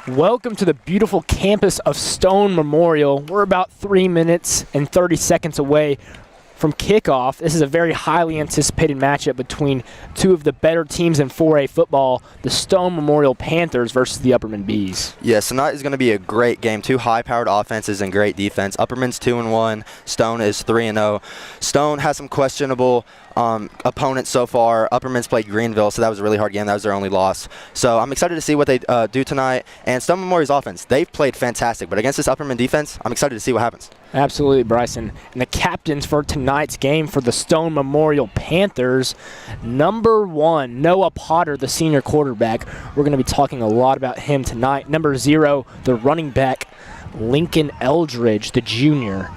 Welcome to the beautiful campus of Stone Memorial. We're about 3 minutes and 30 seconds away from kickoff. This is a very highly anticipated matchup between two of the better teams in 4A football, the Stone Memorial Panthers versus the Upperman Bees. Yes, tonight is going to be a great game. Two high-powered offenses and great defense. Upperman's 2-1. Stone is 3-0. Stone has some questionable opponents so far. Upperman's played Greenville, so that was a really hard game. That was their only loss. So I'm excited to see what they do tonight. And Stone Memorial's offense, they've played fantastic. But against this Upperman defense, I'm excited to see what happens. Absolutely, Bryson. And the captains for tonight's game for the Stone Memorial Panthers, number 1, Noah Potter, the senior quarterback. We're going to be talking a lot about him tonight. Number 0, the running back, Lincoln Eldridge, the junior.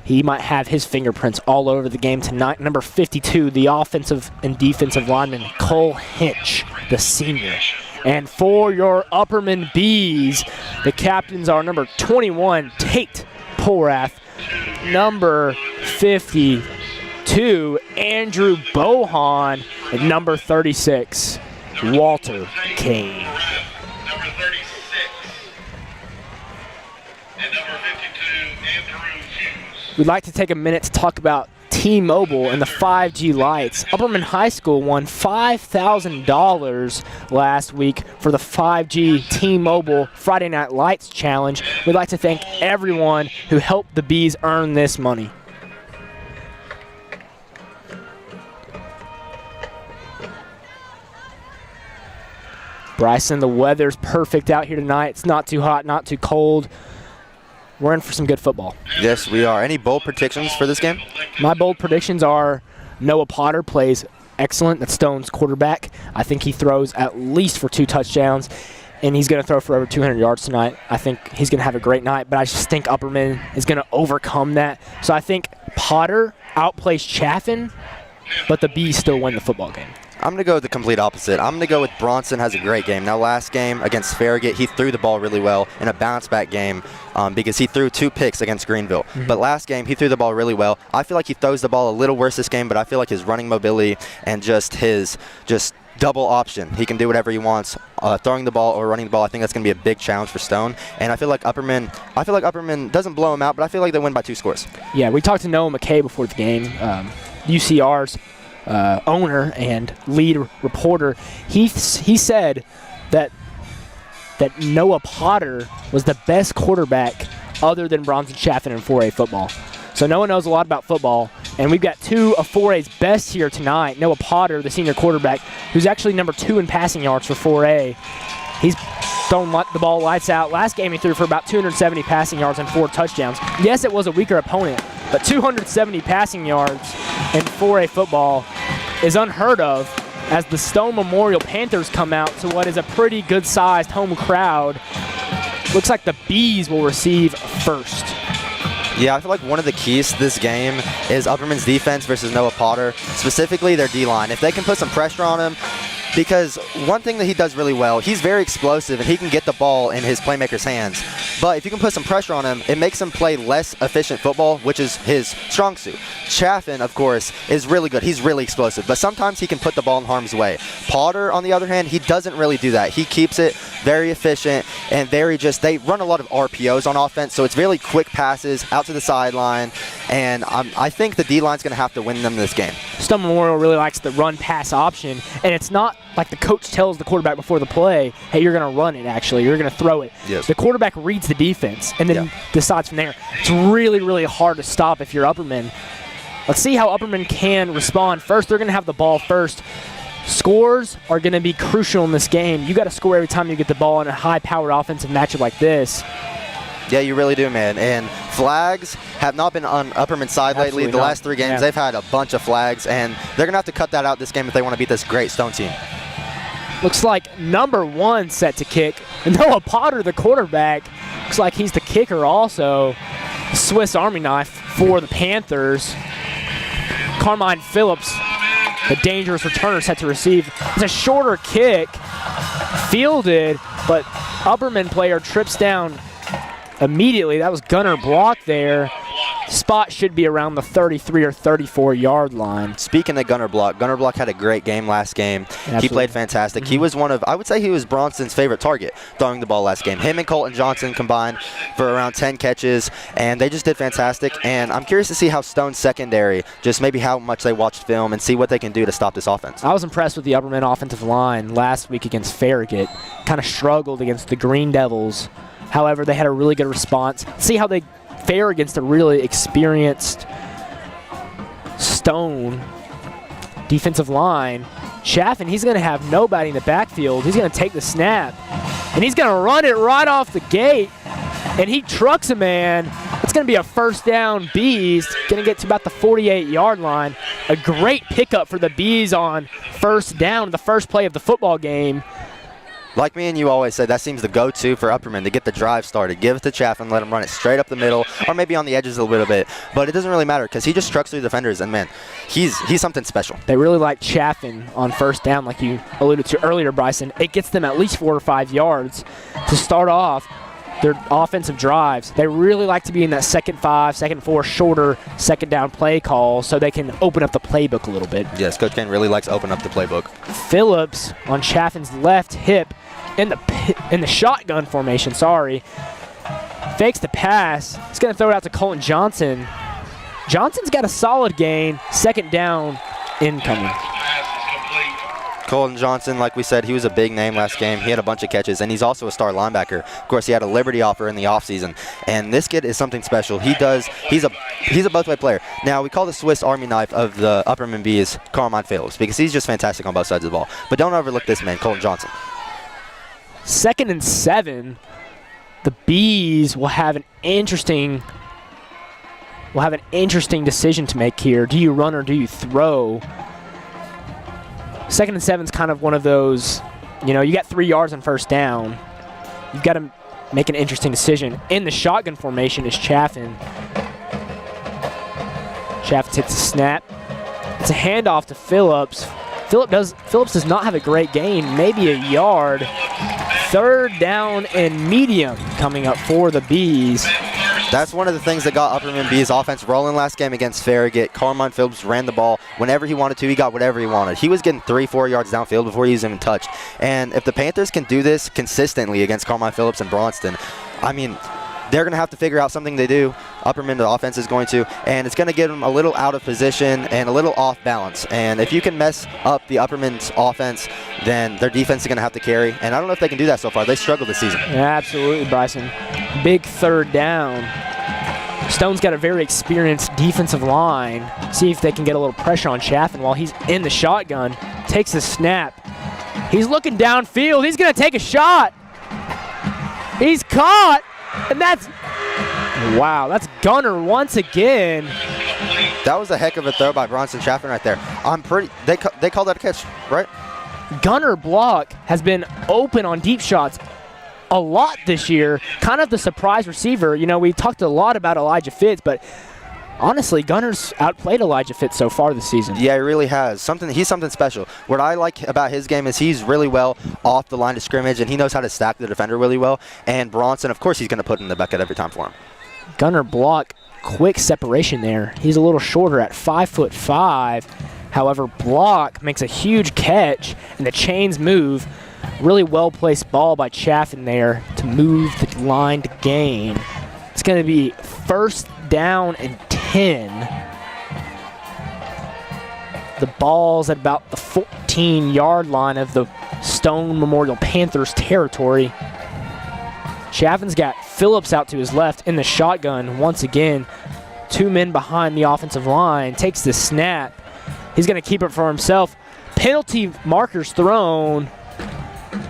He might have his fingerprints all over the game tonight. Number 52, the offensive and defensive lineman, Cole Hinch, the senior. And for your Upperman Bees, the captains are number 21, Tate Porath, number 52, Andrew Bohan, and number 36, Walter Kane. Number 36 and number 52, Andrew Hughes. We'd like to take a minute to talk about T-Mobile and the 5G lights. Upperman High School won $5,000 last week for the 5G T-Mobile Friday Night Lights Challenge. We'd like to thank everyone who helped the Bees earn this money. Bryson, the weather's perfect out here tonight. It's not too hot, not too cold. We're in for some good football. Yes, we are. Any bold predictions for this game? My bold predictions are Noah Potter plays excellent. That's Stone's quarterback. I think he throws at least for 2 touchdowns, and he's going to throw for over 200 yards tonight. I think he's going to have a great night, but I just think Upperman is going to overcome that. So I think Potter outplays Chaffin, but the Bees still win the football game. I'm going to go with the complete opposite. I'm going to go with Bronson has a great game. Now, last game against Farragut, he threw the ball really well in a bounce-back game because he threw 2 picks against Greenville. But last game, he threw the ball really well. I feel like he throws the ball a little worse this game, but I feel like his running mobility and just his double option, he can do whatever he wants, throwing the ball or running the ball. I think that's going to be a big challenge for Stone. And I feel like Upperman doesn't blow him out, but I feel like they win by 2 scores. Yeah, we talked to Noah McKay before the game, UCR's owner and lead reporter. He said that Noah Potter was the best quarterback other than Bronson Chaffin in 4A football. So Noah knows a lot about football, and we've got 2 of 4A's best here tonight. Noah Potter, the senior quarterback, who's actually number 2 in passing yards for 4A. He's thrown the ball lights out. Last game he threw for about 270 passing yards and 4 touchdowns. Yes, it was a weaker opponent, but 270 passing yards in 4A football is unheard of as the Stone Memorial Panthers come out to what is a pretty good-sized home crowd. Looks like the Bees will receive first. Yeah, I feel like one of the keys to this game is Upperman's defense versus Noah Potter, specifically their D-line. If they can put some pressure on him, because one thing that he does really well, he's very explosive and he can get the ball in his playmaker's hands. But if you can put some pressure on him, it makes him play less efficient football, which is his strong suit. Chaffin, of course, is really good. He's really explosive, but sometimes he can put the ball in harm's way. Potter, on the other hand, he doesn't really do that. He keeps it very efficient and they run a lot of RPOs on offense, so it's really quick passes out to the sideline, and I think the D-line's going to have to win them this game. Stone Memorial really likes the run-pass option, and it's not like the coach tells the quarterback before the play, hey, you're going to run it, actually. You're going to throw it. Yes. The quarterback reads the defense and then decides from there. It's really, really hard to stop if you're Upperman. Let's see how Upperman can respond. First, they're going to have the ball first. Scores are going to be crucial in this game. You got to score every time you get the ball in a high-powered offensive matchup like this. Yeah, you really do, man. And flags have not been on Upperman's side lately. The last 3 games, they've had a bunch of flags, and they're going to have to cut that out this game if they want to beat this great Stone team. Looks like number 1 set to kick. Noah Potter, the quarterback, looks like he's the kicker also. Swiss Army knife for the Panthers. Carmine Phillips, the dangerous returner, set to receive. It's a shorter kick, fielded, but Upperman player trips down immediately. That was Gunner Block there. spot should be around the 33 or 34 yard line. Speaking of Gunnar Block had a great game last game. Absolutely. He played fantastic. He was I would say he was Bronson's favorite target throwing the ball last game. Him and Colton Johnson combined for around 10 catches, and they just did fantastic. And I'm curious to see how Stone's secondary, just maybe how much they watched film and see what they can do to stop this offense. I was impressed with the Upperman offensive line last week against Farragut. Kind of struggled against the Green Devils. However, they had a really good response. See how they fare against a really experienced Stone defensive line. Chaffin, he's going to have nobody in the backfield. He's going to take the snap, and he's going to run it right off the gate, and he trucks a man. It's going to be a first down Bees, going to get to about the 48-yard line. A great pickup for the Bees on first down, the first play of the football game. Like me and you always say, that seems the go-to for Upperman to get the drive started. Give it to Chaffin, let him run it straight up the middle, or maybe on the edges a little bit. But it doesn't really matter because he just trucks through defenders, and man, he's something special. They really like Chaffin on first down, like you alluded to earlier, Bryson. It gets them at least 4 or 5 yards to start off their offensive drives. They really like to be in that second 5, second 4, shorter second down play call so they can open up the playbook a little bit. Yes, Coach Kane really likes to open up the playbook. Phillips on Chaffin's left hip in the shotgun formation, fakes the pass. He's going to throw it out to Colton Johnson. Johnson's got a solid gain. Second down incoming. Colton Johnson, like we said, he was a big name last game. He had a bunch of catches, and he's also a star linebacker. Of course, he had a Liberty offer in the offseason, and this kid is something special. He's a both-way player. Now, we call the Swiss Army knife of the Upperman Bees Carmine Phillips because he's just fantastic on both sides of the ball. But don't overlook this man, Colton Johnson. 2nd and 7. The Bees will have an interesting decision to make here. Do you run or do you throw? 2nd and 7 is kind of one of those, you got 3 yards on first down. You've got to make an interesting decision. In the shotgun formation is Chaffin. Chaffin takes a snap. It's a handoff to Phillips. Phillips does not have a great gain, maybe a yard. 3rd down and medium coming up for the Bees. That's one of the things that got Upperman Bees offense rolling last game against Farragut. Carmine Phillips ran the ball whenever he wanted to. He got whatever he wanted. He was getting 3-4 yards downfield before he was even touched. And if the Panthers can do this consistently against Carmine Phillips and Bronston, I mean, they're going to have to figure out something they do. Upperman, the offense, is going to, and it's going to get them a little out of position and a little off balance. And if you can mess up the Upperman's offense, then their defense is going to have to carry. And I don't know if they can do that so far. They struggled this season. Yeah, absolutely, Bryson. Big 3rd down. Stone's got a very experienced defensive line. See if they can get a little pressure on Chaffin while he's in the shotgun. Takes the snap. He's looking downfield. He's going to take a shot. He's caught. And that's Gunner once again. That was a heck of a throw by Bronson Chaffin right there. They called that a catch, right? Gunner Block has been open on deep shots a lot this year. Kind of the surprise receiver. We talked a lot about Elijah Fitz, but honestly, Gunner's outplayed Elijah Fitz so far this season. Yeah, he really has. He's something special. What I like about his game is he's really well off the line of scrimmage, and he knows how to stack the defender really well. And Bronson, of course, he's going to put in the bucket every time for him. Gunner Block, quick separation there. He's a little shorter at 5'5". However, Block makes a huge catch, and the chains move. Really well-placed ball by Chaffin there to move the line to gain. It's going to be 1st down and 10. The ball's at about the 14-yard line of the Stone Memorial Panthers territory. Chaffin's got Phillips out to his left in the shotgun once again. 2 men behind the offensive line. Takes the snap. He's going to keep it for himself. Penalty markers thrown.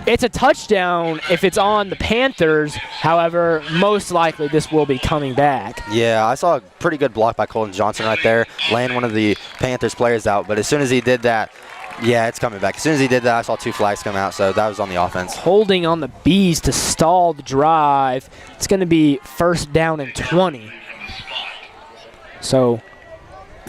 It's a touchdown if it's on the Panthers. However, most likely this will be coming back. Yeah, I saw a pretty good block by Colton Johnson right there, laying one of the Panthers players out. But as soon as he did that, yeah, it's coming back. As soon as he did that, I saw 2 flags come out, so that was on the offense. Holding on the Bees to stall the drive. It's going to be 1st down and 20. So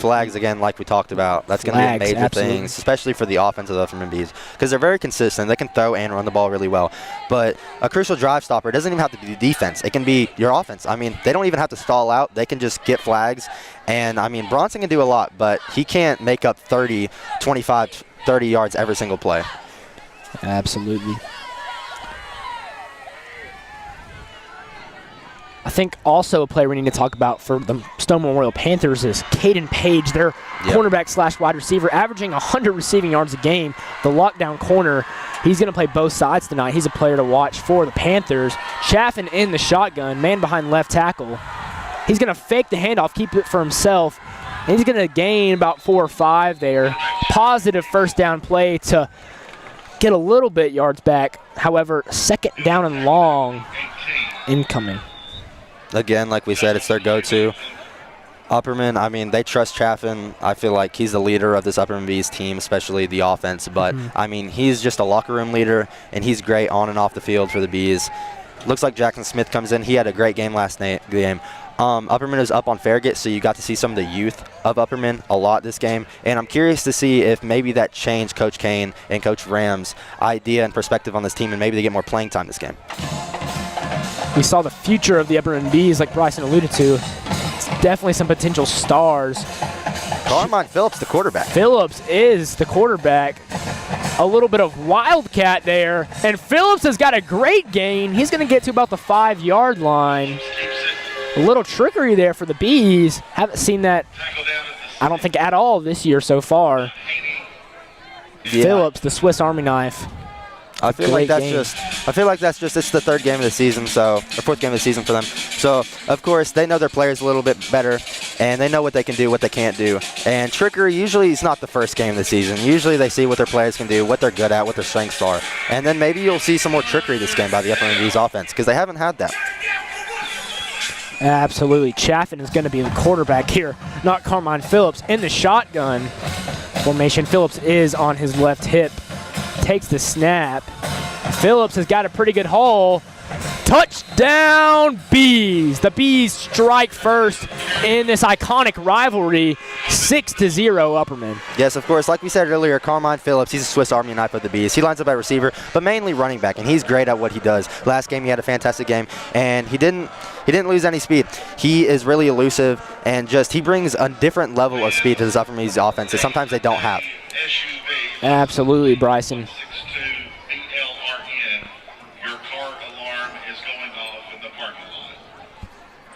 flags, again, like we talked about. That's going to be a major thing, especially for the offense of the Upperman Bees, because they're very consistent. They can throw and run the ball really well. But a crucial drive stopper, it doesn't even have to be defense. It can be your offense. I mean, they don't even have to stall out. They can just get flags. And, I mean, Bronson can do a lot, but he can't make up 30, 25, 30 yards every single play. Absolutely. I think also a player we need to talk about for the Stone Memorial Panthers is Caden Page, their cornerback / wide receiver, averaging 100 receiving yards a game. The lockdown corner, he's going to play both sides tonight. He's a player to watch for the Panthers. Chaffin in the shotgun, man behind left tackle. He's going to fake the handoff, keep it for himself, and he's going to gain about 4 or 5 there. Positive first down play to get a little bit yards back. However, second down and long incoming. Again, like we said, it's their go-to. Upperman, I mean, they trust Chaffin. I feel like he's the leader of this Upperman Bees team, especially the offense. But, I mean, he's just a locker room leader, and he's great on and off the field for the Bees. Looks like Jackson Smith comes in. He had a great game last game. Upperman is up on Farragut, so you got to see some of the youth of Upperman a lot this game. And I'm curious to see if maybe that changed Coach Kane and Coach Ram's idea and perspective on this team, and maybe they get more playing time this game. We saw the future of the Upperman Bees, like Bryson alluded to. It's definitely some potential stars. Carmine Phillips, the quarterback. Phillips is the quarterback. A little bit of wildcat there, and Phillips has got a great gain. He's going to get to about the 5-yard line. A little trickery there for the Bees. Haven't seen that, I don't think, at all this year so far. Yeah. Phillips, the Swiss Army knife. I feel like that's just it's the 3rd game of the season, or 4th game of the season for them. So, of course, they know their players a little bit better, and they know what they can do, what they can't do. And trickery usually is not the first game of the season. Usually they see what their players can do, what they're good at, what their strengths are. And then maybe you'll see some more trickery this game by the Upperman Bees offense, because they haven't had that. Absolutely. Chaffin is going to be the quarterback here, not Carmine Phillips. In the shotgun formation, Phillips is on his left hip. Takes the snap. Phillips has got a pretty good haul. Touchdown, Bees. The Bees strike first in this iconic rivalry, 6-0 Upperman. Yes, of course. Like we said earlier, Carmine Phillips, he's a Swiss Army knife of the Bees. He lines up at receiver, but mainly running back, and he's great at what he does. Last game, he had a fantastic game, and he didn't lose any speed. He is really elusive, and he brings a different level of speed to this Upperman Bees offense that sometimes they don't have. Absolutely, Bryson. 62 BLRN. Your car alarm is going off in the parking lot.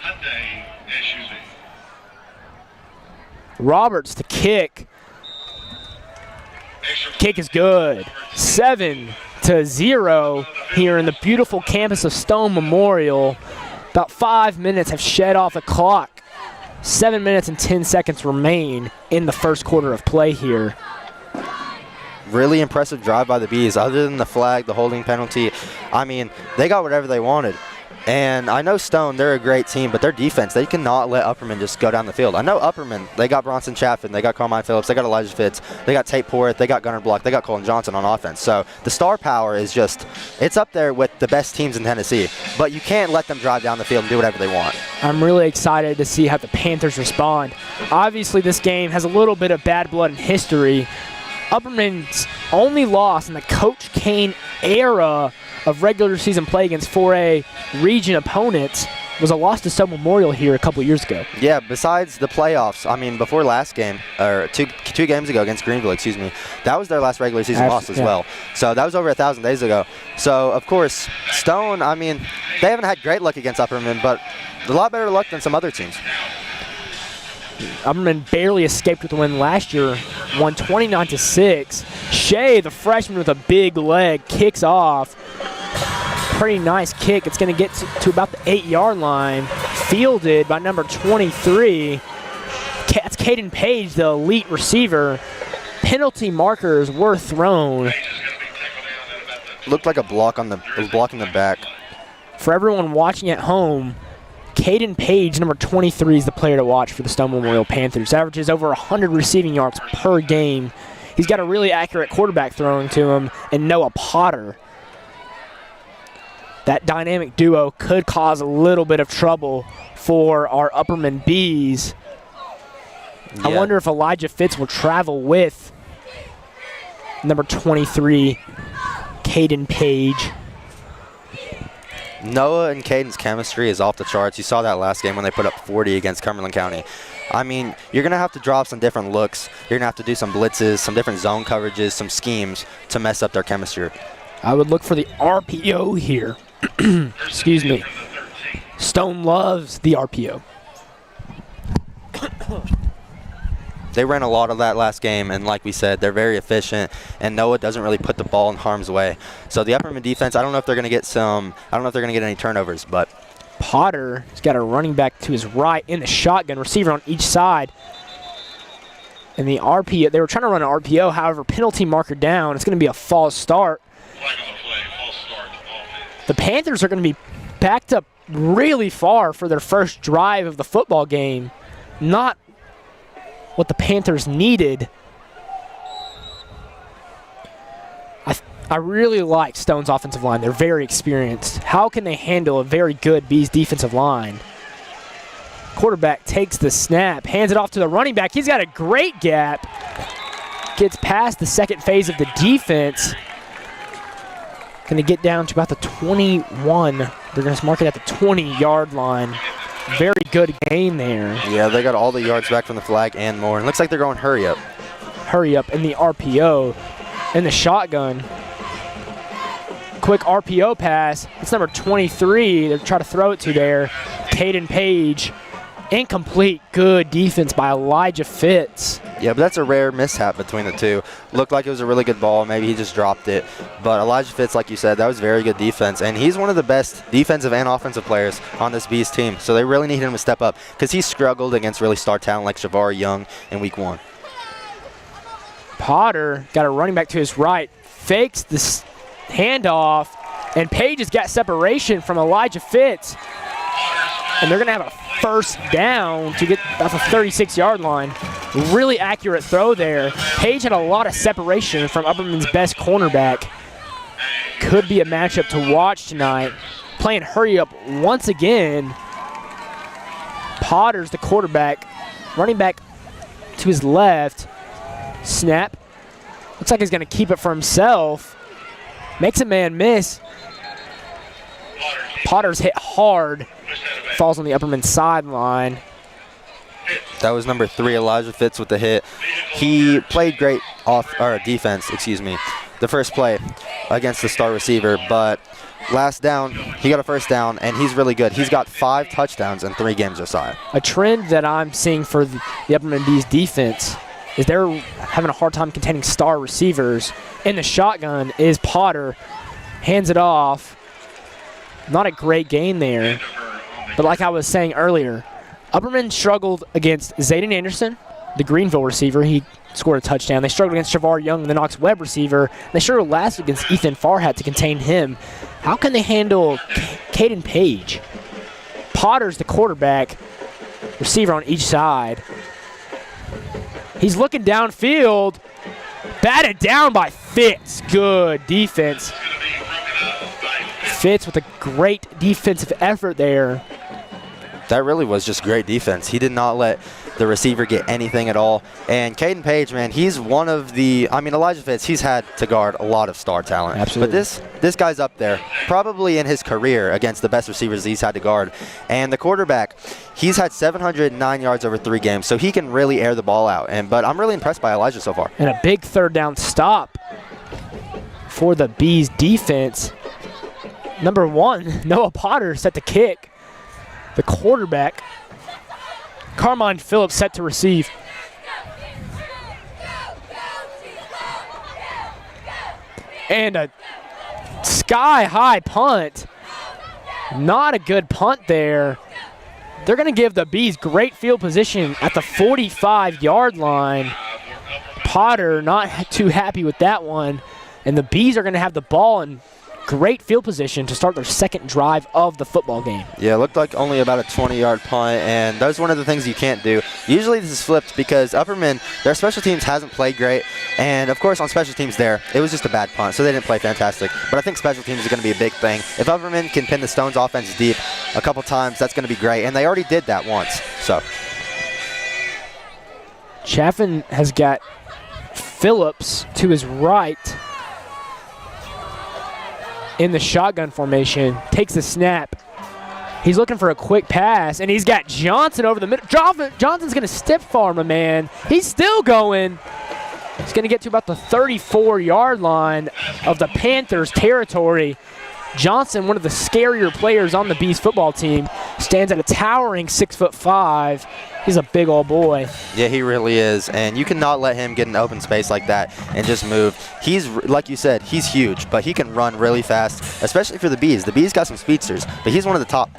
Hyundai SUV. Roberts to kick. Kick is good. 7-0 here in the beautiful campus of Stone Memorial. About 5 minutes have shed off the clock. 7 minutes and 10 seconds remain in the first quarter of play here. Really impressive drive by the Bees. Other than the flag, the holding penalty, I mean, they got whatever they wanted. And I know Stone, they're a great team, but their defense, they cannot let Upperman just go down the field. I know Upperman, they got Bronson Chaffin, they got Carmine Phillips, they got Elijah Fitz, they got Tate Porth, they got Gunnar Block, they got Colin Johnson on offense. So the star power is it's up there with the best teams in Tennessee. But you can't let them drive down the field and do whatever they want. I'm really excited to see how the Panthers respond. Obviously, this game has a little bit of bad blood in history. Upperman's only loss in the Coach Kane era of regular season play against 4A region opponents was a loss to Stone Memorial here a couple years ago. Yeah, besides the playoffs, I mean, before last game, or two games ago against Greenville, that was their last regular season loss as well. So that was over 1,000 days ago. So, of course, Stone, I mean, they haven't had great luck against Upperman, but a lot better luck than some other teams. Upperman barely escaped with the win last year, won 29-6. Shea, the freshman with a big leg, kicks off. Pretty nice kick. It's going to get to about the 8-yard line. Fielded by number 23. That's Caden Page, the elite receiver. Penalty markers were thrown. Looked like a block on the blocking the back. For everyone watching at home, Caden Page, number 23, is the player to watch for the Stone Memorial Panthers. Averages over 100 receiving yards per game. He's got a really accurate quarterback throwing to him, and Noah Potter. That dynamic duo could cause a little bit of trouble for our Upperman Bees. I wonder if Elijah Fitz will travel with number 23, Caden Page. Noah and Caden's chemistry is off the charts. You saw that last game when they put up 40 against Cumberland County. I mean, you're going to have to drop some different looks. You're going to have to do some blitzes, some different zone coverages, some schemes to mess up their chemistry. I would look for the RPO here. Excuse me. Stone loves the RPO. They ran a lot of that last game, and like we said, they're very efficient, and Noah doesn't really put the ball in harm's way. So the Upperman defense, I don't know if they're going to get any turnovers, but Potter's got a running back to his right in the shotgun, receiver on each side. And the RPO, they were trying to run an RPO, however, penalty marker down. It's going to be a false start. The Panthers are going to be backed up really far for their first drive of the football game. Not what the Panthers needed. I really like Stone's offensive line. They're very experienced. How can they handle a very good Bees defensive line? Quarterback takes the snap, hands it off to the running back. He's got a great gap. Gets past the second phase of the defense. Going to get down to about the 21. They're going to mark it at the 20-yard line. Very good gain there. Yeah, they got all the yards back from the flag and more. It looks like they're going hurry up. Hurry up in the RPO. In the shotgun. Quick RPO pass. It's number 23. They're trying to throw it to there. Caden Page. Incomplete. Good defense by Elijah Fitz. Yeah, but that's a rare mishap between the two. Looked like it was a really good ball. Maybe he just dropped it. But Elijah Fitz, like you said, that was very good defense. And he's one of the best defensive and offensive players on this Bees team. So they really need him to step up because he struggled against really star talent like Shavar Young in week 1. Potter got a running back to his right. Fakes the handoff. And Page has got separation from Elijah Fitz. And they're going to have a first down to get off the 36-yard line. Really accurate throw there. Page had a lot of separation from Upperman's best cornerback. Could be a matchup to watch tonight. Playing hurry up once again. Potter's the quarterback. Running back to his left. Snap. Looks like he's going to keep it for himself. Makes a man miss. Potter's hit hard. Falls on the Upperman sideline. That was number 3, Elijah Fitz with the hit. He played great defense, the first play against the star receiver, but last down, he got a first down, and he's really good. He's got 5 touchdowns in 3 games, Josiah. A trend that I'm seeing for the Upperman Bees defense is they're having a hard time containing star receivers. In the shotgun is Potter. Hands it off. Not a great gain there. But like I was saying earlier, Upperman struggled against Zayden Anderson, the Greenville receiver. He scored a touchdown. They struggled against Shavar Young, the Knox Webb receiver. They struggled last against Ethan Farhat to contain him. How can they handle Caden Page? Potter's the quarterback, receiver on each side. He's looking downfield. Batted down by Fitz. Good defense. Fitz with a great defensive effort there. That really was just great defense. He did not let the receiver get anything at all. And Caden Page, man, he's one of the, Elijah Fitz, he's had to guard a lot of star talent. Absolutely. But this guy's up there, probably in his career against the best receivers he's had to guard. And the quarterback, he's had 709 yards over 3 games, so he can really air the ball out. But I'm really impressed by Elijah so far. And a big third down stop for the Bees defense. Number 1, Noah Potter set to kick. The quarterback, Carmine Phillips, set to receive. And a sky-high punt. Not a good punt there. They're going to give the Bees great field position at the 45-yard line. Potter not too happy with that one. And the Bees are going to have the ball in great field position to start their second drive of the football game. Yeah, it looked like only about a 20-yard punt, and that's one of the things you can't do. Usually this is flipped because Upperman, their special teams hasn't played great, and of course on special teams it was just a bad punt, so they didn't play fantastic. But I think special teams are going to be a big thing. If Upperman can pin the Stones offense deep a couple times, that's going to be great, and they already did that once. So Chaffin has got Phillips to his right in the shotgun formation, takes the snap. He's looking for a quick pass, and he's got Johnson over the middle. Johnson's going to stiff farm a man. He's still going. He's going to get to about the 34-yard line of the Panthers territory. Johnson, one of the scarier players on the Bees football team, stands at a towering 6'5". He's a big old boy. Yeah, he really is, and you cannot let him get in open space like that and just move. He's, like you said, he's huge, but he can run really fast, especially for the Bees. The Bees got some speedsters, but he's one of the top.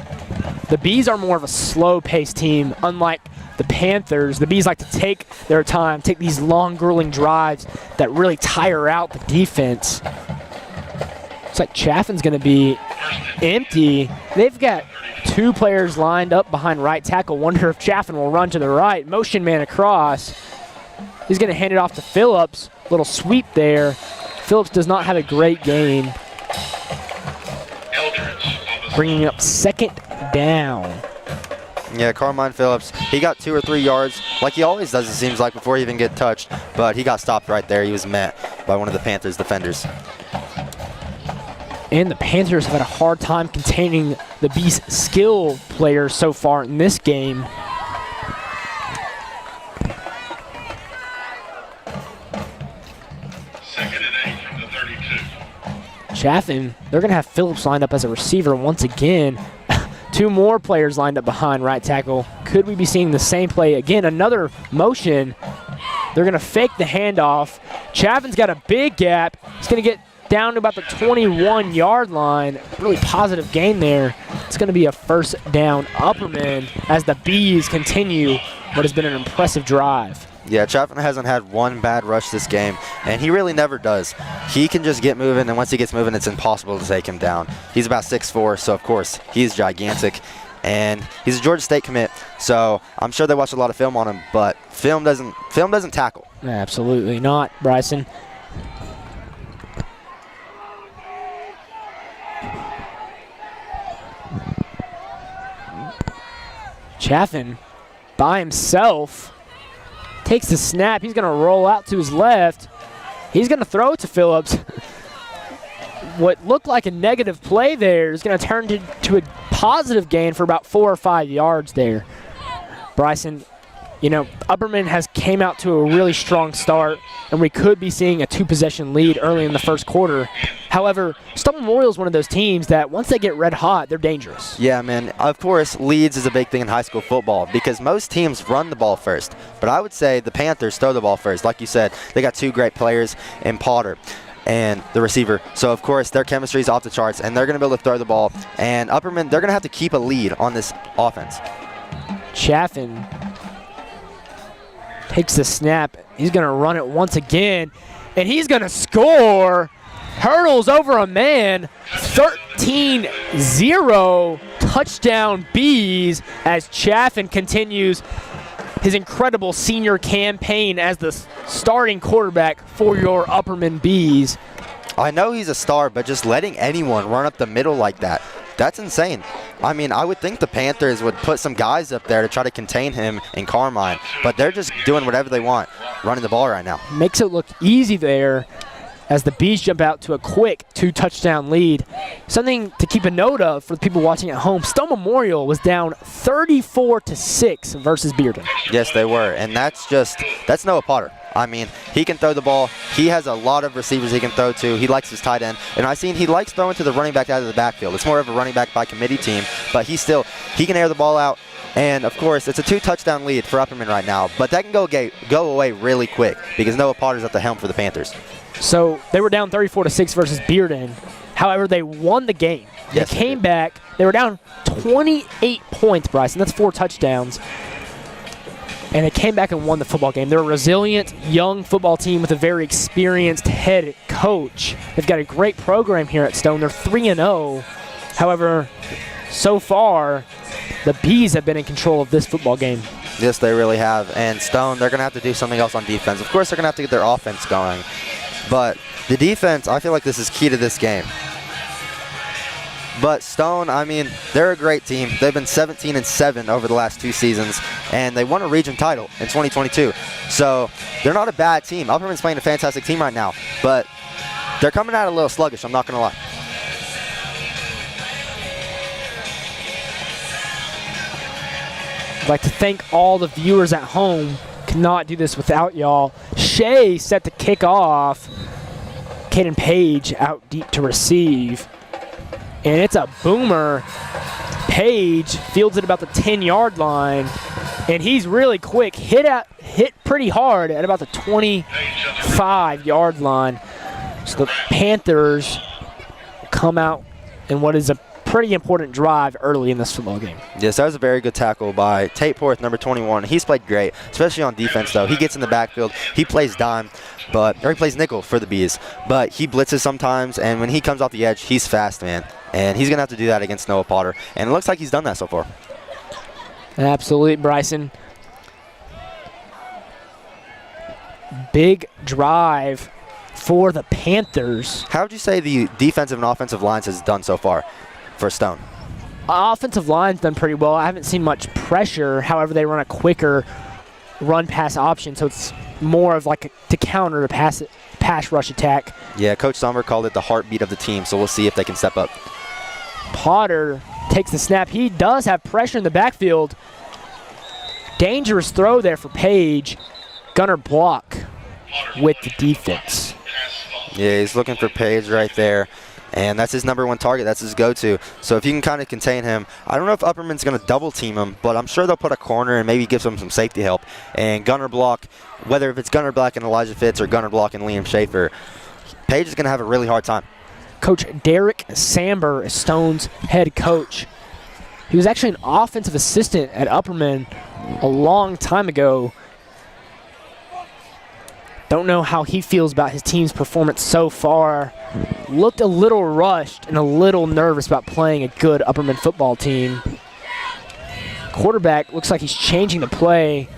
The Bees are more of a slow-paced team, unlike the Panthers. The Bees like to take their time, take these long, grueling drives that really tire out the defense. Looks like Chaffin's going to be empty. They've got 2 players lined up behind right tackle. Wonder if Chaffin will run to the right. Motion man across. He's going to hand it off to Phillips. Little sweep there. Phillips does not have a great game. Bringing up 2nd down. Yeah, Carmine Phillips, he got 2 or 3 yards, like he always does, it seems like, before he even get touched. But he got stopped right there. He was met by one of the Panthers defenders. And the Panthers have had a hard time containing the Bees skill players so far in this game. Second and 8 from the 32. Chaffin, they're going to have Phillips lined up as a receiver once again. 2 more players lined up behind right tackle. Could we be seeing the same play again? Another motion. They're going to fake the handoff. Chaffin's got a big gap. He's going to get down to about the 21-yard line. Really positive gain there. It's going to be a 1st down Upperman as the Bees continue what has been an impressive drive. Yeah, Chaffin hasn't had one bad rush this game, and he really never does. He can just get moving, and once he gets moving, it's impossible to take him down. He's about 6'4", so of course, he's gigantic, and he's a Georgia State commit, so I'm sure they watched a lot of film on him, but film doesn't tackle. Absolutely not, Bryson. Chaffin by himself takes the snap. He's going to roll out to his left. He's going to throw it to Phillips. What looked like a negative play there is going to turn to a positive gain for about 4 or 5 yards there. Bryson, you know, Upperman has came out to a really strong start, and we could be seeing a 2-possession lead early in the first quarter. However, Stone Memorial is one of those teams that once they get red hot, they're dangerous. Yeah, man. Of course, leads is a big thing in high school football because most teams run the ball first. But I would say the Panthers throw the ball first. Like you said, they got 2 great players in Potter and the receiver. So, of course, their chemistry is off the charts, and they're going to be able to throw the ball. And Upperman, they're going to have to keep a lead on this offense. Chaffin takes the snap. He's going to run it once again, and he's going to score. Hurdles over a man. 13-0 touchdown Bees as Chaffin continues his incredible senior campaign as the starting quarterback for your Upperman Bees. I know he's a star, but just letting anyone run up the middle like that, that's insane. I mean, I would think the Panthers would put some guys up there to try to contain him and Carmine, but they're just doing whatever they want, running the ball right now. Makes it look easy there as the Bees jump out to a quick 2-touchdown lead. Something to keep a note of for the people watching at home, Stone Memorial was down 34-6 versus Bearden. Yes, they were, and that's Noah Potter. I mean, he can throw the ball. He has a lot of receivers he can throw to. He likes his tight end. And I've seen he likes throwing to the running back out of the backfield. It's more of a running back by committee team, but he can air the ball out. And, of course, it's a 2-touchdown lead for Upperman right now. But that can go away really quick because Noah Potter's at the helm for the Panthers. So they were down 34-6 versus Bearden. However, they won the game. Yes, they came back. They were down 28 points, Bryson. That's 4 touchdowns. And they came back and won the football game. They're a resilient, young football team with a very experienced head coach. They've got a great program here at Stone. They're 3-0. However, so far, the Bees have been in control of this football game. Yes, they really have. And Stone, they're going to have to do something else on defense. Of course, they're going to have to get their offense going. But the defense, I feel like this is key to this game. But Stone, I mean, they're a great team. They've been 17-7 over the last 2 seasons, and they won a region title in 2022. So they're not a bad team. Upperman's playing a fantastic team right now, but they're coming out a little sluggish, I'm not going to lie. I'd like to thank all the viewers at home. Cannot do this without y'all. Shea set to kick off. Caden Page out deep to receive. And it's a boomer. Page fields it about the 10-yard line. And he's really quick. Hit pretty hard at about the 25-yard line. So the Panthers come out in what is a pretty important drive early in this football game. Yes, that was a very good tackle by Tate Porth, number 21. He's played great, especially on defense, though. He gets in the backfield. He plays dime, or he plays nickel for the Bees. But he blitzes sometimes, and when he comes off the edge, he's fast, man. And he's going to have to do that against Noah Potter. And it looks like he's done that so far. Absolutely, Bryson. Big drive for the Panthers. How would you say the defensive and offensive lines has done so far for Stone? Offensive line's done pretty well. I haven't seen much pressure. However, they run a quicker run-pass option, so it's more of like to counter the pass rush attack. Yeah, Coach Sommer called it the heartbeat of the team, so we'll see if they can step up. Potter takes the snap. He does have pressure in the backfield. Dangerous throw there for Page. Gunner block with the defense. Yeah, he's looking for Page right there. And that's his number one target. That's his go-to. So if you can kind of contain him, I don't know if Upperman's going to double team him, but I'm sure they'll put a corner and maybe give him some safety help. And Gunner block, whether if it's Gunner block and Elijah Fitz or Gunner block and Liam Schaefer, Page is going to have a really hard time. Coach Derek Samber is Stone's head coach. He was actually an offensive assistant at Upperman a long time ago. Don't know how he feels about his team's performance so far. Looked a little rushed and a little nervous about playing a good Upperman football team. Quarterback looks like he's changing the play.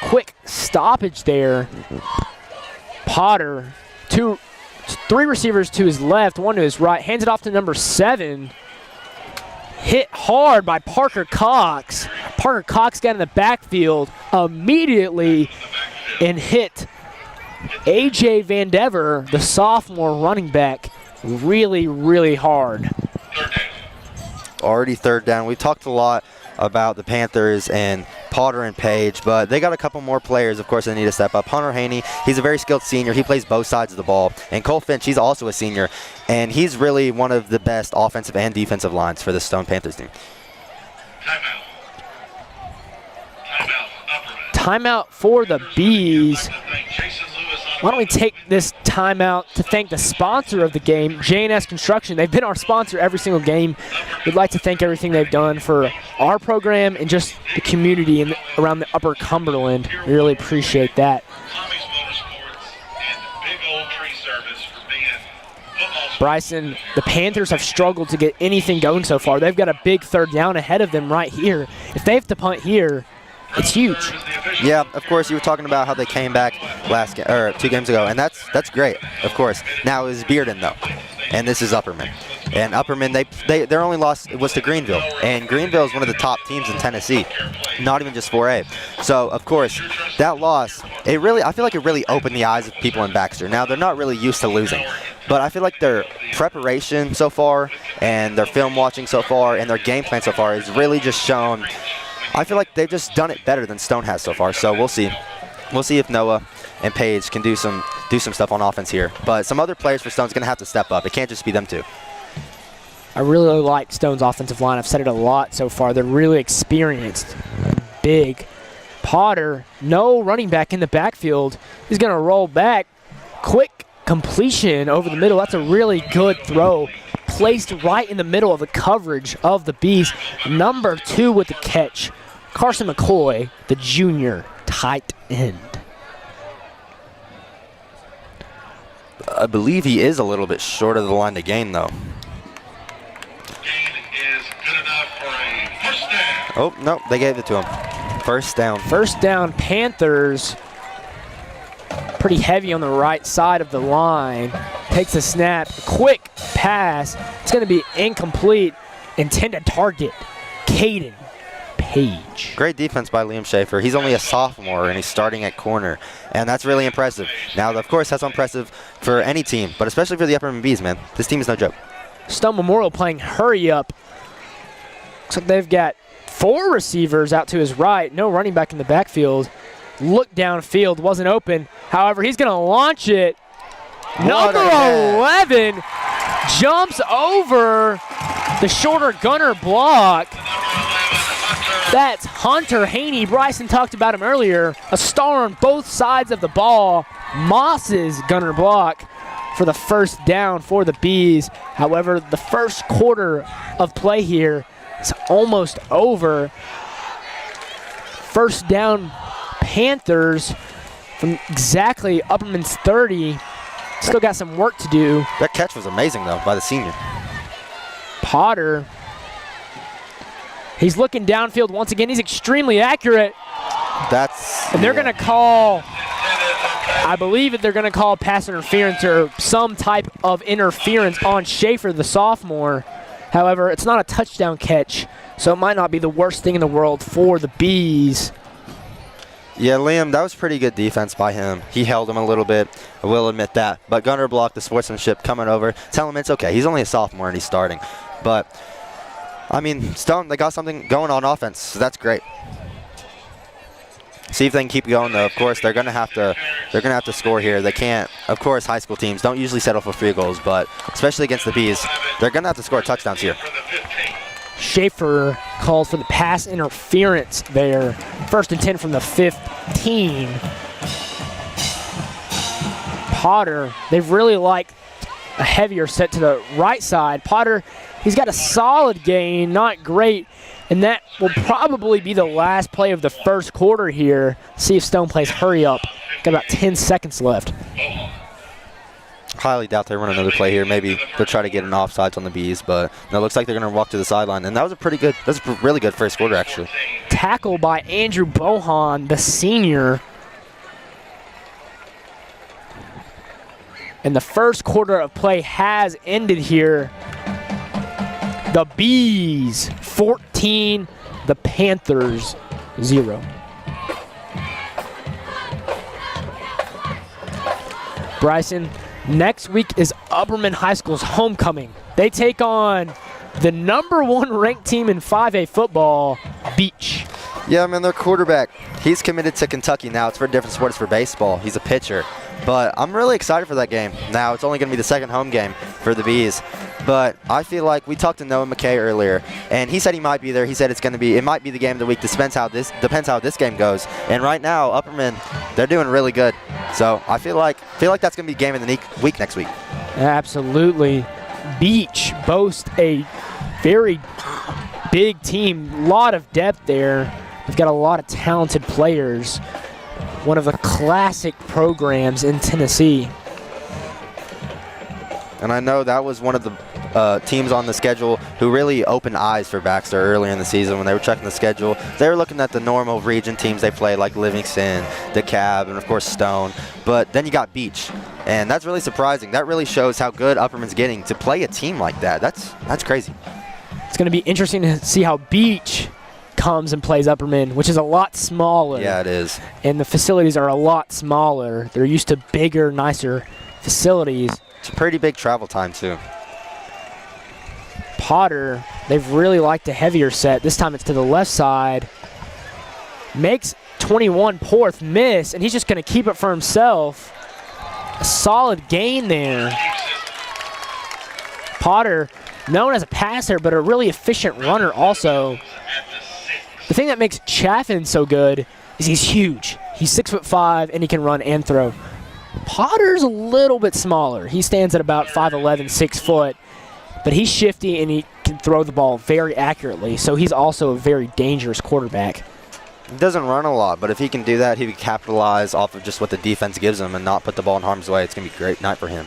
Quick stoppage there. Potter, three receivers to his left, one to his right. Hands it off to number 7. Hit hard by Parker Cox. Parker Cox got in the backfield immediately and hit A.J. Van Dever, the sophomore running back, really, really hard. Already third down. We've talked a lot about the Panthers and Potter and Page, but they got a couple more players, of course, they need to step up. Hunter Haney, he's a very skilled senior. He plays both sides of the ball. And Cole Finch, he's also a senior, and he's really one of the best offensive and defensive lines for the Stone Panthers team. Timeout for the Bees. Why don't we take this timeout to thank the sponsor of the game, J&S Construction. They've been our sponsor every single game. We'd like to thank everything they've done for our program and just the community around the Upper Cumberland. We really appreciate that. Bryson, the Panthers have struggled to get anything going so far. They've got a big third down ahead of them right here. If they have to punt here, it's huge. Yeah, of course, you were talking about how they came back 2 games ago, and that's great, of course. Now it was Bearden, though, and this is Upperman. And Upperman, their only loss was to Greenville, and Greenville is one of the top teams in Tennessee, not even just 4A. So, of course, that loss, I feel like it really opened the eyes of people in Baxter. Now, they're not really used to losing, but I feel like their preparation so far and their film watching so far and their game plan so far has really just shown. I feel like they've just done it better than Stone has so far, so we'll see. We'll see if Noah and Page can do some stuff on offense here. But some other players for Stone's going to have to step up. It can't just be them two. I really like Stone's offensive line. I've said it a lot so far. They're really experienced, big. Potter, no running back in the backfield. He's going to roll back. Quick completion over the middle. That's a really good throw. Placed right in the middle of the coverage of the Bees. Number 2 with the catch, Carson McCoy, the junior tight end. I believe he is a little bit short of the line to gain, though. Gain is good enough for a first down. Oh, no, they gave it to him. First down. First down, Panthers. Pretty heavy on the right side of the line. Takes a snap, quick pass It's going to be incomplete. Intended target, Caden Page. Great defense by Liam Schaefer. He's only a sophomore, and he's starting at corner, and that's really impressive. Now, of course, that's impressive for any team, but especially for the Upperman Bees, man. This team is no joke. Stone Memorial playing hurry up. Looks like they've got 4 receivers out to his right. No running back in the backfield. Look downfield, wasn't open. However, he's going to launch it. Number 11 jumps over the shorter gunner block. That's Hunter Haney. Bryson talked about him earlier. A star on both sides of the ball. Moss's gunner block for the first down for the Bees. However, the first quarter of play here is almost over. First down, Panthers from exactly Upperman's 30. Still got some work to do. That catch was amazing, though, by the senior. Potter. He's looking downfield once again. He's extremely accurate. And they're going to call, I believe that they're going to call pass interference or some type of interference on Schaefer, the sophomore. However, it's not a touchdown catch, so it might not be the worst thing in the world for the Bees. Yeah, Liam, that was pretty good defense by him. He held him a little bit, I will admit that. But gunner blocked the sportsmanship coming over. Tell him it's okay. He's only a sophomore and he's starting. But, I mean, Stone, they got something going on offense, so that's great. See if they can keep going, though. Of course, they're gonna have to score here. They can't. Of course, high school teams don't usually settle for free goals, but especially against the Bees, they're gonna have to score touchdowns here. Schaefer called for the pass interference there. 1st and 10 from the 15. Potter, they've really liked a heavier set to the right side. Potter, he's got a solid gain, not great, and that will probably be the last play of the first quarter here. See if Stone plays hurry up. Got about 10 seconds left. Highly doubt they run another play here. Maybe they'll try to get an offsides on the Bees, but no, it looks like they're going to walk to the sideline. And that was a really good first quarter, actually. Tackle by Andrew Bohan, the senior. And the first quarter of play has ended here. The Bees 14, the Panthers 0. Bryson, next week is Upperman High School's homecoming. They take on the #1 ranked team in 5A football, Beach. Yeah, man, their quarterback, he's committed to Kentucky now. It's for a different sport. It's for baseball. He's a pitcher. But I'm really excited for that game. Now, it's only going to be the second home game for the Bees. But I feel like we talked to Noah McKay earlier, and he said he might be there. He said it might be the game of the week. Depends how this game goes. And right now, Upperman, they're doing really good. So I feel like that's going to be game of the week next week. Absolutely. Beach boasts a very big team, a lot of depth there. They've got a lot of talented players. One of the classic programs in Tennessee. And I know that was one of the teams on the schedule who really opened eyes for Baxter earlier in the season when they were checking the schedule. They were looking at the normal region teams they play, like Livingston, DeKalb, and of course Stone. But then you got Beach, and that's really surprising. That really shows how good Upperman's getting to play a team like that. That's crazy. It's going to be interesting to see how Beach comes and plays Upperman, which is a lot smaller. Yeah, it is. And the facilities are a lot smaller. They're used to bigger, nicer facilities. It's a pretty big travel time, too. Potter, they've really liked a heavier set. This time it's to the left side. Makes 21 Porth miss, and he's just going to keep it for himself. A solid gain there. Potter, known as a passer, but a really efficient runner also. The thing that makes Chaffin so good is he's huge. He's 6'5", and he can run and throw. Potter's a little bit smaller. He stands at about 5'11", 6 foot, but he's shifty and he can throw the ball very accurately, so he's also a very dangerous quarterback. He doesn't run a lot, but if he can do that, he can capitalize off of just what the defense gives him and not put the ball in harm's way. It's going to be a great night for him.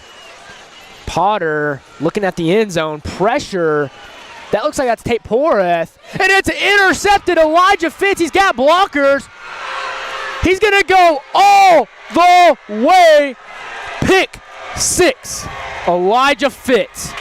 Potter looking at the end zone, pressure. That looks like that's Tate Poreth, and it's intercepted. Elijah Fitz, he's got blockers. He's going to go all the way. Pick 6. Elijah Fitz.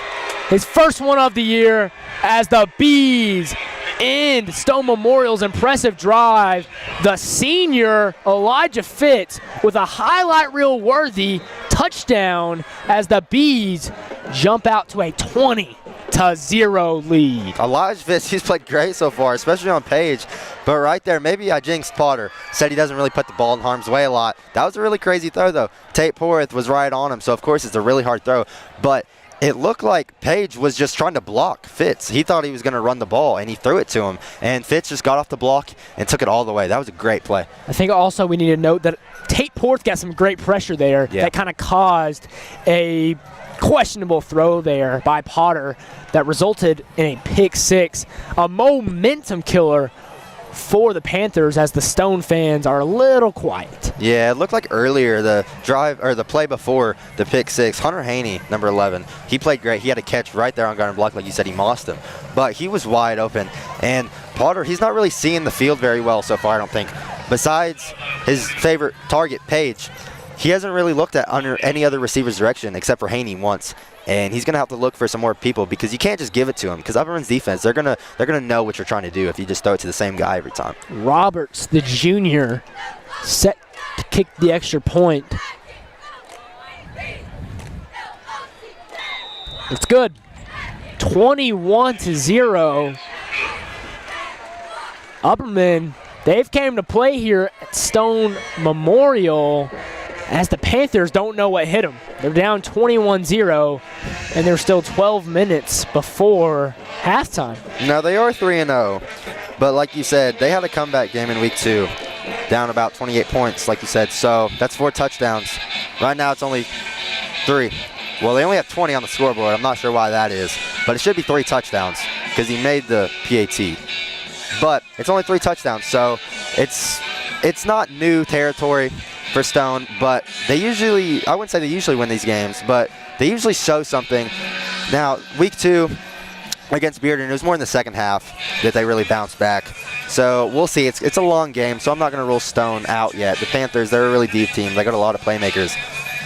his first one of the year as the Bees end Stone Memorial's impressive drive. The senior Elijah Fitz with a highlight reel worthy touchdown as the Bees jump out to a 20-0 lead. Elijah Fitz, he's played great so far, especially on Page. But right there, maybe I jinxed Potter. Said he doesn't really put the ball in harm's way a lot. That was a really crazy throw, though. Tate Porth was right on him, so of course it's a really hard throw. But it looked like Page was just trying to block Fitz. He thought he was going to run the ball, and he threw it to him. And Fitz just got off the block and took it all the way. That was a great play. I think also we need to note that Tate Porth got some great pressure there that kind of caused a questionable throw there by Potter that resulted in a pick six, a momentum killer for the Panthers as the Stone fans are a little quiet. Yeah, it looked like earlier the drive or the play before the pick six, Hunter Haney, number 11, he played great. He had a catch right there on guard and block, like you said, he mossed him. But he was wide open. And Potter, he's not really seeing the field very well so far, I don't think. Besides his favorite target, Page, he hasn't really looked at under any other receiver's direction except for Haney once. And he's going to have to look for some more people because you can't just give it to him because Upperman's defense, they're gonna know what you're trying to do if you just throw it to the same guy every time. Roberts, the junior, set to kick the extra point. It's good. 21-0. Upperman, they've came to play here at Stone Memorial as the Panthers don't know what hit them. They're down 21-0, and there's still 12 minutes before halftime. No, they are 3-0, but like you said, they had a comeback game in week 2, down about 28 points, like you said, so that's 4 touchdowns. Right now it's only 3. Well, they only have 20 on the scoreboard. I'm not sure why that is, but it should be 3 touchdowns because he made the PAT. But it's only 3 touchdowns, so it's not new territory for Stone, but they usually, I wouldn't say they usually win these games, but they usually show something. Now, week 2 against Bearden, it was more in the second half that they really bounced back. So we'll see. It's a long game, so I'm not going to rule Stone out yet. The Panthers, they're a really deep team. They got a lot of playmakers.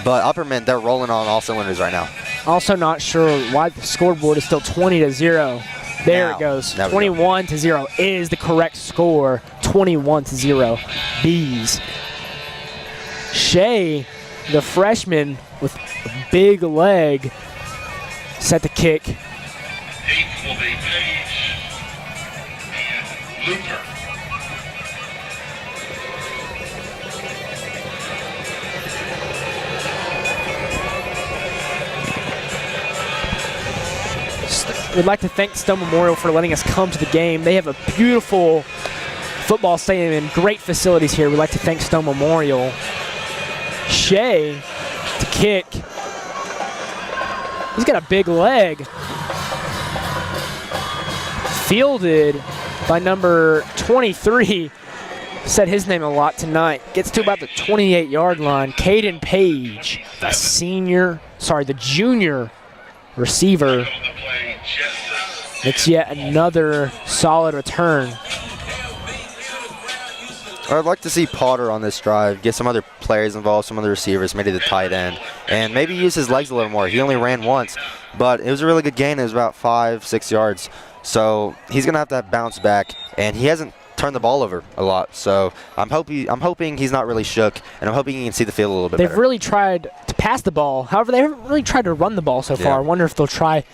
But Upperman, they're rolling on all cylinders right now. Also not sure why the scoreboard is still 20-0. There it goes. 21-0 is the correct score. 21-0. Bees. Shea, the freshman with a big leg, set the kick. 8th will be Page and Looper. We'd like to thank Stone Memorial for letting us come to the game. They have a beautiful football stadium and great facilities here. We'd like to thank Stone Memorial. Shea to kick. He's got a big leg. Fielded by number 23. Said his name a lot tonight. Gets to about the 28-yard line. Caden Page, the junior receiver. It's yet another solid return. I'd like to see Potter on this drive, get some other players involved, some other receivers, maybe the tight end, and maybe use his legs a little more. He only ran once, but it was a really good gain. It was about 5-6 yards. So he's going to have to bounce back, and he hasn't turned the ball over a lot. So I'm hoping he's not really shook, and I'm hoping he can see the field a little bit better. They've really tried to pass the ball. However, they haven't really tried to run the ball so far. I wonder if they'll try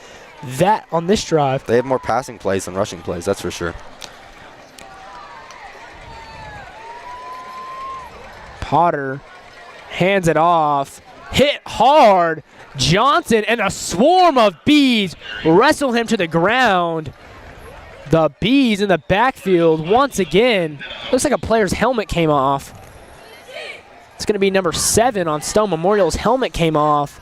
that on this drive. They have more passing plays than rushing plays, that's for sure. Potter hands it off, hit hard. Johnson and a swarm of Bees wrestle him to the ground. The Bees in the backfield once again. Looks like a player's helmet came off. It's going to be number 7 on Stone Memorial's helmet came off.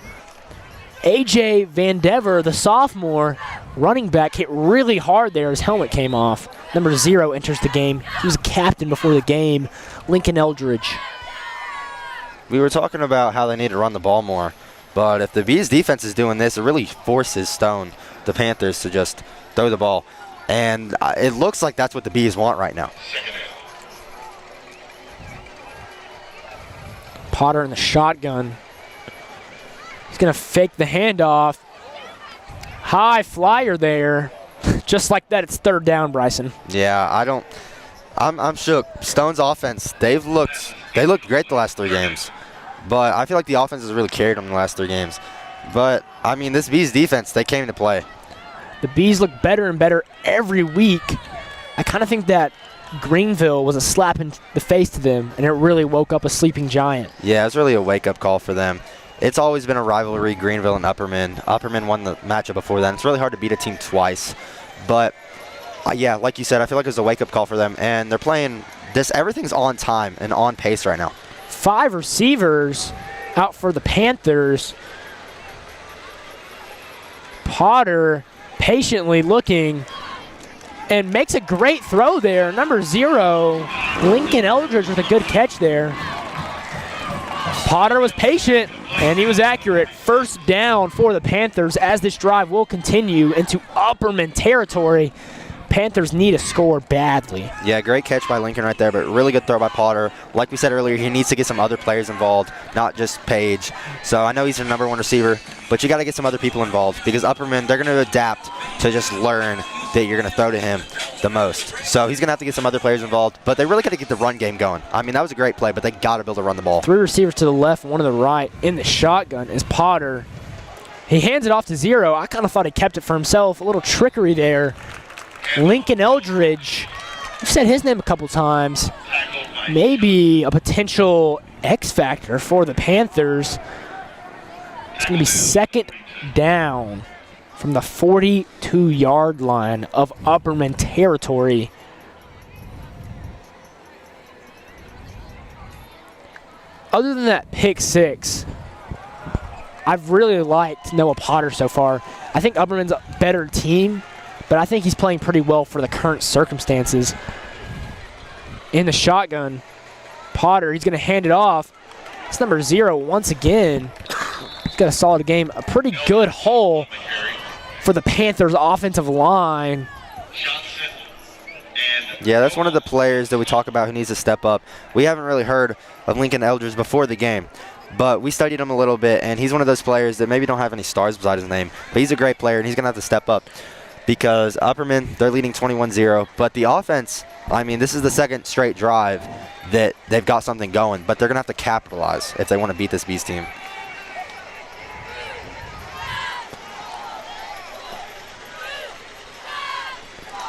A.J. Van Dever, the sophomore running back, hit really hard there. His helmet came off. Number 0 enters the game. He was a captain before the game, Lincoln Eldridge. We were talking about how they need to run the ball more, but if the Bees defense is doing this, it really forces Stone, the Panthers, to just throw the ball. And it looks like that's what the Bees want right now. Potter in the shotgun. He's going to fake the handoff. High flyer there. Just like that, it's third down, Bryson. Yeah, I'm shook. Stone's offense, they looked great the last 3 games. But I feel like the offense has really carried them the last 3 games. But, I mean, this Bees defense, they came to play. The Bees look better and better every week. I kind of think that Greenville was a slap in the face to them, and it really woke up a sleeping giant. Yeah, it's really a wake-up call for them. It's always been a rivalry, Greenville and Upperman. Upperman won the matchup before then. It's really hard to beat a team twice. But, yeah, like you said, I feel like it was a wake-up call for them. And they're playing this. Everything's on time and on pace right now. 5 receivers out for the Panthers. Potter patiently looking and makes a great throw there. Number 0, Lincoln Eldridge with a good catch there. Potter was patient, and he was accurate. First down for the Panthers as this drive will continue into Upperman territory. Panthers need a score badly. Yeah, great catch by Lincoln right there, but really good throw by Potter. Like we said earlier, he needs to get some other players involved, not just Page. So I know he's their number 1 receiver, but you got to get some other people involved because Upperman, they're going to adapt to just learn that you're going to throw to him the most. So he's going to have to get some other players involved, but they really got to get the run game going. I mean, that was a great play, but they got to be able to run the ball. 3 receivers to the left, 1 to the right. In the shotgun is Potter. He hands it off to 0. I kind of thought he kept it for himself. A little trickery there. Lincoln Eldridge, you've said his name a couple times. Maybe a potential X factor for the Panthers. It's going to be second down from the 42-yard line of Upperman territory. Other than that pick 6, I've really liked Noah Potter so far. I think Upperman's a better team, but I think he's playing pretty well for the current circumstances. In the shotgun, Potter, he's going to hand it off. It's number 0 once again. He's got a solid game. A pretty good hole for the Panthers' offensive line. Yeah, that's one of the players that we talk about who needs to step up. We haven't really heard of Lincoln Eldridge before the game, but we studied him a little bit, and he's one of those players that maybe don't have any stars beside his name, but he's a great player, and he's going to have to step up. Because Upperman, they're leading 21-0. But the offense, I mean, this is the second straight drive that they've got something going. But they're going to have to capitalize if they want to beat this Bees team.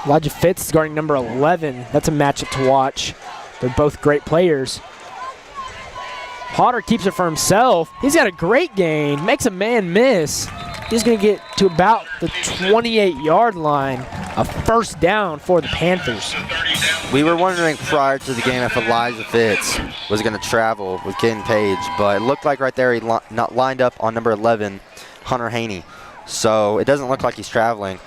Elijah Fitz is guarding number 11. That's a matchup to watch. They're both great players. Potter keeps it for himself. He's got a great gain. Makes a man miss. He's going to get to about the 28-yard line. A first down for the Panthers. We were wondering prior to the game if Elijah Fitz was going to travel with Ken Page, but it looked like right there he not lined up on number 11, Hunter Haney. So it doesn't look like he's traveling,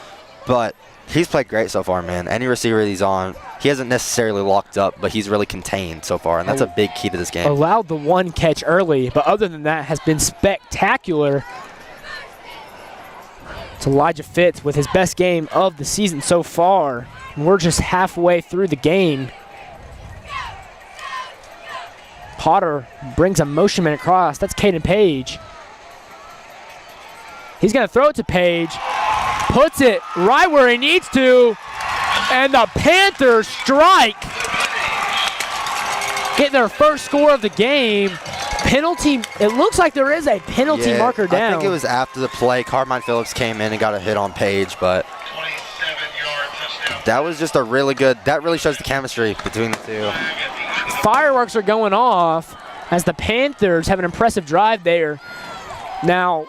but he's played great so far, man. Any receiver that he's on, he hasn't necessarily locked up, but he's really contained so far, and that's a big key to this game. Allowed the 1 catch early, but other than that has been spectacular. It's Elijah Fitz with his best game of the season so far. And we're just halfway through the game. Potter brings a motion man across. That's Caden Page. He's going to throw it to Page. Puts it right where he needs to. And the Panthers strike. Get their first score of the game. Penalty, it looks like there is a penalty marker down. I think it was after the play. Carmine Phillips came in and got a hit on Page, but that was just a really good, that really shows the chemistry between the two. Fireworks are going off as the Panthers have an impressive drive there. Now,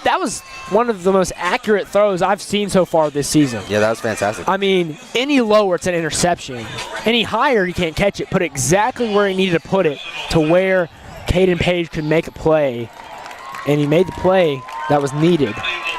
that was one of the most accurate throws I've seen so far this season. Yeah, that was fantastic. I mean, any lower, it's an interception. Any higher, you can't catch it. Put it exactly where he needed to put it to where Caden Page could make a play, and he made the play that was needed.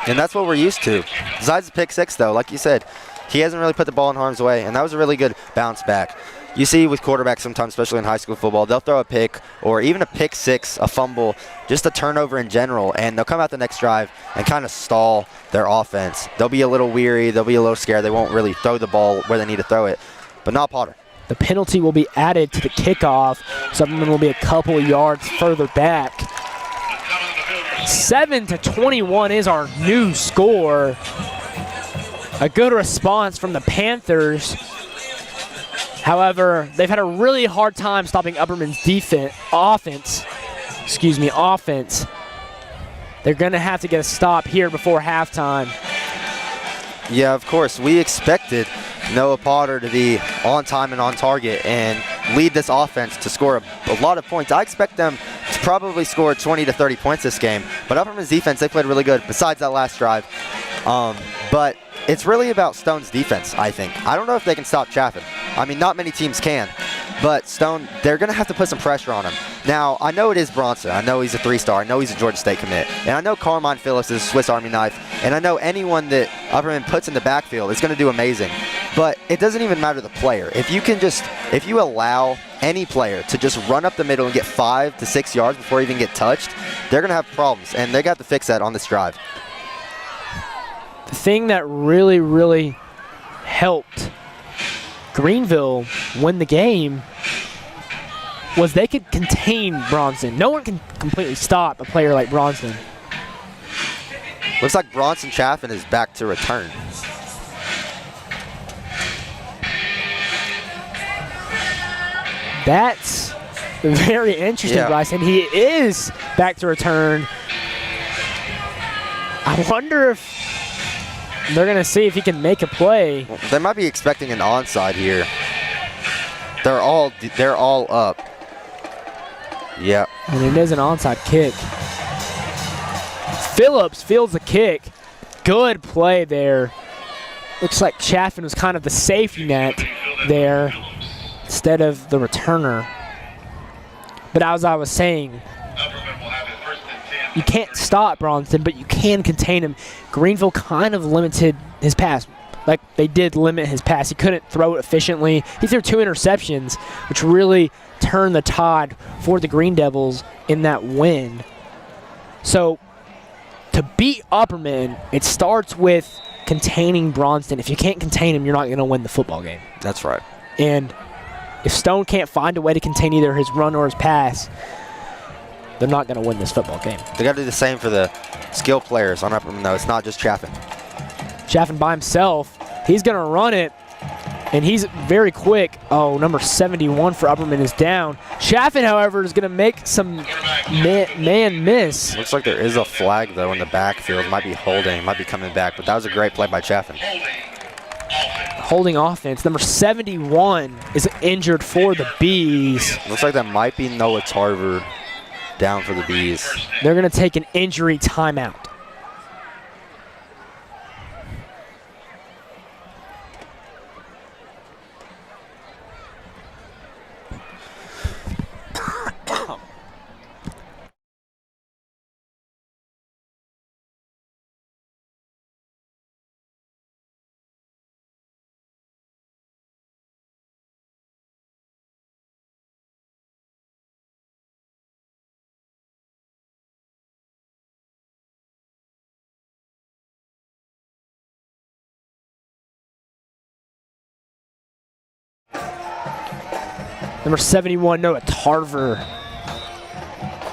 And that's what we're used to. Besides the pick 6, though, like you said, he hasn't really put the ball in harm's way, and that was a really good bounce back. You see with quarterbacks sometimes, especially in high school football, they'll throw a pick or even a pick 6, a fumble, just a turnover in general, and they'll come out the next drive and kind of stall their offense. They'll be a little weary. They'll be a little scared. They won't really throw the ball where they need to throw it, but not Potter. The penalty will be added to the kickoff. Something will be a couple of yards further back. 7-21 is our new score. A good response from the Panthers. However, they've had a really hard time stopping Upperman's offense. They're going to have to get a stop here before halftime. Yeah, of course. We expected Noah Potter to be on time and on target and lead this offense to score a lot of points. I expect them to probably score 20 to 30 points this game. But Upperman's defense, they played really good besides that last drive. But it's really about Stone's defense, I think. I don't know if they can stop Chaffin. I mean, not many teams can. But Stone, they're going to have to put some pressure on him. Now, I know it is Bryson. I know he's a 3-star. I know he's a Georgia State commit. And I know Carmine Phillips is a Swiss Army knife. And I know anyone that Upperman puts in the backfield is going to do amazing. But it doesn't even matter the player. If you allow any player to just run up the middle and get 5 to 6 yards before even get touched, they're going to have problems. And they got to fix that on this drive. The thing that really, really helped Greenville win the game was they could contain Bronson. No one can completely stop a player like Bronson. Looks like Bronson Chaffin is back to return. That's very interesting, Yeah. Bryson. He is back to return. I wonder if they're going to see if he can make a play. They might be expecting an onside here. They're all up. Yeah. And it is an onside kick. Phillips fields the kick. Good play there. Looks like Chaffin was kind of the safety net there instead of the returner. But as I was saying, you can't stop Bronson, but you can contain him. Greenville kind of limited his pass. Like, they did limit his pass. He couldn't throw it efficiently. He threw 2 interceptions, which really turned the tide for the Green Devils in that win. So, to beat Upperman, it starts with containing Bronson. If you can't contain him, you're not going to win the football game. That's right. And if Stone can't find a way to contain either his run or his pass, they're not going to win this football game. They got to do the same for the skill players on Upperman, though. It's not just Chaffin. Chaffin by himself. He's going to run it, and he's very quick. Oh, number 71 for Upperman is down. Chaffin, however, is going to make some man miss. Looks like there is a flag, though, in the backfield. Might be holding, might be coming back, but that was a great play by Chaffin. Holding offense. Number 71 is injured for the Bees. Looks like that might be Noah Tarver down for the Bees. They're going to take an injury timeout. Number 71, Noah Tarver,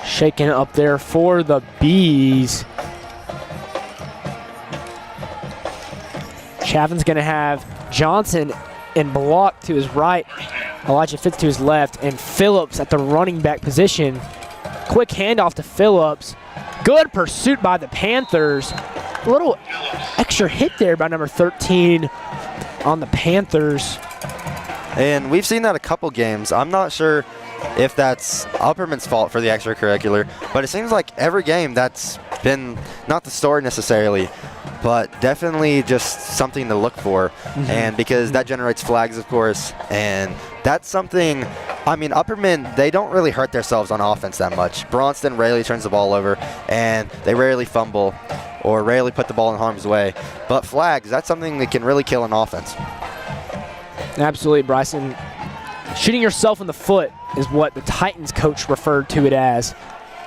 shaking it up there for the Bees. Chaffin's going to have Johnson and Block to his right, Elijah Fitz to his left, and Phillips at the running back position. Quick handoff to Phillips. Good pursuit by the Panthers. A little extra hit there by number 13 on the Panthers. And we've seen that a couple games. I'm not sure if that's Upperman's fault for the extracurricular, but it seems like every game that's been not the story necessarily, but definitely just something to look for. And because that generates flags, of course, and that's something, I mean, Upperman, they don't really hurt themselves on offense that much. Bronston rarely turns the ball over, and they rarely fumble or rarely put the ball in harm's way. But flags, that's something that can really kill an offense. Absolutely, Bryson. Shooting yourself in the foot is what the Titans coach referred to it as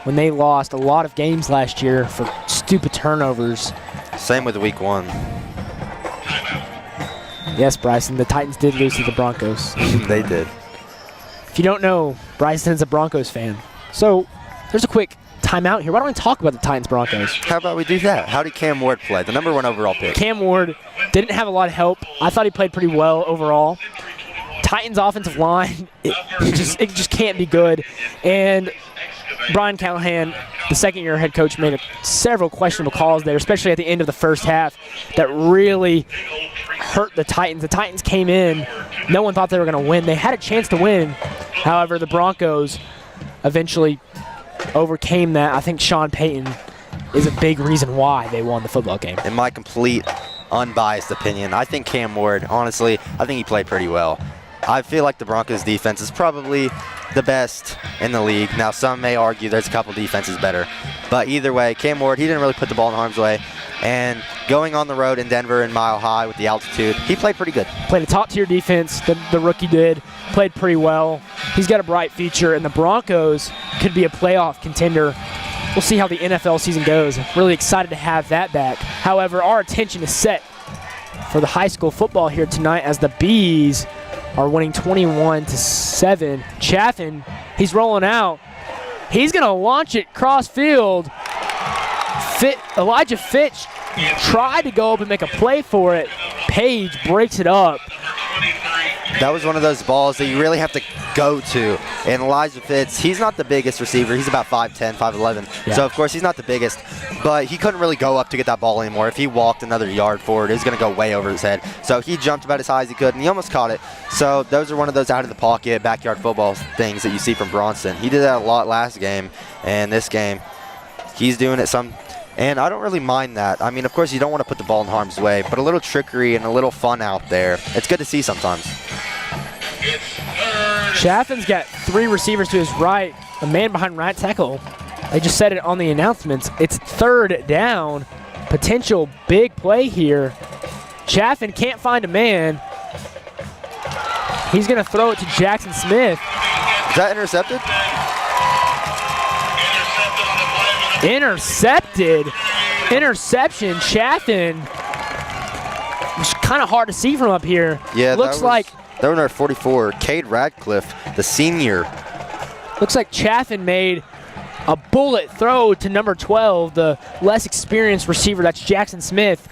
when they lost a lot of games last year for stupid turnovers. Same with week 1. Yes, Bryson, the Titans did lose to the Broncos. They did. If you don't know, Bryson's a Broncos fan. So there's a quick timeout here. Why don't we talk about the Titans-Broncos? How about we do that? How did Cam Ward play? The #1 overall pick. Cam Ward didn't have a lot of help. I thought he played pretty well overall. Titans offensive line, it just can't be good. And Brian Callahan, the second-year head coach, made several questionable calls there, especially at the end of the first half, that really hurt the Titans. The Titans came in. No one thought they were going to win. They had a chance to win. However, the Broncos eventually overcame that. I think Sean Payton is a big reason why they won the football game. In my complete, unbiased opinion, I think Cam Ward, honestly, I think he played pretty well. I feel like the Broncos defense is probably the best in the league. Now, some may argue there's a couple defenses better. But either way, Cam Ward, he didn't really put the ball in harm's way. And going on the road in Denver and Mile High with the altitude, he played pretty good. Played a top-tier defense, the rookie did. Played pretty well. He's got a bright future, and the Broncos could be a playoff contender. We'll see how the NFL season goes. Really excited to have that back. However, our attention is set for the high school football here tonight as the Bees are winning 21-7. Chaffin, he's rolling out. He's going to launch it cross field. Elijah Fitch tried to go up and make a play for it. Page breaks it up. That was one of those balls that you really have to go to. And Elijah Fitz, he's not the biggest receiver. He's about 5'10", 5'11". Yeah. So, of course, he's not the biggest. But he couldn't really go up to get that ball anymore. If he walked another yard forward, it was going to go way over his head. So he jumped about as high as he could, and he almost caught it. So those are one of those out-of-the-pocket, backyard football things that you see from Bronson. He did that a lot last game, and this game, he's doing it some. And I don't really mind that. I mean, of course, you don't want to put the ball in harm's way, but a little trickery and a little fun out there, it's good to see sometimes. Chaffin's got 3 receivers to his right, a man behind right tackle. They just said it on the announcements. It's 3rd down. Potential big play here. Chaffin can't find a man. He's going to throw it to Jackson Smith. Is that intercepted? Intercepted. Interception. Chaffin. It's kind of hard to see from up here. Yeah, looks like that was our 44, Cade Radcliffe, the senior. Looks like Chaffin made a bullet throw to number 12, the less experienced receiver. That's Jackson Smith.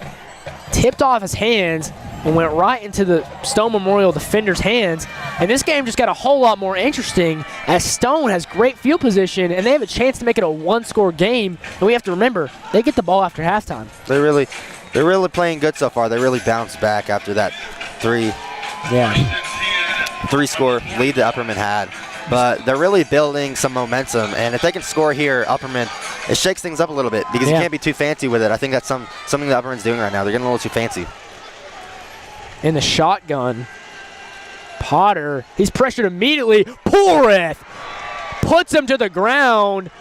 Tipped off his hands and went right into the Stone Memorial defender's hands. And this game just got a whole lot more interesting as Stone has great field position and they have a chance to make it a 1-score game. And we have to remember, they get the ball after halftime. They're really playing good so far. They really bounced back after that 3-score lead that Upperman had. But they're really building some momentum, and if they can score here, Upperman, it shakes things up a little bit because you can't be too fancy with it. I think that's something that Upperman's doing right now. They're getting a little too fancy. In the shotgun, Potter, he's pressured immediately. Poreth puts him to the ground.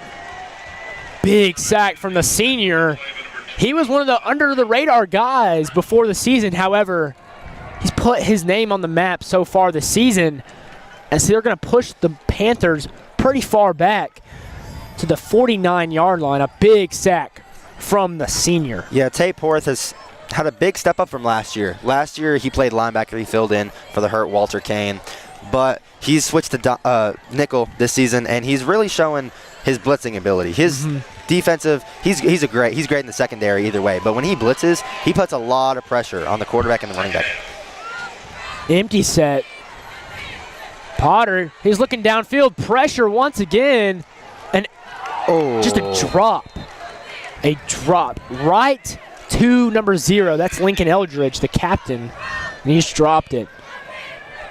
Big sack from the senior. He was one of the under-the-radar guys before the season. However, he's put his name on the map so far this season. And so they're going to push the Panthers pretty far back to the 49-yard line. A big sack from the senior. Yeah, Tate Porth has had a big step up from last year. Last year he played linebacker. He filled in for the hurt Walter Kane. But he's switched to nickel this season, and he's really showing his blitzing ability. His defensive, he's great in the secondary either way. But when he blitzes, he puts a lot of pressure on the quarterback and the running back. Empty set. Potter, he's looking downfield. Pressure once again. And just a drop. A drop right to number 0. That's Lincoln Eldridge, the captain. And he just dropped it.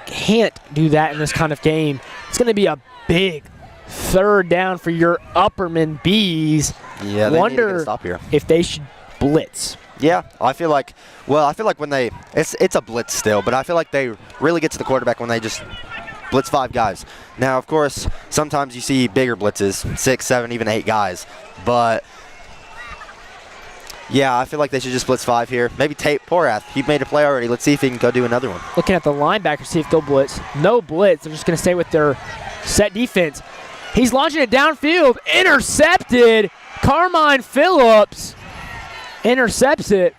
Can't do that in this kind of game. It's going to be a big 3rd down for your Upperman Bees. Yeah, they need to get a stop here. If they should blitz. Yeah, I feel like when they, it's a blitz still, but I feel like they really get to the quarterback when they just blitz 5 guys. Now, of course, sometimes you see bigger blitzes, 6, 7, even 8 guys. But, yeah, I feel like they should just blitz 5 here. Maybe Tate Porath. He made a play already. Let's see if he can go do another one. Looking at the linebacker, see if they'll blitz. No blitz. They're just going to stay with their set defense. He's launching it downfield. Intercepted. Carmine Phillips intercepts it.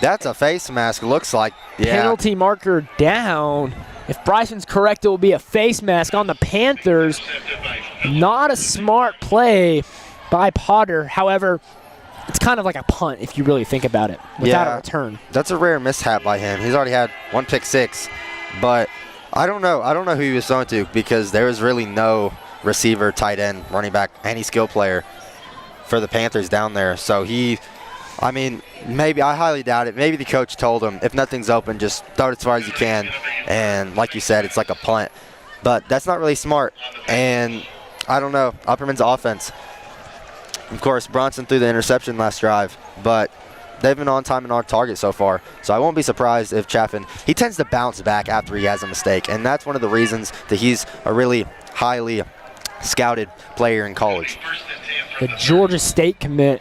That's a face mask, looks like. Yeah. Penalty marker down. If Bryson's correct, it will be a face mask on the Panthers. Not a smart play by Potter. However, it's kind of like a punt if you really think about it, without a return. That's a rare mishap by him. He's already had one pick six, but I don't know who he was throwing to, because there was really no receiver, tight end, running back, any skill player for the Panthers down there. So maybe, I highly doubt it. Maybe the coach told him, if nothing's open, just throw it as far as you can. And like you said, it's like a punt. But that's not really smart. And I don't know, Upperman's offense. Of course, Bryson threw the interception last drive, but they've been on time and on target so far. So I won't be surprised if Chaffin, he tends to bounce back after he has a mistake. And that's one of the reasons that he's a really highly scouted player in college. The Georgia State commit,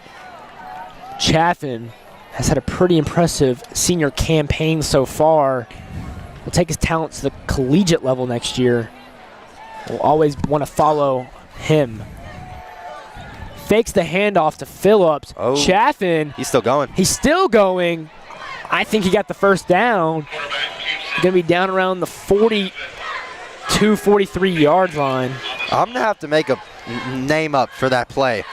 Chaffin, has had a pretty impressive senior campaign so far. Will take his talents to the collegiate level next year. We'll always want to follow him. Fakes the handoff to Phillips. Oh, Chaffin. He's still going. He's still going. I think he got the first down. He's going to be down around the 42, 43 yard line. I'm going to have to make a name up for that play.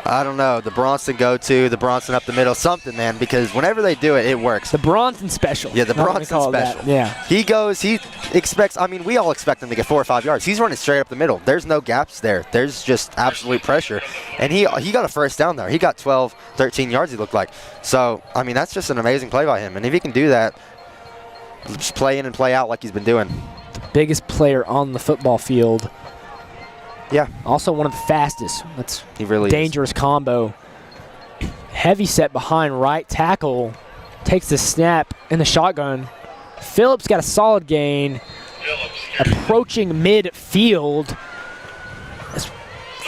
I don't know, the Bronson go-to, the Bronson up the middle, something, man, because whenever they do it, it works. The Bronson special. Yeah, the Bronson special. Yeah. He expects, we all expect him to get 4 or 5 yards. He's running straight up the middle. There's no gaps there. There's just absolute pressure. And he got a first down there. He got 12, 13 yards, he looked like. So, that's just an amazing play by him. And if he can do that, just play in and play out like he's been doing. The biggest player on the football field. Yeah. Also one of the fastest. That's he really dangerous combo. Heavy set behind right tackle. Takes the snap in the shotgun. Phillips got a solid gain. Approaching midfield. As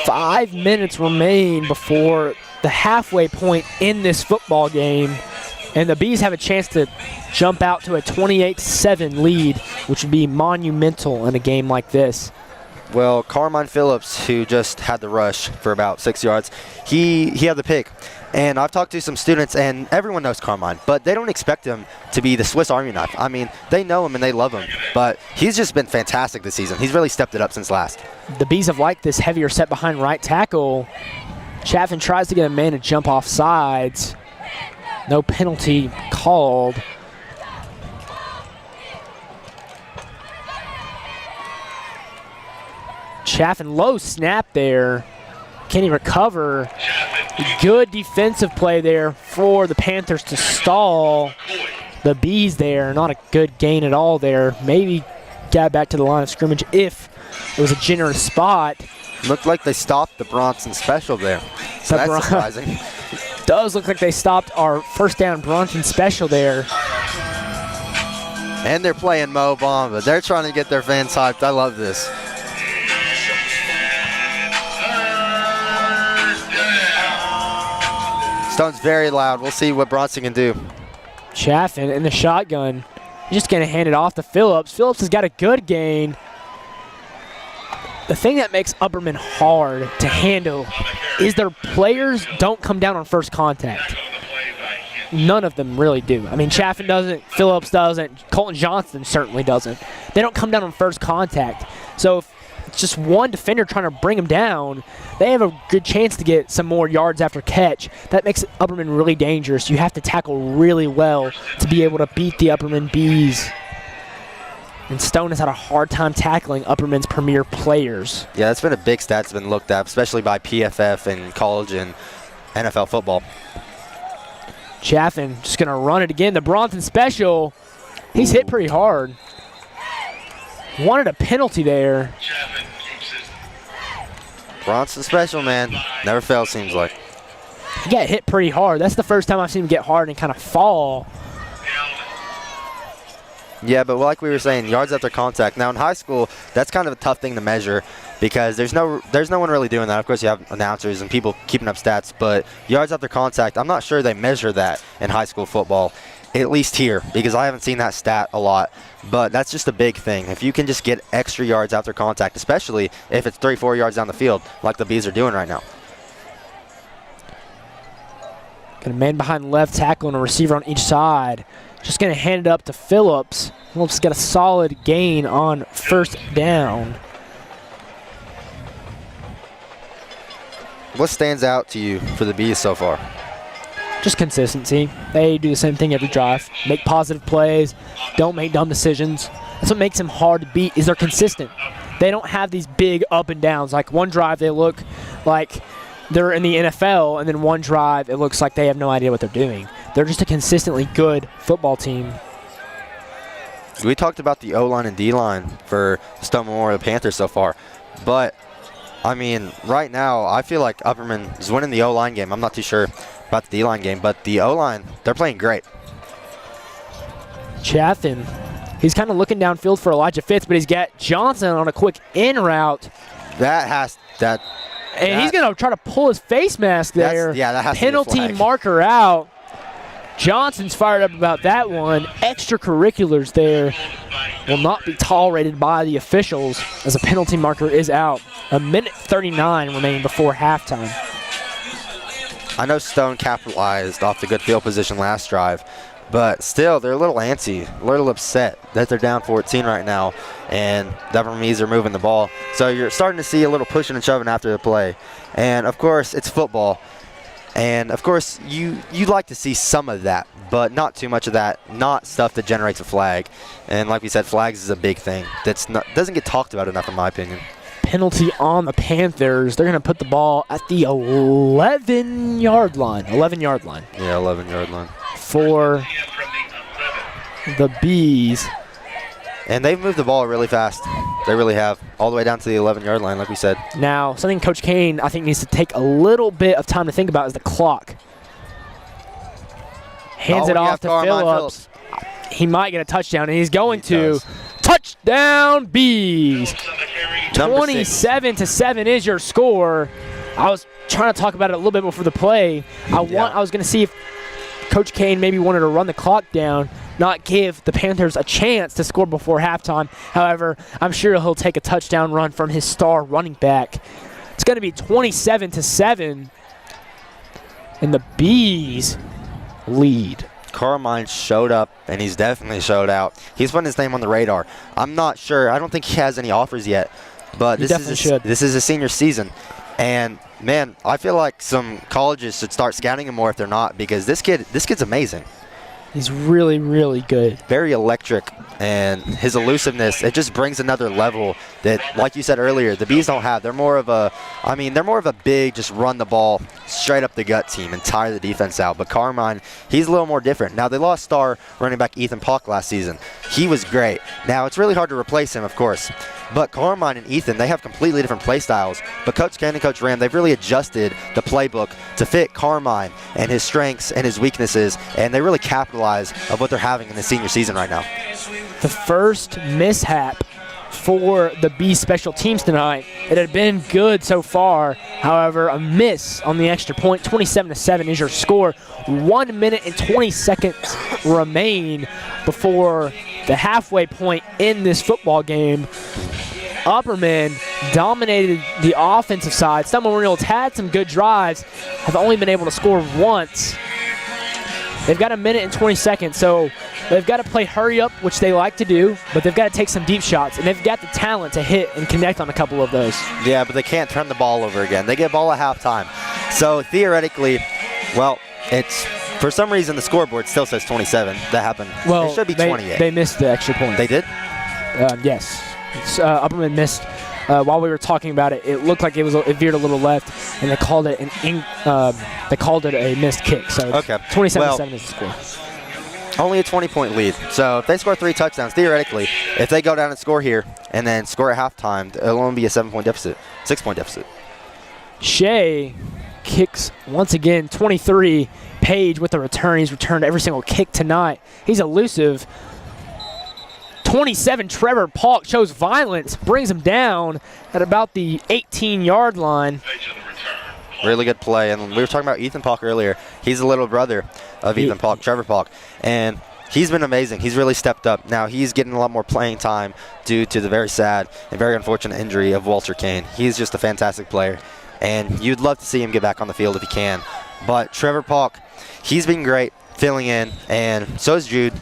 5 minutes remain before the halfway point in this football game. And the Bees have a chance to jump out to a 28-7 lead, which would be monumental in a game like this. Well, Carmine Phillips, who just had the rush for about 6 yards, he had the pick. And I've talked to some students, and everyone knows Carmine, but they don't expect him to be the Swiss Army knife. They know him and they love him, but he's just been fantastic this season. He's really stepped it up since last. The Bees have liked this heavier set behind right tackle. Chaffin tries to get a man to jump off sides. No penalty called. Chaffin low snap there. Can he recover? Good defensive play there for the Panthers to stall the Bees there. Not a good gain at all there. Maybe got back to the line of scrimmage if it was a generous spot. Looked like they stopped the Bronson special there. So that's surprising. Does look like they stopped our first down Bronson special there. And they're playing Mo Bamba. They're trying to get their fans hyped. I love this. Stone's very loud. We'll see what Bronson can do. Chaffin in the shotgun. He's just going to hand it off to Phillips. Phillips has got a good gain. The thing that makes Upperman hard to handle is their players don't come down on first contact. None of them really do. Chaffin doesn't, Phillips doesn't, Colton Johnston certainly doesn't. They don't come down on first contact. So if it's just one defender trying to bring them down, they have a good chance to get some more yards after catch. That makes Upperman really dangerous. You have to tackle really well to be able to beat the Upperman Bees. And Stone has had a hard time tackling Upperman's premier players. Yeah, that's been a big stat that's been looked at, especially by PFF and college and NFL football. Chaffin just going to run it again. The Bronson special, he's hit pretty hard. Wanted a penalty there. Bronson special, man. Never fails, seems like. He got hit pretty hard. That's the first time I've seen him get hard and kind of fall. Yeah, but like we were saying, yards after contact. Now in high school, that's kind of a tough thing to measure because there's no one really doing that. Of course, you have announcers and people keeping up stats, but yards after contact, I'm not sure they measure that in high school football, at least here, because I haven't seen that stat a lot. But that's just a big thing. If you can just get extra yards after contact, especially if it's 3-4 yards down the field, like the Bees are doing right now. Got a man behind left tackle and a receiver on each side. Just going to hand it up to Phillips. Phillips got a solid gain on first down. what stands out to you for the Bees so far? Just consistency. They do the same thing every drive. Make positive plays. Don't make dumb decisions. That's what makes them hard to beat is they're consistent. They don't have these big up and downs. Like one drive they look like they're in the NFL, and then one drive it looks like they have no idea what they're doing. They're just a consistently good football team. We talked about the O-line and D-line for Stone Memorial Panthers so far, but I mean, right now I feel like Upperman is winning the O-line game. I'm not too sure about the D-line game, but the O-line, they're playing great. Chaffin, he's kind of looking downfield for Elijah Fitz, but he's got Johnson on a quick in route. And he's going to try to pull his face mask there. That has penalty to be a flag. Marker out. Johnson's fired up about that one. Extracurriculars there will not be tolerated by the officials as a penalty marker is out. 1:39 remaining before halftime. I know Stone capitalized off the good field position last drive, but still, they're a little antsy, a little upset that they're down 14 right now, and the Upperman Bees are moving the ball. So you're starting to see a little pushing and shoving after the play. And, of course, it's football. And, of course, you'd like to see some of that, but not too much of that, not stuff that generates a flag. And like we said, flags is a big thing that doesn't get talked about enough, in my opinion. Penalty on the Panthers. They're going to put the ball at the 11-yard line. 11-yard line. Yeah, 11-yard line. For the Bees. And they've moved the ball really fast. They really have, all the way down to the 11-yard line, like we said. Now, something Coach Kane, I think, needs to take a little bit of time to think about is the clock. Hands it off to Phillips. He might get a touchdown, and he's going to. Touchdown, Bees. 27-7 is your score. I was trying to talk about it a little bit before the play. I was going to see if Coach Kane maybe wanted to run the clock down, not give the Panthers a chance to score before halftime. However, I'm sure he'll take a touchdown run from his star running back. It's going to be 27-7, and the Bees lead. Carmine showed up, and he's definitely showed out. He's putting his name on the radar. I'm not sure. I don't think he has any offers yet, but this is a senior season. And, man, I feel like some colleges should start scouting him more if they're not, because this kid's amazing. He's really, really good. Very electric, and his elusiveness, it just brings another level that, like you said earlier, the Bees don't have. They're more of a big, just run the ball straight up the gut team and tire the defense out. But Carmine, he's a little more different. Now, they lost star running back Ethan Polk last season. He was great. Now, it's really hard to replace him, of course. But Carmine and Ethan, they have completely different play styles. But Coach Ken and Coach Ram, they've really adjusted the playbook to fit Carmine and his strengths and his weaknesses, and they really capitalize of what they're having in the senior season right now. The first mishap for the Bees special teams tonight. It had been good so far. However, a miss on the extra point. 27-7 is your score. 1 minute and 20 seconds remain before the halfway point in this football game. Upperman dominated the offensive side. Stone Memorial's had some good drives, have only been able to score once. They've got 1 minute and 20 seconds, so they've got to play hurry up, which they like to do, but they've got to take some deep shots, and they've got the talent to hit and connect on a couple of those. Yeah, but they can't turn the ball over again. They get ball at halftime. So theoretically, well, it's for some reason the scoreboard still says 27. That happened. Well, it should be 28. They missed the extra point. They did? Yes. Upperman missed. While we were talking about it, it looked like it veered a little left, and they called it a missed kick. So 27-7 is the score. Only a 20-point lead. So if they score 3 touchdowns, theoretically, if they go down and score here and then score at halftime, it'll only be a 6-point deficit. Shea kicks once again. 23. Page with the return. He's returned every single kick tonight. He's elusive. 27, Trevor Polk shows violence, brings him down at about the 18-yard line. Really good play. And we were talking about Ethan Polk earlier. He's the little brother of Ethan Polk, Trevor Polk. And he's been amazing. He's really stepped up. Now he's getting a lot more playing time due to the very sad and very unfortunate injury of Walter Kane. He's just a fantastic player. And you'd love to see him get back on the field if he can. But Trevor Polk, he's been great filling in, and so is Jude.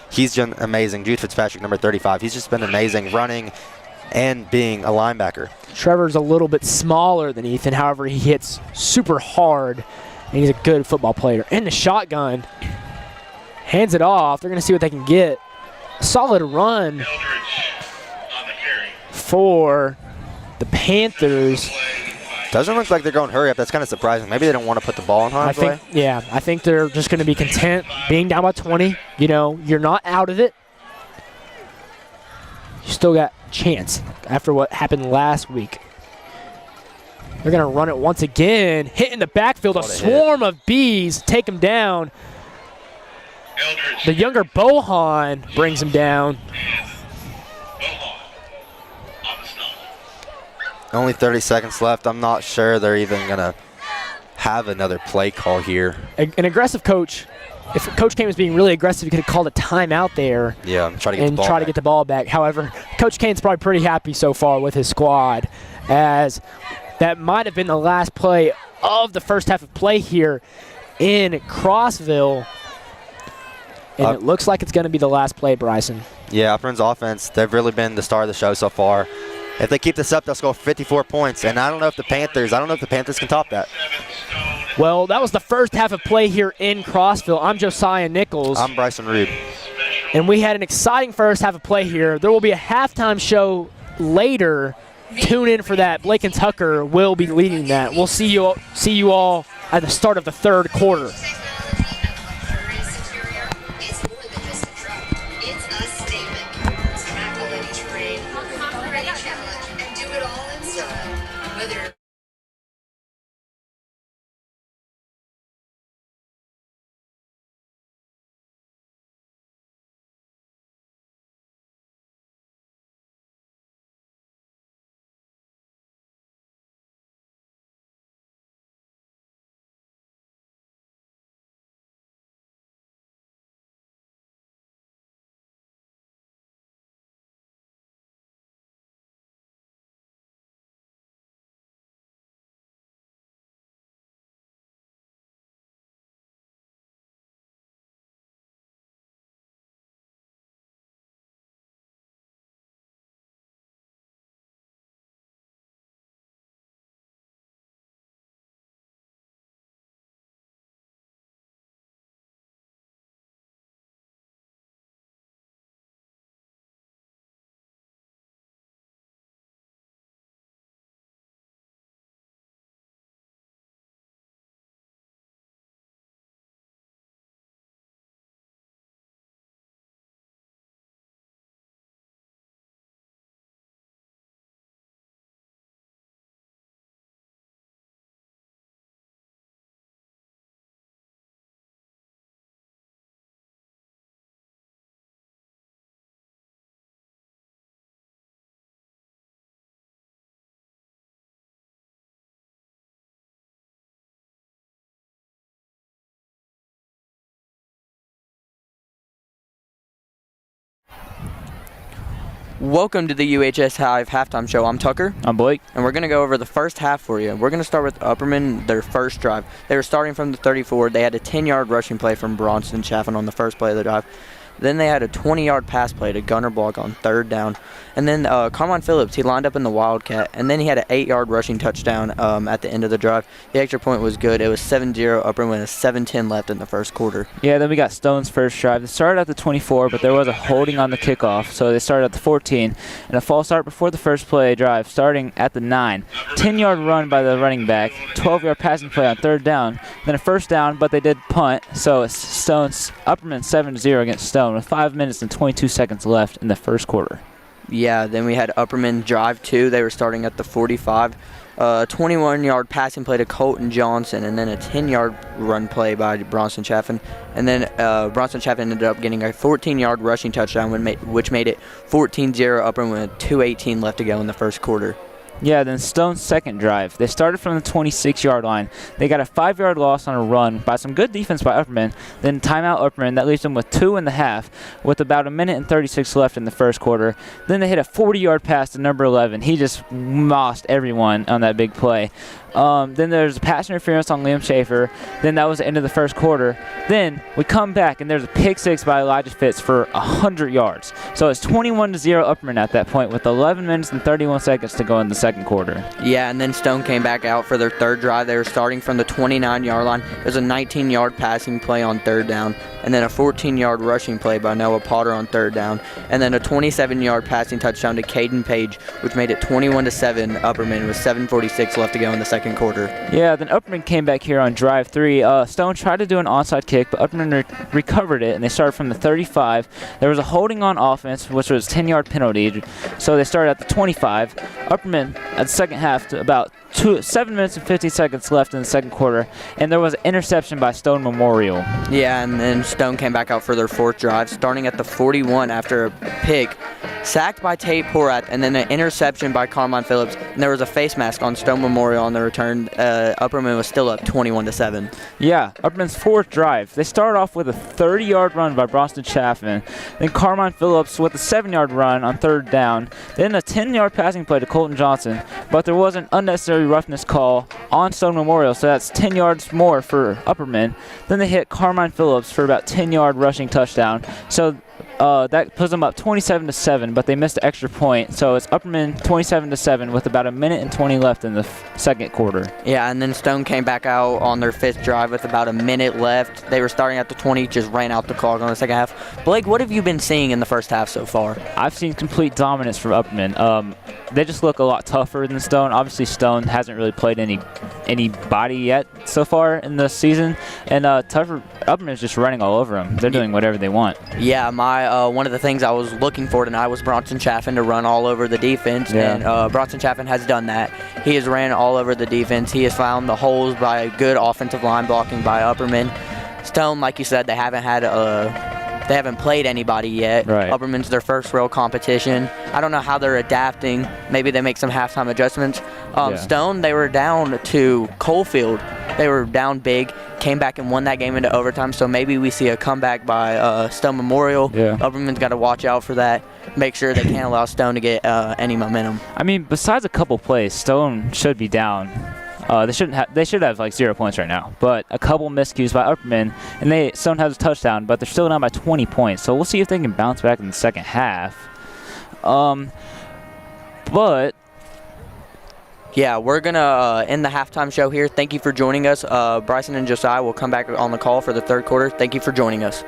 He's been amazing. Jude Fitzpatrick, number 35. He's just been amazing running and being a linebacker. Trevor's a little bit smaller than Ethan. However, he hits super hard, and he's a good football player. In the shotgun, hands it off. They're going to see what they can get. Solid run for the Panthers. Doesn't look like they're going hurry up. That's kind of surprising. Maybe they don't want to put the ball in harm's way. Yeah, I think they're just going to be content being down by 20. You know, you're not out of it. You still got a chance after what happened last week. They're going to run it once again. Hit in the backfield. A swarm of bees take him down. The younger Bohan brings him down. Only 30 seconds left. I'm not sure they're even going to have another play call here. An aggressive coach. If Coach Kane was being really aggressive, he could have called a timeout there. Yeah, try to get the ball back. However, Coach Kane's probably pretty happy so far with his squad, as that might have been the last play of the first half of play here in Crossville. And it looks like it's going to be the last play, Bryson. Yeah, Upperman's offense, they've really been the star of the show so far. If they keep this up, they'll score 54 points. And I don't know if the Panthers can top that. Well, that was the first half of play here in Crossville. I'm Josiah Nichols. I'm Bryson Reab. And we had an exciting first half of play here. There will be a halftime show later. Tune in for that. Blake and Tucker will be leading that. We'll see you all at the start of the third quarter. Welcome to the UHS Hive halftime show. I'm Tucker. I'm Blake. And we're going to go over the first half for you. We're going to start with Upperman, their first drive. They were starting from the 34. They had a 10-yard rushing play from Bronson Chaffin on the first play of the drive. Then they had a 20-yard pass play to Gunner Block on third down. And then Carmine Phillips, he lined up in the Wildcat. And then he had an 8-yard rushing touchdown at the end of the drive. The extra point was good. It was 7-0 Upperman with 7:10 left in the first quarter. Yeah, then we got Stone's first drive. They started at the 24, but there was a holding on the kickoff. So they started at the 14. And a false start before the first play drive, starting at the 9. 10-yard run by the running back. 12-yard passing play on third down. Then a first down, but they did punt. So it's Stone's Upperman 7-0 against Stone with 5 minutes and 22 seconds left in the first quarter. Yeah, then we had Upperman drive 2. They were starting at the 45. 21-yard passing play to Colton Johnson, and then a 10-yard run play by Bronson Chaffin. And then Bronson Chaffin ended up getting a 14-yard rushing touchdown, which made it 14-0 Upperman with 2:18 left to go in the first quarter. Yeah, then Stone's second drive. They started from the 26-yard line. They got a 5-yard loss on a run by some good defense by Upperman. Then timeout Upperman. That leaves them with 2.5 with about 1:36 left in the first quarter. Then they hit a 40-yard pass to number 11. He just mossed everyone on that big play. Then there's a pass interference on Liam Schaefer. Then that was the end of the first quarter. Then we come back, and there's a pick six by Elijah Fitz for 100 yards. So it's 21-0 Upperman at that point with 11 minutes and 31 seconds to go in the second quarter. Yeah, and then Stone came back out for their third drive. They were starting from the 29-yard line. It was a 19-yard passing play on third down, and then a 14-yard rushing play by Noah Potter on third down, and then a 27-yard passing touchdown to Caden Page, which made it 21-7 Upperman with 7:46 left to go in the second quarter. Yeah, then Upperman came back here on drive 3. Stone tried to do an onside kick, but Upperman recovered it, and they started from the 35. There was a holding on offense, which was a 10-yard penalty, so they started at the 25. Upperman at the second half to about 7 minutes and 15 seconds left in the second quarter, and there was an interception by Stone Memorial. Yeah, and then Stone came back out for their fourth drive, starting at the 41 after a pick, sacked by Tate Porath, and then an interception by Carmine Phillips, and there was a face mask on Stone Memorial on the return. Upperman was still up 21-7. Yeah, Upperman's fourth drive. They started off with a 30-yard run by Bryson Chaffin, then Carmine Phillips with a 7-yard run on third down, then a 10-yard passing play to Colton Johnson, but there was an unnecessary roughness call on Stone Memorial, so that's 10 yards more for Upperman. Then they hit Carmine Phillips for about 10-yard rushing touchdown, so that puts them up 27-7, but they missed the extra point, so it's Upperman 27-7 with about a minute and 20 left in the second quarter. Yeah, and then Stone came back out on their fifth drive with about a minute left. They were starting at the 20, just ran out the clock on the second half. Blake, what have you been seeing in the first half so far? I've seen complete dominance from Upperman. They just look a lot tougher than Stone. Obviously, Stone hasn't really played anybody yet so far in the season, and Upperman is just running all over them. They're doing whatever they want. Yeah, one of the things I was looking for tonight was Bronson Chaffin to run all over the defense, and Bronson Chaffin has done that. He has ran all over the defense. He has found the holes by good offensive line blocking by Upperman. Stone, like you said, they haven't played anybody yet. Right. Upperman's their first real competition. I don't know how they're adapting. Maybe they make some halftime adjustments. Stone, they were down to Coalfield. They were down big, came back and won that game into overtime, so maybe we see a comeback by Stone Memorial. Yeah. Upperman's got to watch out for that, make sure they can't allow Stone to get any momentum. I mean, besides a couple plays, Stone should be down. They should have like 0 points right now, but a couple miscues by Upperman, and Stone has a touchdown, but they're still down by 20 points. So we'll see if they can bounce back in the second half. But yeah, we're gonna end the halftime show here. Thank you for joining us. Bryson and Josiah will come back on the call for the third quarter. Thank you for joining us.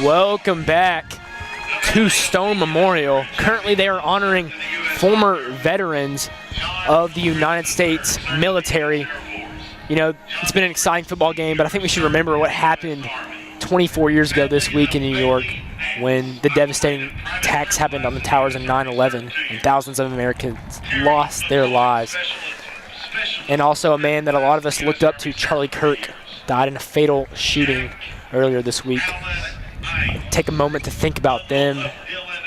Welcome back to Stone Memorial. Currently, they are honoring former veterans of the United States military. You know, it's been an exciting football game, but I think we should remember what happened 24 years ago this week in New York when the devastating attacks happened on the towers in 9/11 and thousands of Americans lost their lives. And also a man that a lot of us looked up to, Charlie Kirk, died in a fatal shooting earlier this week. Take a moment to think about them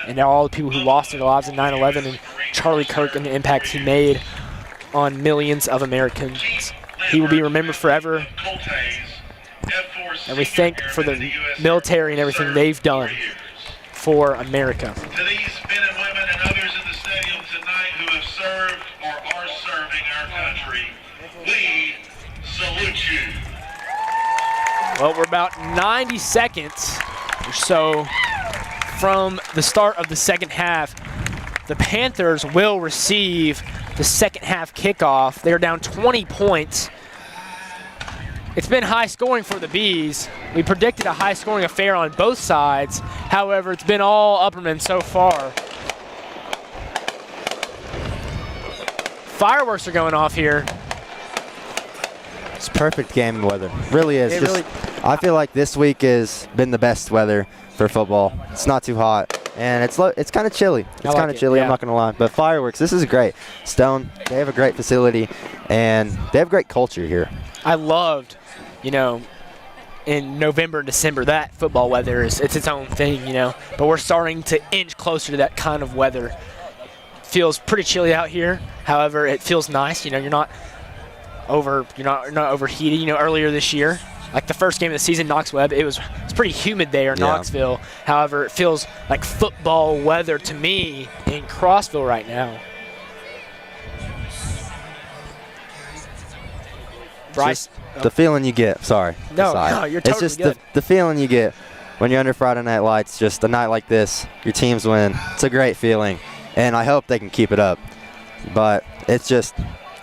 and all the people who lost their lives in 9/11 and Charlie Kirk and the impact he made on millions of Americans. He will be remembered forever, and we thank for the military and everything they've done for America. To these men and women and others in the stadium tonight who have served or are serving our country, we salute you. Well, we're about 90 seconds or so from the start of the second half. The Panthers will receive the second half kickoff. They're down 20 points. It's been high scoring for the Bees. We predicted a high scoring affair on both sides. However, it's been all Upperman so far. Fireworks are going off here. It's perfect game weather. Really is. I feel like this week has been the best weather for football. It's not too hot, and it's kind of chilly. It's kind of chilly, yeah. I'm not going to lie. But fireworks, this is great. Stone, they have a great facility, and they have great culture here. I loved, you know, in November and December, that football weather it's its own thing, you know. But we're starting to inch closer to that kind of weather. Feels pretty chilly out here. However, it feels nice. You know, you're not overheated. You know, earlier this year, like the first game of the season, Knox-Webb, it's pretty humid there in Knoxville. However, it feels like football weather to me in Crossville right now. Bryson. The feeling you get, sorry. No, you're totally It's just good. the feeling you get when you're under Friday Night Lights, just a night like this, your teams win. It's a great feeling, and I hope they can keep it up. But it's just,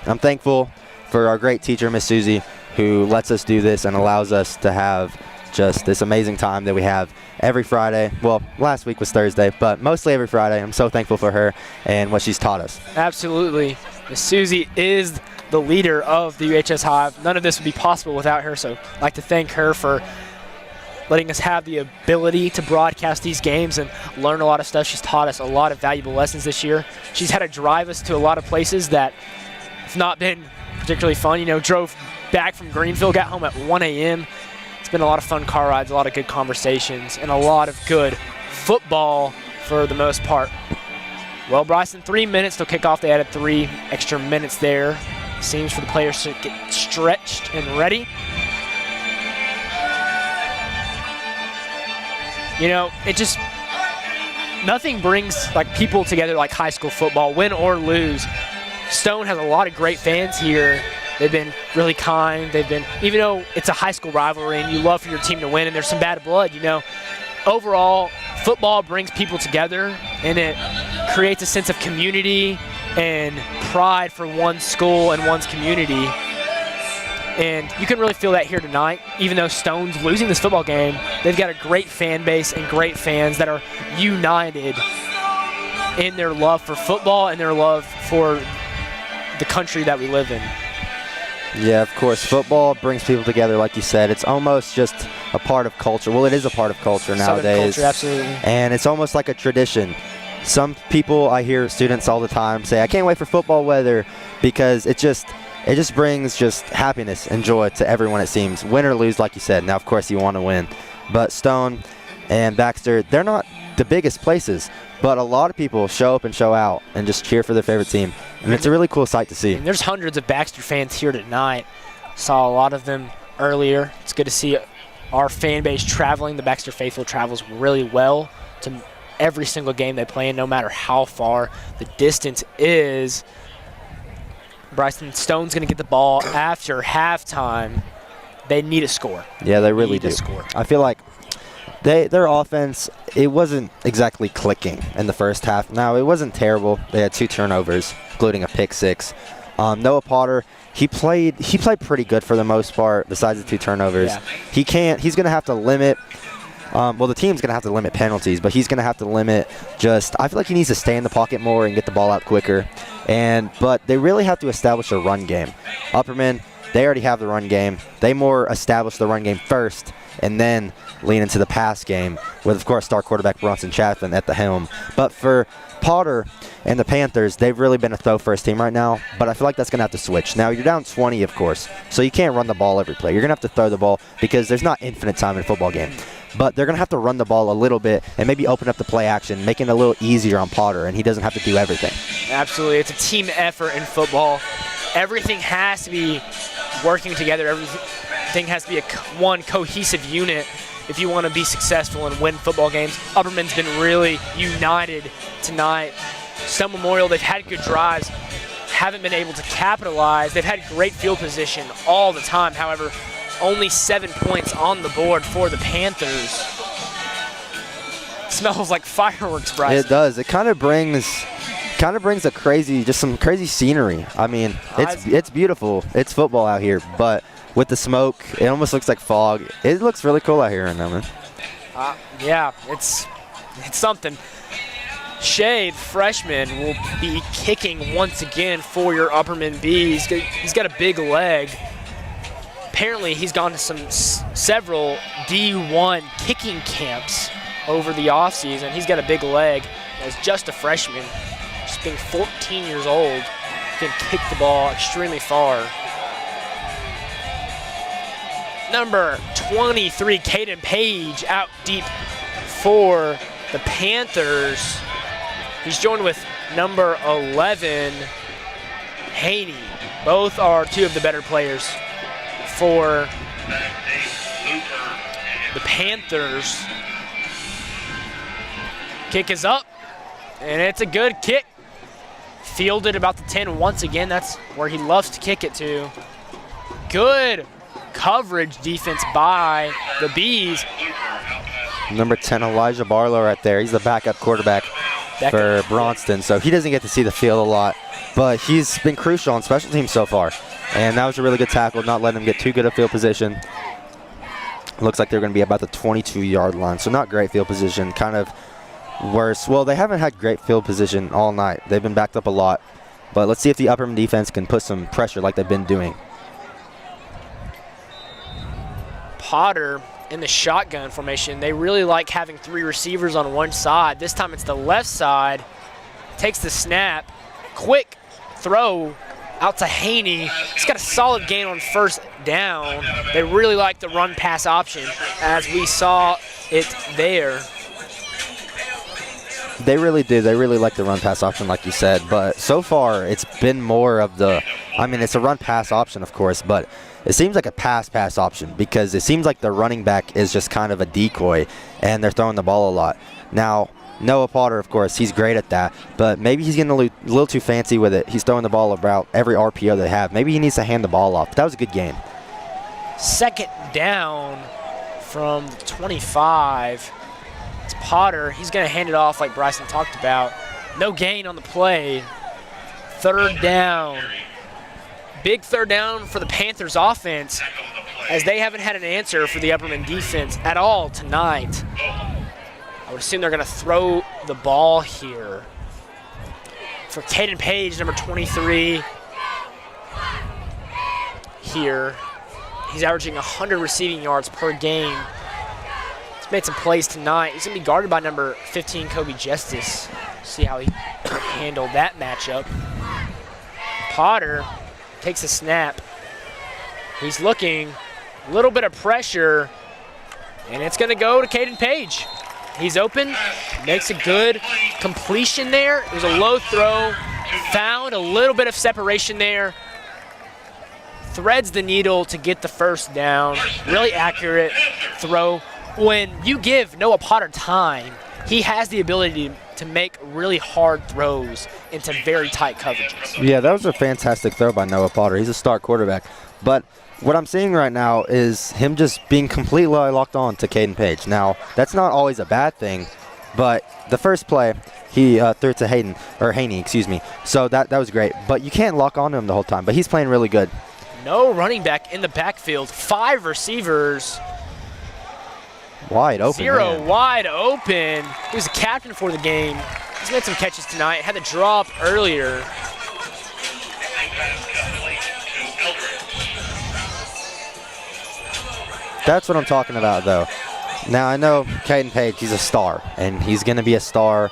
I'm thankful for our great teacher, Miss Susie, who lets us do this and allows us to have just this amazing time that we have every Friday. Well, last week was Thursday, but mostly every Friday. I'm so thankful for her and what she's taught us. Absolutely. Miss Susie is the leader of the UHS Hive. None of this would be possible without her, so I'd like to thank her for letting us have the ability to broadcast these games and learn a lot of stuff. She's taught us a lot of valuable lessons this year. She's had to drive us to a lot of places that have not been particularly fun. You know, drove back from Greenville, got home at 1 a.m. It's been a lot of fun car rides, a lot of good conversations, and a lot of good football for the most part. Well, Bryson, 3 minutes till kickoff. They added 3 extra minutes there. Seems for the players to get stretched and ready. You know, it just, nothing brings like people together like high school football, win or lose. Stone has a lot of great fans here. They've been really kind. They've been, even though it's a high school rivalry and you love for your team to win and there's some bad blood, you know, overall, football brings people together and it creates a sense of community and pride for one's school and one's community. And you can really feel that here tonight. Even though Stone's losing this football game, they've got a great fan base and great fans that are united in their love for football and their love for the country that we live in. Yeah, of course. Football brings people together, like you said. It's almost just a part of culture. Well, it is a part of culture nowadays. Southern culture, absolutely. And it's almost like a tradition. Some people, I hear students all the time say, I can't wait for football weather, because it just brings just happiness and joy to everyone, it seems. Win or lose, like you said. Now, of course, you want to win. But Stone and Baxter, they're not the biggest places, but a lot of people show up and show out and just cheer for their favorite team. And it's a really cool sight to see. And there's hundreds of Baxter fans here tonight. Saw a lot of them earlier. It's good to see our fan base traveling. The Baxter Faithful travels really well to every single game they play in, no matter how far the distance is. Bryson, Stone's going to get the ball after halftime. They need a score. Yeah, they really do. I feel like their offense, it wasn't exactly clicking in the first half. Now, it wasn't terrible. They had 2 turnovers, including a pick 6. Noah Potter, he played pretty good for the most part, besides the 2 turnovers. Yeah. He's going to have to limit well, the team's going to have to limit penalties, but he's going to have to limit I feel like he needs to stay in the pocket more and get the ball out quicker. But they really have to establish a run game. Upperman, they already have the run game. They more establish the run game first and then lean into the pass game with, of course, star quarterback Bryson Chaffin at the helm. But for Potter and the Panthers, they've really been a throw-first team right now, but I feel like that's going to have to switch. Now, you're down 20, of course, so you can't run the ball every play. You're going to have to throw the ball because there's not infinite time in a football game. But they're going to have to run the ball a little bit and maybe open up the play action, making it a little easier on Potter, and he doesn't have to do everything. Absolutely. It's a team effort in football. Everything has to be working together. Everything has to be one cohesive unit if you want to be successful and win football games. Upperman's been really united tonight. Stone Memorial, they've had good drives, haven't been able to capitalize. They've had great field position all the time. However, only 7 points on the board for the Panthers. Smells like fireworks, Bryson. It does. It kind of brings some crazy scenery. I mean, it's beautiful. It's football out here, but with the smoke, it almost looks like fog. It looks really cool out here right now, man. Yeah, it's something. Shea, the freshman, will be kicking once again for your Upperman Bees. He's got a big leg. Apparently, he's gone to several D1 kicking camps over the offseason. He's got a big leg as just a freshman, just being 14 years old, can kick the ball extremely far. Number 23, Caden Page, out deep for the Panthers. He's joined with number 11, Haney. Both are two of the better players for the Panthers. Kick is up, and it's a good kick. Fielded about the 10 once again. That's where he loves to kick it to. Good coverage defense by the Bees. Number 10, Elijah Barlow right there. He's the backup quarterback for Braunston, so he doesn't get to see the field a lot, but he's been crucial on special teams so far. And that was a really good tackle, not letting him get too good a field position. Looks like they're going to be about the 22-yard line, so not great field position, kind of worse. Well, they haven't had great field position all night. They've been backed up a lot, but let's see if the Upperman defense can put some pressure like they've been doing. Potter in the shotgun formation. They really like having 3 receivers on one side. This time it's the left side. Takes the snap. Quick throw out to Haney. He's got a solid gain on first down. They really like the run-pass option, as we saw it there. They really do. They really like the run-pass option, like you said. But so far, it's been more of it's a run-pass option, of course, but it seems like a pass option because it seems like the running back is just kind of a decoy, and they're throwing the ball a lot. Now, Noah Potter, of course, he's great at that, but maybe he's getting a little too fancy with it. He's throwing the ball about every RPO they have. Maybe he needs to hand the ball off. But that was a good game. Second down from the 25. It's Potter. He's going to hand it off like Bryson talked about. No gain on the play. Third down. Big third down for the Panthers offense, as they haven't had an answer for the Upperman defense at all tonight. I would assume they're going to throw the ball here. For Caden Page, number 23 here. He's averaging 100 receiving yards per game. He's made some plays tonight. He's going to be guarded by number 15, Kobe Justice. See how he handled that matchup. Potter takes a snap. He's looking, a little bit of pressure, and it's going to go to Caden Page. He's open, makes a good completion there. It was a low throw, found a little bit of separation there. Threads the needle to get the first down. Really accurate throw. When you give Noah Potter time, he has the ability to make really hard throws into very tight coverages. Yeah, that was a fantastic throw by Noah Potter. He's a star quarterback. But what I'm seeing right now is him just being completely locked on to Caden Page. Now, that's not always a bad thing, but the first play, he threw it to Haney, So that was great. But you can't lock on to him the whole time. But he's playing really good. No running back in the backfield. 5 receivers. wide open. Zero man. wide open. He was the captain for the game. He's made some catches tonight. Had the drop earlier. That's what I'm talking about, though. Now, I know Caden Page, he's a star, and he's going to be a star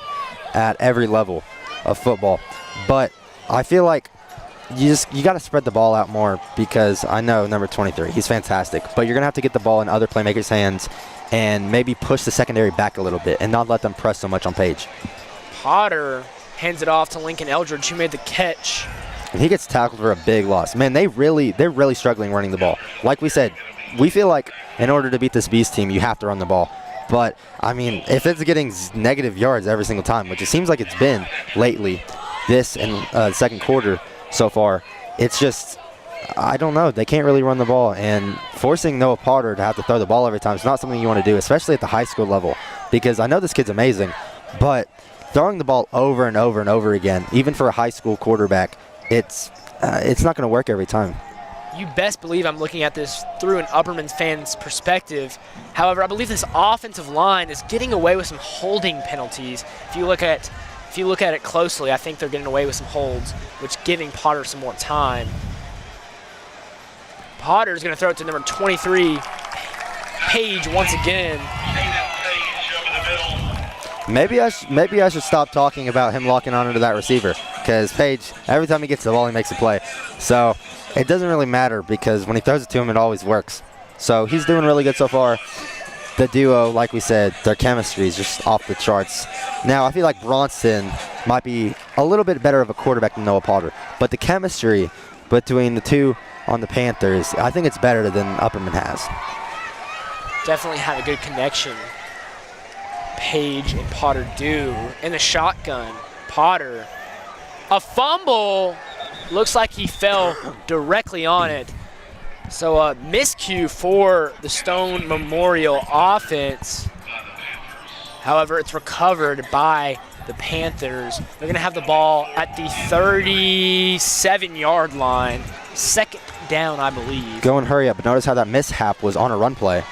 at every level of football. But I feel like you got to spread the ball out more, because I know number 23, he's fantastic, but you're going to have to get the ball in other playmakers' hands and maybe push the secondary back a little bit and not let them press so much on Page. Potter hands it off to Lincoln Eldridge, who made the catch. And he gets tackled for a big loss. Man, they're really struggling running the ball. Like we said, we feel like in order to beat this Bees team, you have to run the ball. But, I mean, if it's getting negative yards every single time, which it seems like it's been lately, this and second quarter so far, it's just, I don't know. They can't really run the ball. And forcing Noah Potter to have to throw the ball every time is not something you want to do, especially at the high school level. Because I know this kid's amazing, but throwing the ball over and over and over again, even for a high school quarterback, it's not going to work every time. You best believe I'm looking at this through an Upperman fan's perspective. However, I believe this offensive line is getting away with some holding penalties. If you look at it closely, I think they're getting away with some holds, which giving Potter some more time. Potter's going to throw it to number 23, Page, once again. Maybe I should stop talking about him locking onto that receiver, because Page, every time he gets the ball, he makes a play. So it doesn't really matter, because when he throws it to him, it always works. So he's doing really good so far. The duo, like we said, their chemistry is just off the charts. Now, I feel like Bronson might be a little bit better of a quarterback than Noah Potter, but the chemistry between the two on the Panthers, I think it's better than Upperman has. Definitely have a good connection. Page and Potter do. In the shotgun, Potter. A fumble. Looks like he fell directly on it. So a miscue for the Stone Memorial offense. However, it's recovered by the Panthers. They're going to have the ball at the 37-yard line. Second down, I believe. Go and hurry up. But notice how that mishap was on a run play.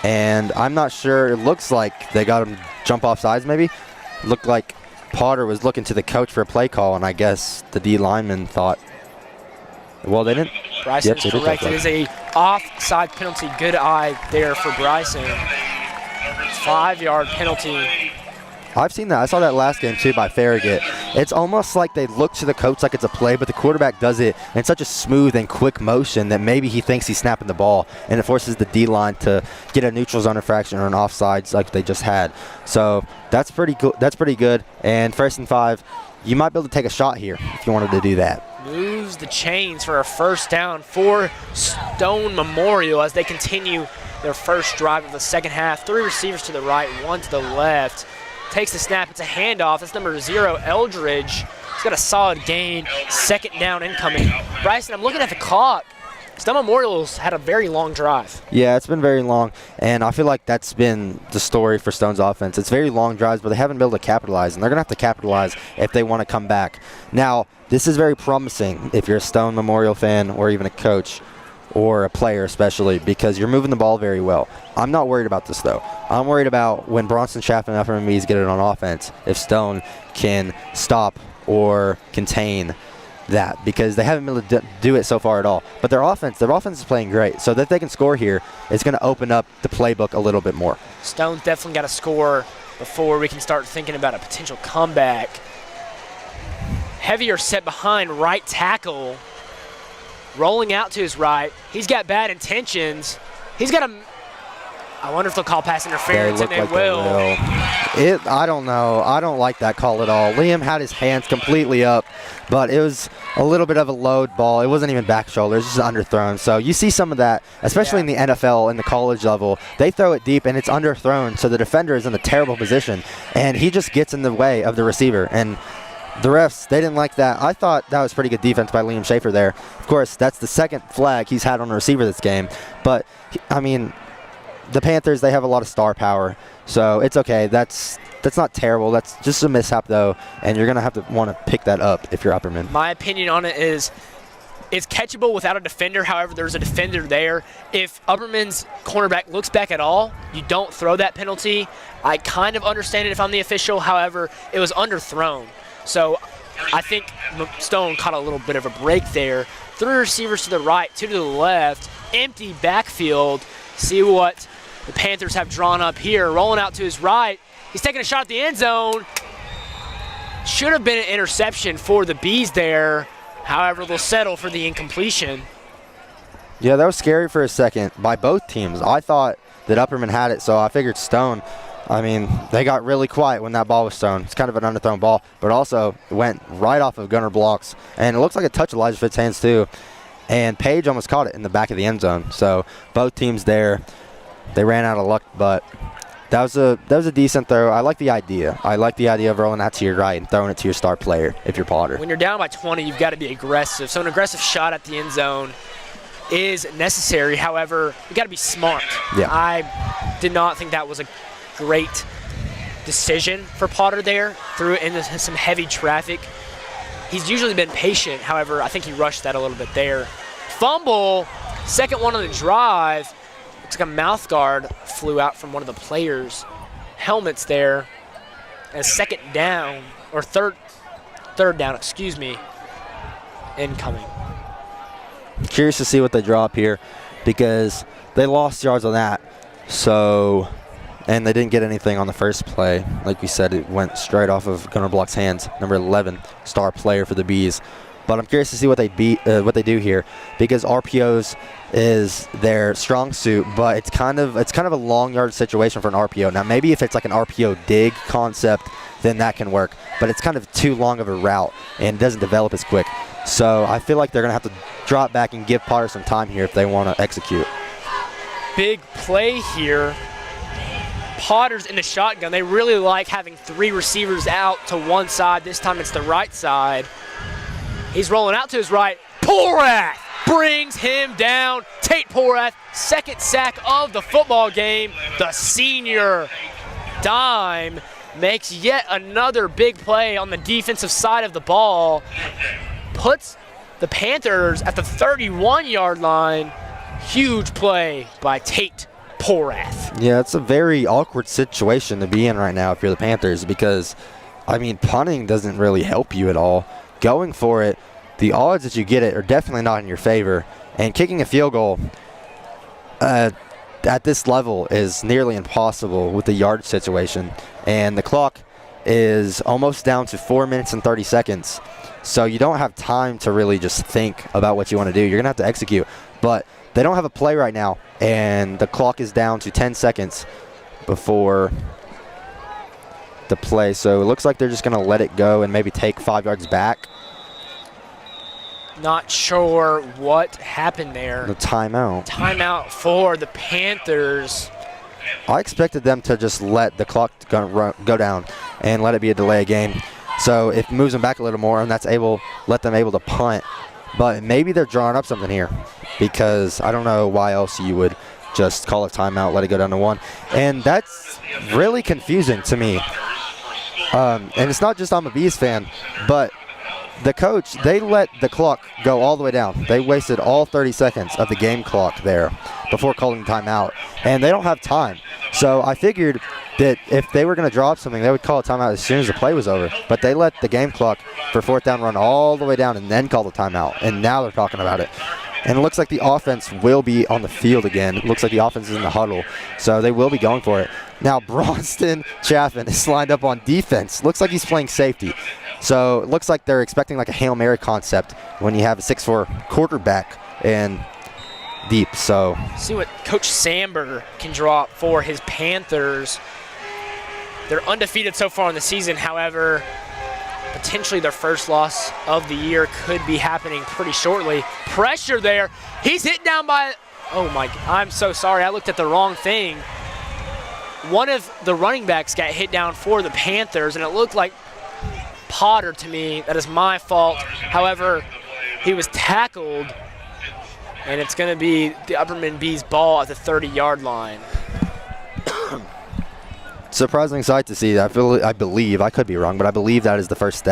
And I'm not sure. It looks like they got him jump off sides maybe. Looked like Potter was looking to the coach for a play call, and I guess the D lineman thought, well, they didn't. Bryson is correct. It is a offside penalty. Good eye there for Bryson. 5-yard penalty. I've seen that. I saw that last game, too, by Farragut. It's almost like they look to the coach like it's a play, but the quarterback does it in such a smooth and quick motion that maybe he thinks he's snapping the ball, and it forces the D-line to get a neutral zone infraction or an offsides like they just had. So that's pretty good. That's pretty good. And 1st and 5, you might be able to take a shot here if you wanted to do that. Moves the chains for a first down for Stone Memorial as they continue their first drive of the second half. 3 receivers to the right, 1 to the left. Takes the snap. It's a handoff. That's number 0, Eldridge. He's got a solid gain. Second down incoming. Bryson, I'm looking at the clock. Stone Memorial's had a very long drive. Yeah, it's been very long, and I feel like that's been the story for Stone's offense. It's very long drives, but they haven't been able to capitalize, and they're going to have to capitalize if they want to come back. Now, this is very promising if you're a Stone Memorial fan or even a coach or a player especially, because you're moving the ball very well. I'm not worried about this, though. I'm worried about when Bronson, Chaff, and Upperman Bees get it on offense, if Stone can stop or contain that, because they haven't been able to do it so far at all. But their offense is playing great, so that if they can score here, it's going to open up the playbook a little bit more. Stone's definitely got to score before we can start thinking about a potential comeback. Heavier set behind right tackle. Rolling out to his right. He's got bad intentions. He's got a... I wonder if they'll call pass interference, and they will. I don't know. I don't like that call at all. Liam had his hands completely up, but it was a little bit of a load ball. It wasn't even back shoulder. It was just underthrown. So you see some of that, especially in the NFL and the college level. They throw it deep, and it's underthrown, so the defender is in a terrible position, and he just gets in the way of the receiver. And the refs, they didn't like that. I thought that was pretty good defense by Liam Schaefer there. Of course, that's the second flag he's had on a receiver this game. But, I mean, the Panthers, they have a lot of star power, so it's okay. That's not terrible. That's just a mishap, though, and you're going to have to want to pick that up if you're Upperman. My opinion on it is is catchable without a defender. However, there's a defender there. If Upperman's cornerback looks back at all, you don't throw that penalty. I kind of understand it if I'm the official. However, it was underthrown. So I think Stone caught a little bit of a break there. 3 receivers to the right, 2 to the left, empty backfield. See what the Panthers have drawn up here. Rolling out to his right. He's taking a shot at the end zone. Should have been an interception for the Bees there. However, they'll settle for the incompletion. Yeah, that was scary for a second by both teams. I thought that Upperman had it, so I figured Stone. I mean, they got really quiet when that ball was thrown. It's kind of an underthrown ball, but also it went right off of gunner blocks. And it looks like a touch of Elijah Fitt's hands too. And Page almost caught it in the back of the end zone. So both teams there, they ran out of luck, but that was a decent throw. I like the idea. I like the idea of rolling that to your right and throwing it to your star player if you're Potter. When you're down by 20, you've got to be aggressive. So an aggressive shot at the end zone is necessary. However, you got to be smart. Yeah. I did not think that was a great decision for Potter there. Threw it into some heavy traffic. He's usually been patient. However, I think he rushed that a little bit there. Fumble, second one on the drive. Looks like a mouth guard flew out from one of the players' helmets there. And second down, or third down, excuse me, incoming. Curious to see what they draw up here because they lost yards on that. So, and they didn't get anything on the first play. Like we said, it went straight off of Gunnar Block's hands, number 11, star player for the Bees. But I'm curious to see what they do here because RPOs is their strong suit, but it's kind of a long yard situation for an RPO. Now maybe if it's like an RPO dig concept, then that can work. But it's kind of too long of a route and it doesn't develop as quick. So I feel like they're gonna have to drop back and give Potter some time here if they want to execute. Big play here. Potter's in the shotgun. They really like having 3 receivers out to one side. This time it's the right side. He's rolling out to his right. Porath brings him down. Tate Porath, second sack of the football game. The senior dime makes yet another big play on the defensive side of the ball. Puts the Panthers at the 31-yard line. Huge play by Tate Porath. Yeah, it's a very awkward situation to be in right now if you're the Panthers because, I mean, punting doesn't really help you at all. Going for it, the odds that you get it are definitely not in your favor. And kicking a field goal at this level is nearly impossible with the yard situation. And the clock is almost down to 4 minutes and 30 seconds. So you don't have time to really just think about what you want to do. You're going to have to execute. But they don't have a play right now. And the clock is down to 10 seconds before the play. So it looks like they're just going to let it go and maybe take 5 yards back. Not sure what happened there. The timeout. Timeout for the Panthers. I expected them to just let the clock go down and let it be a delay game. So if it moves them back a little more and that's let them able to punt. But maybe they're drawing up something here because I don't know why else you would just call a timeout, let it go down to 1. And that's really confusing to me. And it's not just I'm a Bees fan, but the coach, they let the clock go all the way down. They wasted all 30 seconds of the game clock there before calling timeout. And they don't have time. So I figured that if they were going to draw up something, they would call a timeout as soon as the play was over. But they let the game clock for 4th down run all the way down and then call the timeout. And now they're talking about it. And it looks like the offense will be on the field again. It looks like the offense is in the huddle. So they will be going for it. Now Bronston Chaffin is lined up on defense. Looks like he's playing safety. So it looks like they're expecting like a Hail Mary concept when you have a 6'4" quarterback and deep. So see what Coach Samber can draw up for his Panthers. They're undefeated so far in the season. However, potentially their first loss of the year could be happening pretty shortly. Pressure there. He's hit down by, oh my, I'm so sorry. I looked at the wrong thing. One of the running backs got hit down for the Panthers, and it looked like Potter to me. That is my fault. However, he was tackled, and it's going to be the Upperman Bees ball at the 30-yard line. surprising sight to see. I believe, I could be wrong, but I believe that is the first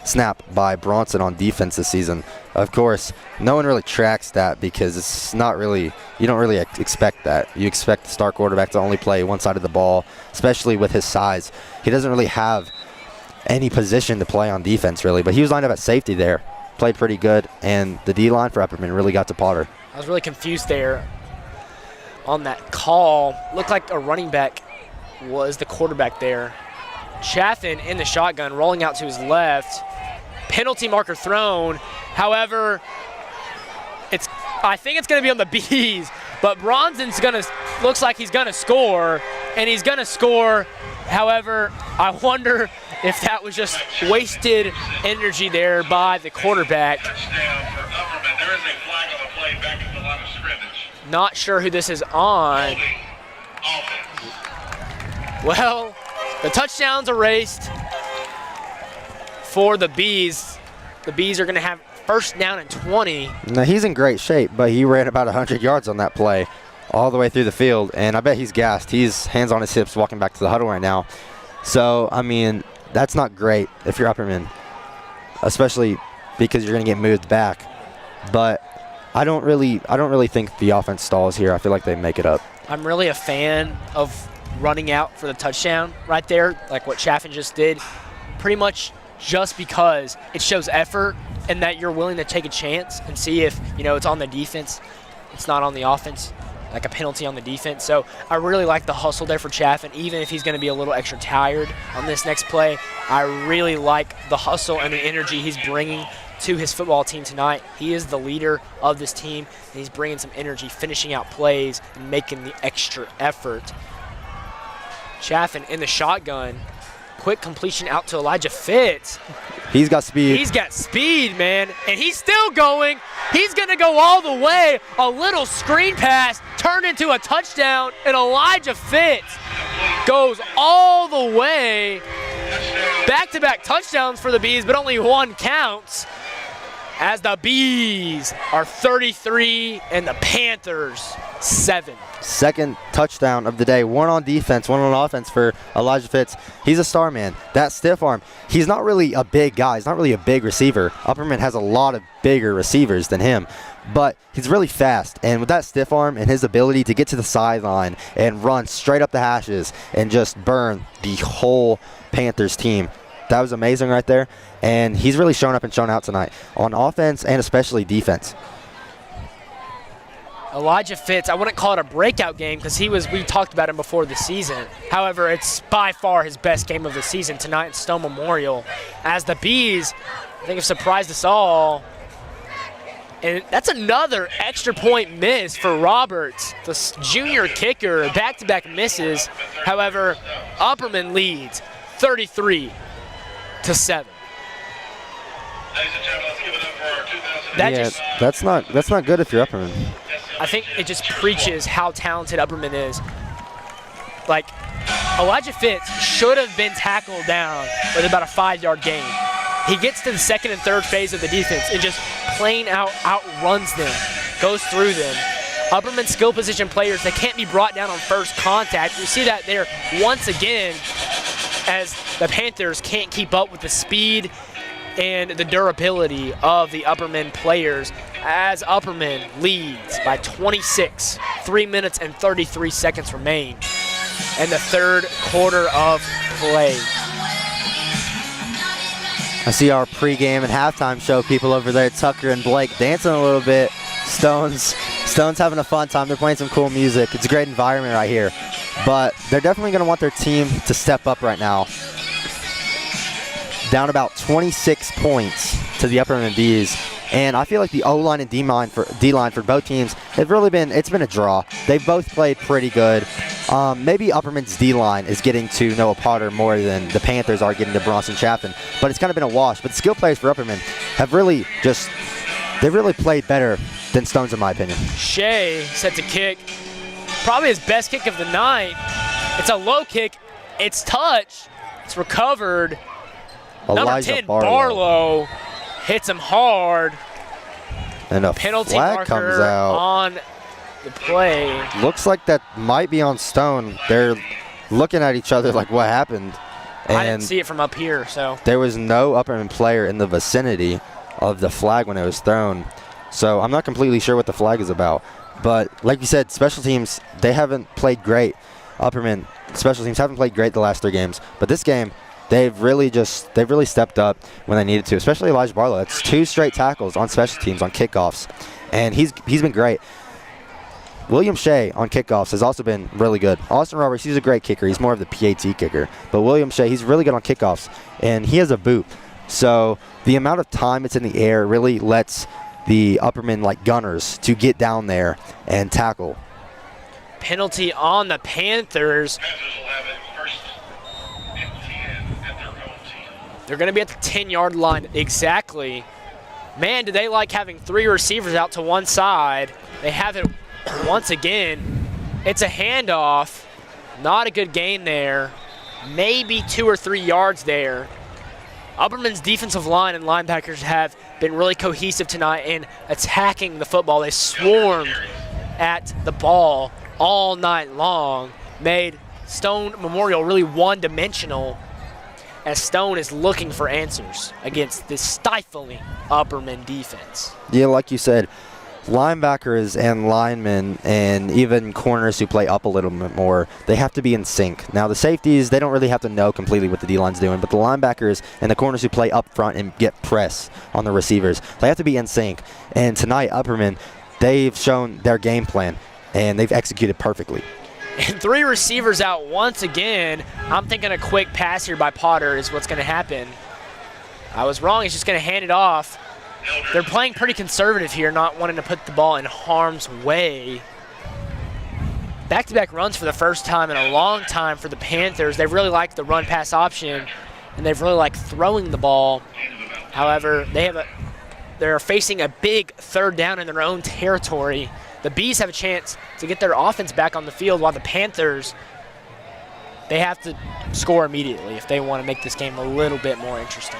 snap by Bronson on defense this season. Of course, no one really tracks that because it's not really, you don't really expect that. You expect the star quarterback to only play one side of the ball, especially with his size. He doesn't really have any position to play on defense, really, but he was lined up at safety there. Played pretty good, and the D-line for Upperman really got to Potter. I was really confused there on that call. Looked like a running back was the quarterback there. Chaffin in the shotgun, rolling out to his left. Penalty marker thrown. However, I think it's going to be on the Bees, but Bronson's looks like he's going to score, and he's going to score. However, I wonder if that was just wasted energy there by the quarterback. Touchdown for Upperman. There is a flag on the play back at the line of scrimmage. Not sure who this is on. Holding offense. Well, the touchdown's erased for the Bees. The Bees are going to have first down and 20. Now, he's in great shape, but he ran about 100 yards on that play all the way through the field, and I bet he's gassed. He's hands on his hips walking back to the huddle right now. So, I mean, that's not great if you're Upperman, especially because you're going to get moved back. But I don't really think the offense stalls here. I feel like they make it up. I'm really a fan of running out for the touchdown right there, like what Chaffin just did, pretty much just because it shows effort and that you're willing to take a chance and see if, it's on the defense, it's not on the offense, like a penalty on the defense. So I really like the hustle there for Chaffin, even if he's going to be a little extra tired on this next play. I really like the hustle and the energy he's bringing to his football team tonight. He is the leader of this team, and he's bringing some energy, finishing out plays, and making the extra effort. Chaffin in the shotgun. Quick completion out to Elijah Fitz. He's got speed. He's got speed, man. And he's still going. He's going to go all the way. A little screen pass turned into a touchdown, and Elijah Fitz goes all the way. Back-to-back touchdowns for the Bees, but only one counts, as the Bees are 33 and the Panthers 7. Second touchdown of the day. One on defense, one on offense for Elijah Fitz. He's a star man. That stiff arm. He's not really a big guy. He's not really a big receiver. Upperman has a lot of bigger receivers than him, but he's really fast. And with that stiff arm and his ability to get to the sideline and run straight up the hashes and just burn the whole Panthers team, that was amazing right there. And he's really shown up and shown out tonight on offense and especially defense. Elijah Fitz, I wouldn't call it a breakout game because we talked about him before the season. However, it's by far his best game of the season tonight at Stone Memorial. As the Bees, I think, have surprised us all. And that's another extra point miss for Roberts, the junior kicker, back-to-back misses. However, Upperman leads 33-7. Ladies and gentlemen, let's give it up for our 2000. That's not good if you're Upperman. I think it just preaches how talented Upperman is. Like, Elijah Fitz should have been tackled down with about a 5-yard gain. He gets to the second and third phase of the defense and just plain out outruns them, goes through them. Upperman skill position players, they can't be brought down on first contact. We see that there once again as the Panthers can't keep up with the speed and the durability of the Upperman players, as Upperman leads by 26. 3 minutes and 33 seconds remain in the third quarter of play. I see our pregame and halftime show people over there, Tucker and Blake, dancing a little bit. Stone's having a fun time. They're playing some cool music. It's a great environment right here. But they're definitely going to want their team to step up right now. Down about 26 points to the Upperman Bees. And I feel like the O-line and D-line for both teams, it's been a draw. They've both played pretty good. Maybe Upperman's D-line is getting to Noah Potter more than the Panthers are getting to Bronson Chaffin. But it's kind of been a wash. But the skill players for Upperman have really played better than Stones, in my opinion. Shea set to kick. Probably his best kick of the night. It's a low kick. It's touch. It's recovered. Number 10, Barlow hits him hard. And a penalty flag marker comes out on the play. Looks like that might be on Stone. They're looking at each other like, what happened? And I didn't see it from up here, so. there was no Upperman player in the vicinity of the flag when it was thrown. So I'm not completely sure what the flag is about. But like you said, special teams, they haven't played great. Upperman special teams haven't played great the last 3 games. But this game, they've really stepped up when they needed to, especially Elijah Barlow. That's 2 straight tackles on special teams on kickoffs. And he's been great. William Shea on kickoffs has also been really good. Austin Roberts, he's a great kicker. He's more of the PAT kicker. But William Shea, he's really good on kickoffs. And he has a boot. So the amount of time it's in the air really lets the Upperman like gunners to get down there and tackle. Penalty on the Panthers. Panthers will have it first and 10 at their own 10. They're going to be at the 10-yard line exactly. Man, do they like having 3 receivers out to one side. They have it once again. It's a handoff. Not a good gain there. Maybe 2 or 3 yards there. Upperman's defensive line and linebackers have been really cohesive tonight in attacking the football. They swarmed at the ball all night long, made Stone Memorial really one-dimensional as Stone is looking for answers against this stifling Upperman defense. Yeah, like you said, linebackers and linemen and even corners who play up a little bit more, they have to be in sync. Now the safeties, they don't really have to know completely what the D-line's doing, but the linebackers and the corners who play up front and get press on the receivers, they have to be in sync. And tonight, Upperman, they've shown their game plan, and they've executed perfectly. And 3 receivers out once again. I'm thinking a quick pass here by Potter is what's going to happen. I was wrong. He's just going to hand it off. They're playing pretty conservative here, not wanting to put the ball in harm's way. Back-to-back runs for the first time in a long time for the Panthers. They really like the run-pass option, and they've really liked throwing the ball. However, they're facing a big 3rd down in their own territory. The Bees have a chance to get their offense back on the field, while the Panthers, they have to score immediately if they want to make this game a little bit more interesting.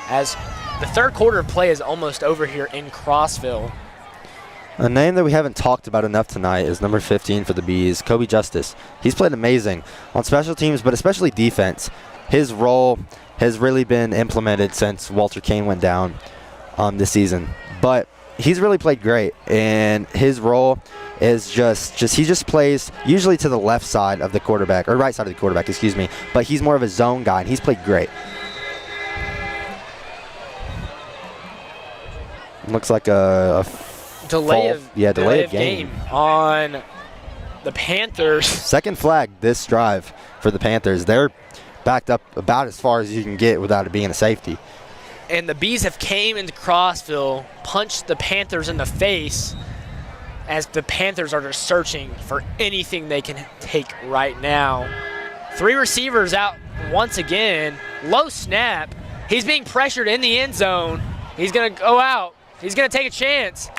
As the 3rd quarter of play is almost over here in Crossville. A name that we haven't talked about enough tonight is number 15 for the Bees, Kobe Justice. He's played amazing on special teams, but especially defense. His role has really been implemented since Walter Kane went down this season. But he's really played great, and his role is he just plays usually to the left side of the quarterback, or right side of the quarterback, excuse me. But he's more of a zone guy, and he's played great. Looks like a delay of game on the Panthers. 2nd flag this drive for the Panthers. They're backed up about as far as you can get without it being a safety. And the Bees have came into Crossville, punched the Panthers in the face, as the Panthers are just searching for anything they can take right now. 3 receivers out once again. Low snap. He's being pressured in the end zone. He's going to go out. He's going to take a chance.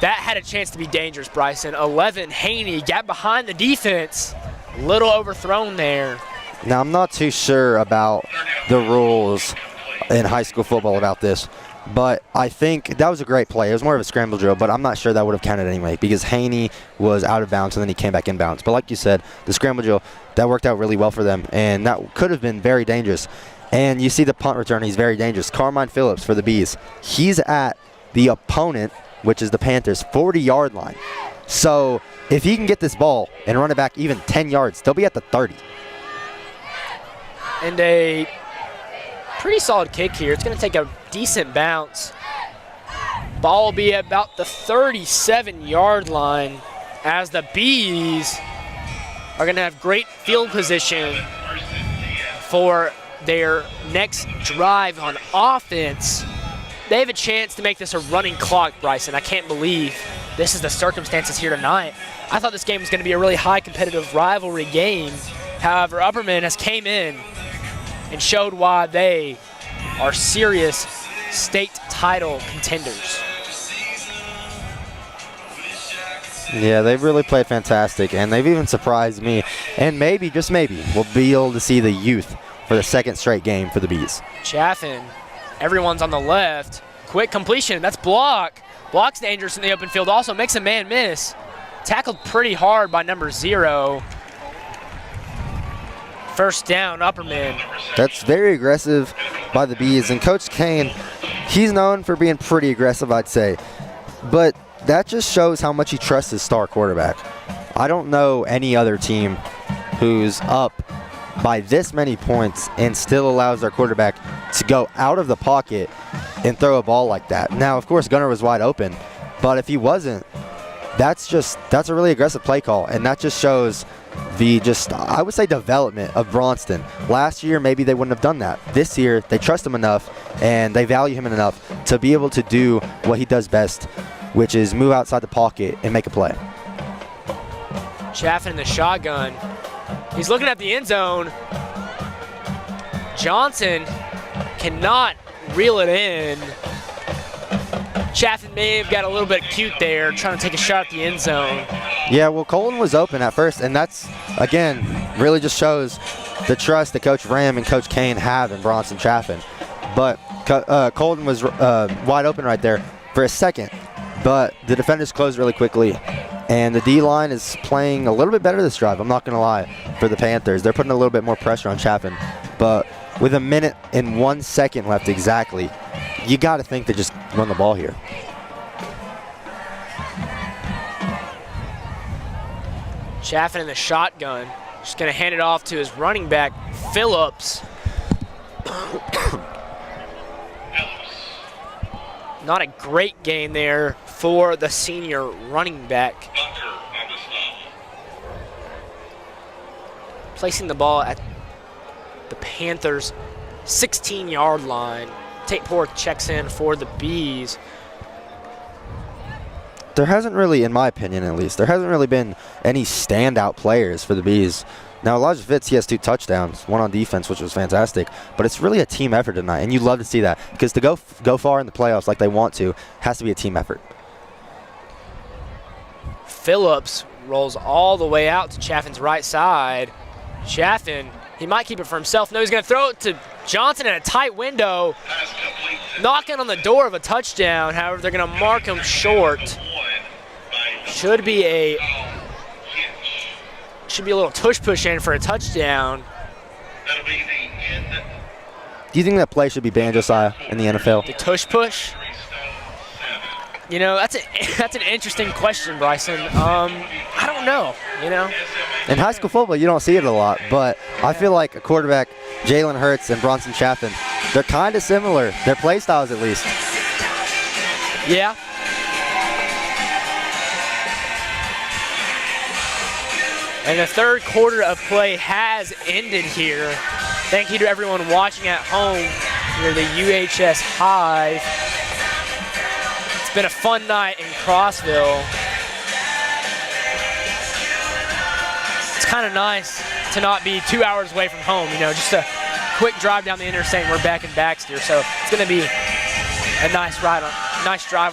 That had a chance to be dangerous, Bryson. 11, Haney got behind the defense. A little overthrown there. Now, I'm not too sure about the rules in high school football about this, but I think that was a great play. It was more of a scramble drill, but I'm not sure that would have counted anyway because Haney was out of bounds and then he came back in bounds. But like you said, the scramble drill, that worked out really well for them, and that could have been very dangerous. And you see the punt return, he's very dangerous. Carmine Phillips for the Bees. He's at the opponent, which is the Panthers, 40-yard line. So if he can get this ball and run it back even 10 yards, they'll be at the 30. And a pretty solid kick here. It's going to take a decent bounce. Ball will be about the 37-yard line as the Bees are going to have great field position for their next drive on offense. They have a chance to make this a running clock, Bryson. I can't believe this is the circumstances here tonight. I thought this game was going to be a really high competitive rivalry game. However, Upperman has came in and showed why they are serious state title contenders. Yeah, they've really played fantastic, and they've even surprised me. And maybe, just maybe, we'll be able to see the youth for the 2nd straight game for the Bees. Chaffin, everyone's on the left. Quick completion, that's block. Block's dangerous in the open field, also makes a man miss. Tackled pretty hard by number 0. First down, Upperman. That's very aggressive by the Bees. And Coach Kane, he's known for being pretty aggressive, I'd say. But that just shows how much he trusts his star quarterback. I don't know any other team who's up by this many points and still allows their quarterback to go out of the pocket and throw a ball like that. Now, of course, Gunner was wide open, but if he wasn't, that's a really aggressive play call, and that just shows I would say, development of Braunston. Last year, maybe they wouldn't have done that. This year, they trust him enough and they value him enough to be able to do what he does best, which is move outside the pocket and make a play. Chaffin in the shotgun. He's looking at the end zone. Johnson cannot reel it in. Chaffin may have got a little bit cute there, trying to take a shot at the end zone. Yeah, well, Colton was open at first, and that's, again, really just shows the trust that Coach Ram and Coach Kane have in Bronson Chaffin. But Colton was wide open right there for a second, but the defenders closed really quickly, and the D-line is playing a little bit better this drive, I'm not going to lie, for the Panthers. They're putting a little bit more pressure on Chaffin, but with 1 minute and 1 second left exactly, you got to think they just run the ball here. Chaffin in the shotgun. Just going to hand it off to his running back, Phillips. Not a great game there for the senior running back. Placing the ball at the Panthers' 16-yard line. Tate Porth checks in for the Bees. There hasn't really, in my opinion at least, there hasn't really been any standout players for the Bees. Now, Elijah Fitz, he has 2 touchdowns, 1 on defense, which was fantastic, but it's really a team effort tonight, and you love to see that, because to go far in the playoffs like they want to has to be a team effort. Phillips rolls all the way out to Chaffin's right side. Chaffin, he might keep it for himself. No, he's going to throw it to Johnson in a tight window, knocking on the door of a touchdown. However, they're going to mark him short. Should be a little tush push in for a touchdown. Do you think that play should be banned, Josiah, in the NFL? The tush push? You know, that's an interesting question, Bryson. I don't know, you know. In high school football, you don't see it a lot, but I feel like a quarterback, Jalen Hurts and Bronson Chaffin, they're kind of similar. Their play styles, at least. Yeah. And the third quarter of play has ended here. Thank you to everyone watching at home near the UHS Hive. It's been a fun night in Crossville. It's kind of nice to not be 2 hours away from home, you know, just a quick drive down the interstate. We're back in Baxter, so it's going to be a nice drive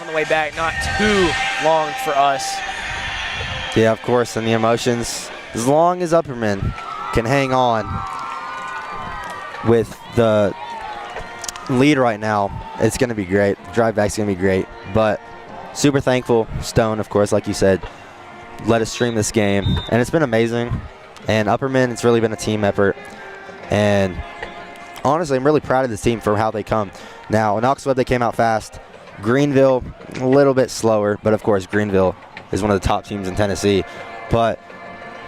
on the way back, not too long for us. Yeah, of course, and the emotions. As long as Upperman can hang on with the lead right now, it's going to be great. Drive back's going to be great. But super thankful, Stone, of course, like you said, let us stream this game. And it's been amazing. And Upperman, it's really been a team effort. And honestly, I'm really proud of this team for how they come. Now, in Knoxville, they came out fast. Greenville, a little bit slower. But, of course, Greenville is one of the top teams in Tennessee. But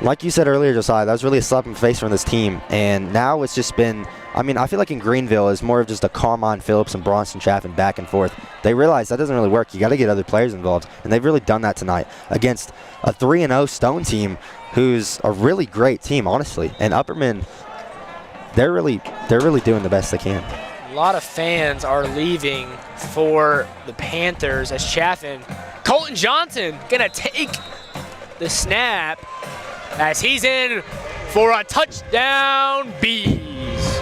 like you said earlier, Josiah, that was really a slap in the face from this team. And now it's just been, I mean, I feel like in Greenville it's more of just a Carmine Phillips and Bronson Chaffin back and forth. They realize that doesn't really work. You got to get other players involved. And they've really done that tonight against a 3-0 Stone team who's a really great team, honestly. And Upperman, they're really doing the best they can. A lot of fans are leaving for the Panthers as Chaffin. Colton Johnson going to take the snap as he's in for a touchdown, Bees.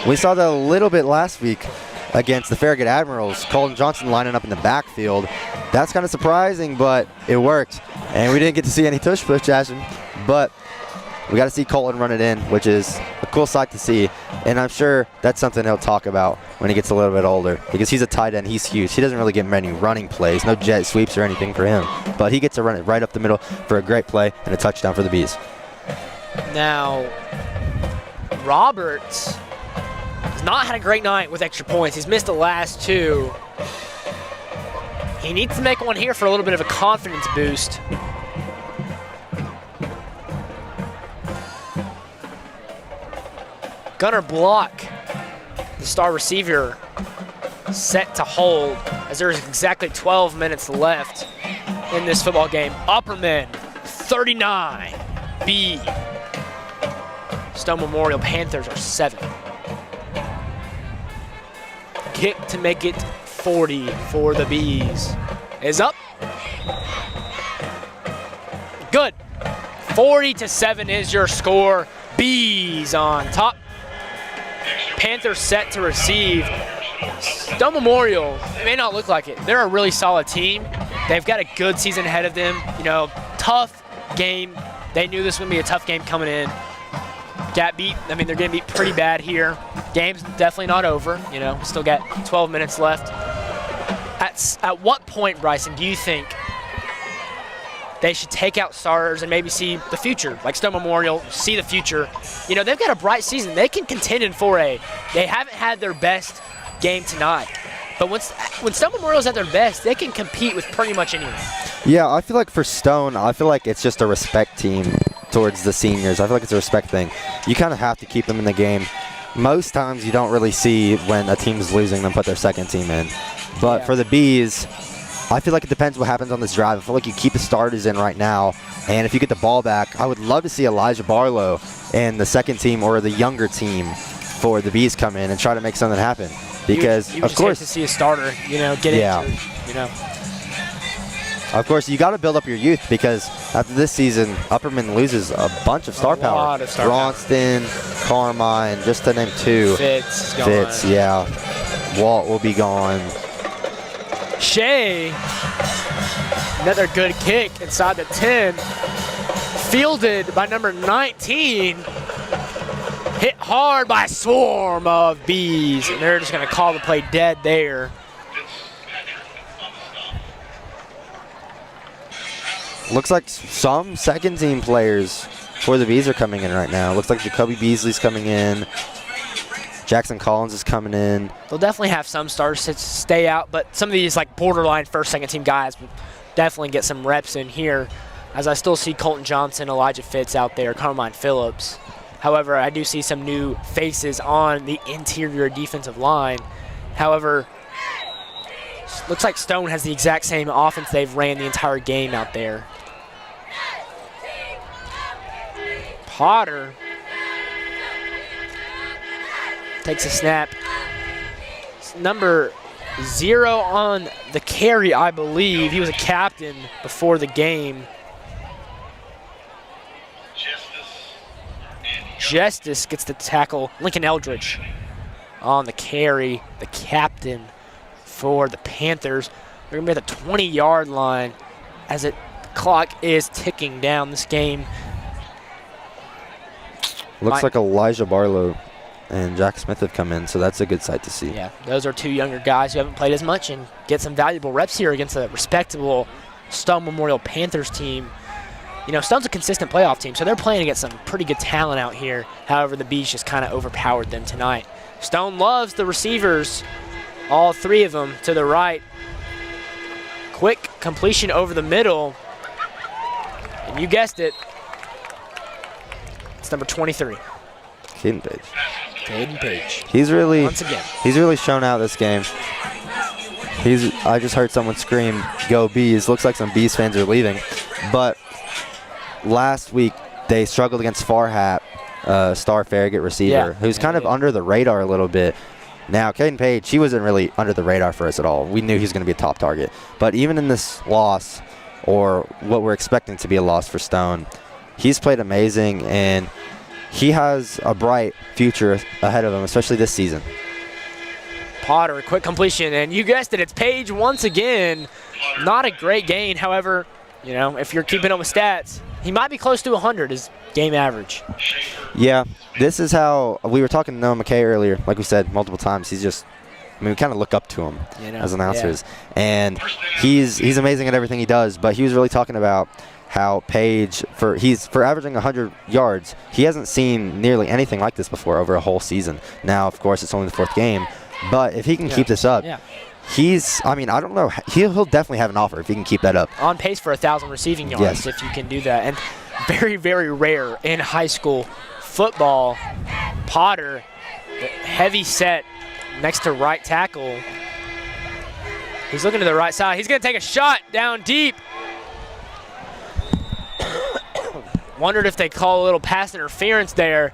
We saw that a little bit last week against the Farragut Admirals. Colton Johnson lining up in the backfield. That's kind of surprising, but it worked. And we didn't get to see any tush push action, but we got to see Colton run it in, which is a cool sight to see. And I'm sure that's something he'll talk about when he gets a little bit older, because he's a tight end, he's huge. He doesn't really get many running plays, no jet sweeps or anything for him. But he gets to run it right up the middle for a great play and a touchdown for the Bees. Now, Roberts has not had a great night with extra points. He's missed the last 2. He needs to make one here for a little bit of a confidence boost. Gunner Block, the star receiver, set to hold as there's exactly 12 minutes left in this football game. Upperman, 39. B. Stone Memorial Panthers are 7. Kick to make it 40 for the Bees is up. Good. 40-7 is your score. Bees on top. Panthers set to receive. Stone Memorial, it may not look like it. They're a really solid team. They've got a good season ahead of them. You know, tough game. They knew this was going to be a tough game coming in. Got beat. I mean, they're getting beat pretty bad here. Game's definitely not over. You know, still got 12 minutes left. At what point, Bryson, do you think they should take out starters and maybe see the future? Like Stone Memorial, see the future. You know, they've got a bright season. They can contend in 4A. They haven't had their best game tonight. But when Stone Memorial's at their best, they can compete with pretty much anyone. Yeah, I feel like for Stone, I feel like it's just a respect team towards the seniors. I feel like it's a respect thing. You kind of have to keep them in the game. Most times you don't really see when a team's losing them put their second team in. But for the Bees, I feel like it depends what happens on this drive. I feel like you keep the starters in right now, and if you get the ball back, I would love to see Elijah Barlow and the second team or the younger team for the Bees come in and try to make something happen. Because, you of course, to see a starter, you know, get injured, you know. Of course, you got to build up your youth because after this season, Upperman loses a bunch of star power. Lot of star Braunston, Carmine, just to name 2. Fitz, yeah. Walt will be gone. Shea, another good kick inside the 10. Fielded by number 19. Hit hard by a swarm of Bees. And they're just going to call the play dead there. Looks like some second team players for the Bees are coming in right now. Looks like Jacoby Beasley's coming in. Jackson Collins is coming in. They'll definitely have some starters to stay out, but some of these like borderline first, second team guys will definitely get some reps in here, as I still see Colton Johnson, Elijah Fitz out there, Carmine Phillips. However, I do see some new faces on the interior defensive line. However, looks like Stone has the exact same offense they've ran the entire game out there. Potter takes a snap. It's number 0 on the carry, I believe. He was a captain before the game. Justice gets the tackle. Lincoln Eldridge on the carry, the captain for the Panthers. They're going to be at the 20-yard line as the clock is ticking down. This game Looks like Elijah Barlow and Jack Smith have come in, so that's a good sight to see. Yeah, those are 2 younger guys who haven't played as much and get some valuable reps here against a respectable Stone Memorial Panthers team. You know, Stone's a consistent playoff team, so they're playing against some pretty good talent out here. However, the Bees just kind of overpowered them tonight. Stone loves the receivers, all 3 of them to the right. Quick completion over the middle. And you guessed it, it's number 23. Caden Page. Caden Page. He's really, once again, he's really shown out this game. I just heard someone scream, "Go Bees!" Looks like some Bees fans are leaving. But last week, they struggled against Farhat, star Farragut receiver, who's kind of under the radar a little bit. Now, Caden Page, he wasn't really under the radar for us at all. We knew he was going to be a top target. But even in this loss, or what we're expecting to be a loss for Stone, he's played amazing, and he has a bright future ahead of him, especially this season. Potter, quick completion, and you guessed it, it's Page once again. Not a great gain, however, you know, if you're keeping up with stats, he might be close to 100 his game average. Yeah, this is how we were talking to Noah McKay earlier. Like we said multiple times, he's just, I mean, we kind of look up to him as announcers. And he's amazing at everything he does, but he was really talking about how Page, for averaging 100 yards, he hasn't seen nearly anything like this before over a whole season. Now, of course, it's only the 4th game, but if he can keep this up, I don't know, he'll definitely have an offer if he can keep that up. On pace for 1,000 receiving yards if you can do that. And very, very rare in high school football. Potter, heavy set next to right tackle. He's looking to the right side. He's going to take a shot down deep. Wondered if they call a little pass interference there.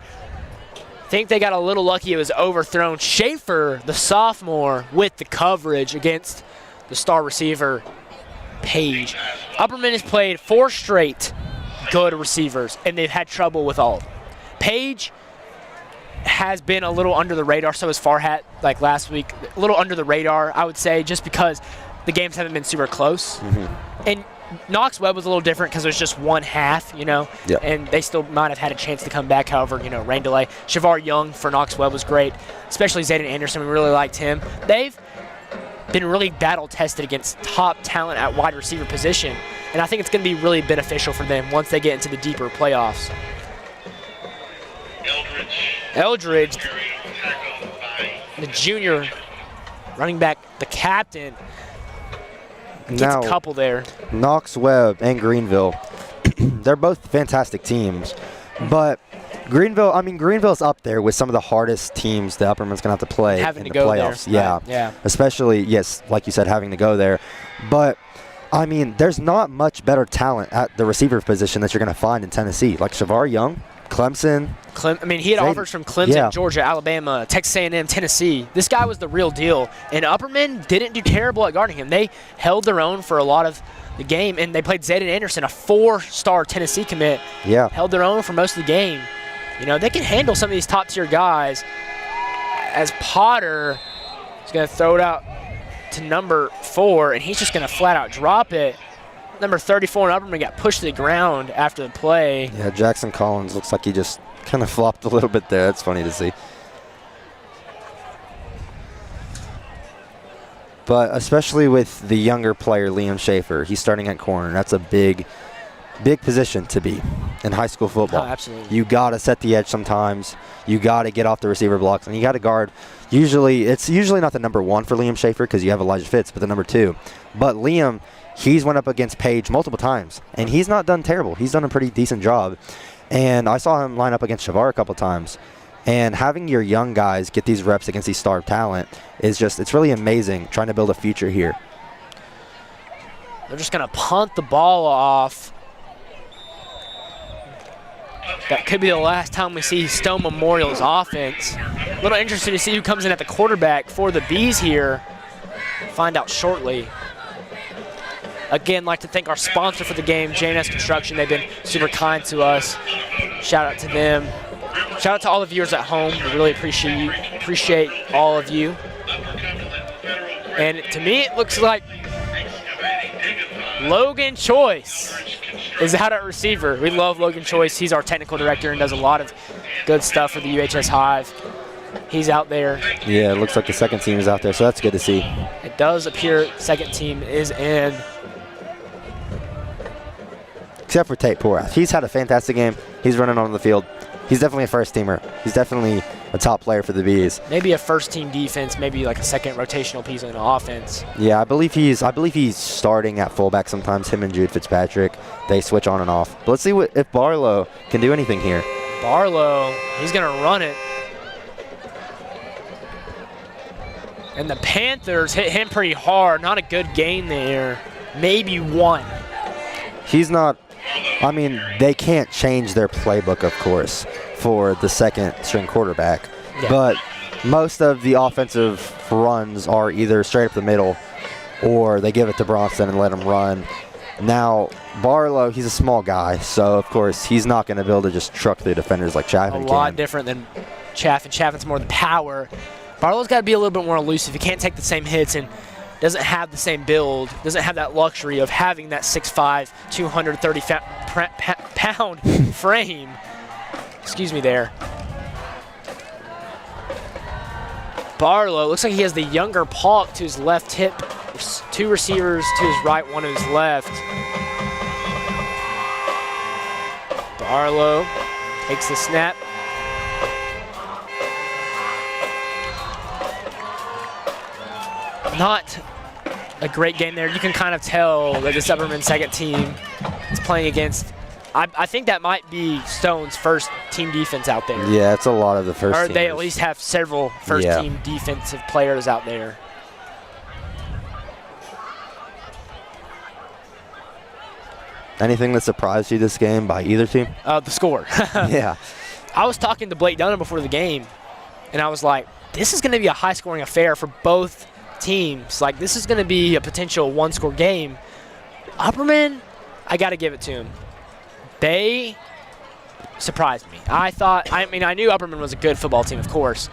Think they got a little lucky. It was overthrown. Schaefer, the sophomore, with the coverage against the star receiver, Page. Upperman has played 4 straight good receivers, and they've had trouble with all of them. Page has been a little under the radar, so has Farhat, like last week. A little under the radar, I would say, just because the games haven't been super close. And Knox Webb was a little different because it was just 1 half, and they still might have had a chance to come back. However, rain delay. Shavar Young for Knox Webb was great, especially Zayden Anderson. We really liked him. They've been really battle-tested against top talent at wide receiver position, and I think it's going to be really beneficial for them once they get into the deeper playoffs. Eldridge, the junior running back, the captain, gets a couple there. Knox Webb and Greenville, they're both fantastic teams, but Greenville's up there with some of the hardest teams the Upperman's going to have to play in the playoffs. Yeah. Especially, like you said, having to go there. But, there's not much better talent at the receiver position that you're going to find in Tennessee. Like Shavar Young, Clemson. He had offers from Clemson, Georgia, Alabama, Texas A&M, Tennessee. This guy was the real deal. And Upperman didn't do terrible at guarding him. They held their own for a lot of the game, and they played Zayden Anderson, a 4-star Tennessee commit. Held their own for most of the game. They can handle some of these top-tier guys. As Potter is going to throw it out to number 4, and he's just going to flat-out drop it. Number 34 and Upperman got pushed to the ground after the play. Yeah, Jackson Collins looks like he just kind of flopped a little bit there. That's funny to see. But especially with the younger player, Liam Schaefer, he's starting at corner. That's a big position to be in high school football. Oh, absolutely. You got to set the edge sometimes. You got to get off the receiver blocks, and you got to guard. It's usually not the number 1 for Liam Schaefer because you have Elijah Fitz, but the number 2. But Liam, he's went up against Page multiple times, and he's not done terrible. He's done a pretty decent job. And I saw him line up against Shavar a couple times. And having your young guys get these reps against these star talent it's really amazing trying to build a future here. They're just going to punt the ball off. That could be the last time we see Stone Memorial's offense. A little interested to see who comes in at the quarterback for the Bees here. Find out shortly. Again, like to thank our sponsor for the game, J&S Construction. They've been super kind to us. Shout out to them. Shout out to all the viewers at home. We really appreciate all of you. And to me, it looks like Logan Choice is out at receiver. We love Logan Choice. He's our technical director and does a lot of good stuff for the UHS Hive. He's out there. Yeah, it looks like the second team is out there, so that's good to see. It does appear second team is in. Except for Tate Porath. He's had a fantastic game. He's running on the field. He's definitely a first-teamer. He's definitely a top player for the Bees. Maybe a first-team defense, maybe like a second rotational piece in offense. Yeah, I believe he's starting at fullback sometimes. Him and Jude Fitzpatrick, they switch on and off. But let's see if Barlow can do anything here. Barlow, he's going to run it. And the Panthers hit him pretty hard. Not a good gain there. Maybe 1. He's not. They can't change their playbook, of course, for the second-string quarterback. Yeah. But most of the offensive runs are either straight up the middle or they give it to Bronson and let him run. Now, Barlow, he's a small guy, so, of course, he's not going to be able to just truck the defenders like Chaffin can. A lot different than Chaffin. Chaffin's more the power. Barlow's got to be a little bit more elusive. He can't take the same hits and doesn't have the same build, doesn't have that luxury of having that 6'5", 230-pound frame. Excuse me there. Barlow, looks like he has the younger Paulk to his left hip. 2 receivers to his right, 1 to his left. Barlow takes the snap. Not a great game there. You can kind of tell that this Upperman second team is playing against, I think that might be Stone's first team defense out there. Yeah, it's a lot of the first Or teamers. they at least have several first team defensive players out there. Anything that surprised you this game by either team? The score. Yeah. I was talking to Blake Dunham before the game, and I was like, this is going to be a high-scoring affair for both teams. Like, this is going to be a potential one-score game. Upperman, I got to give it to them. They surprised me. I knew Upperman was a good football team, of course.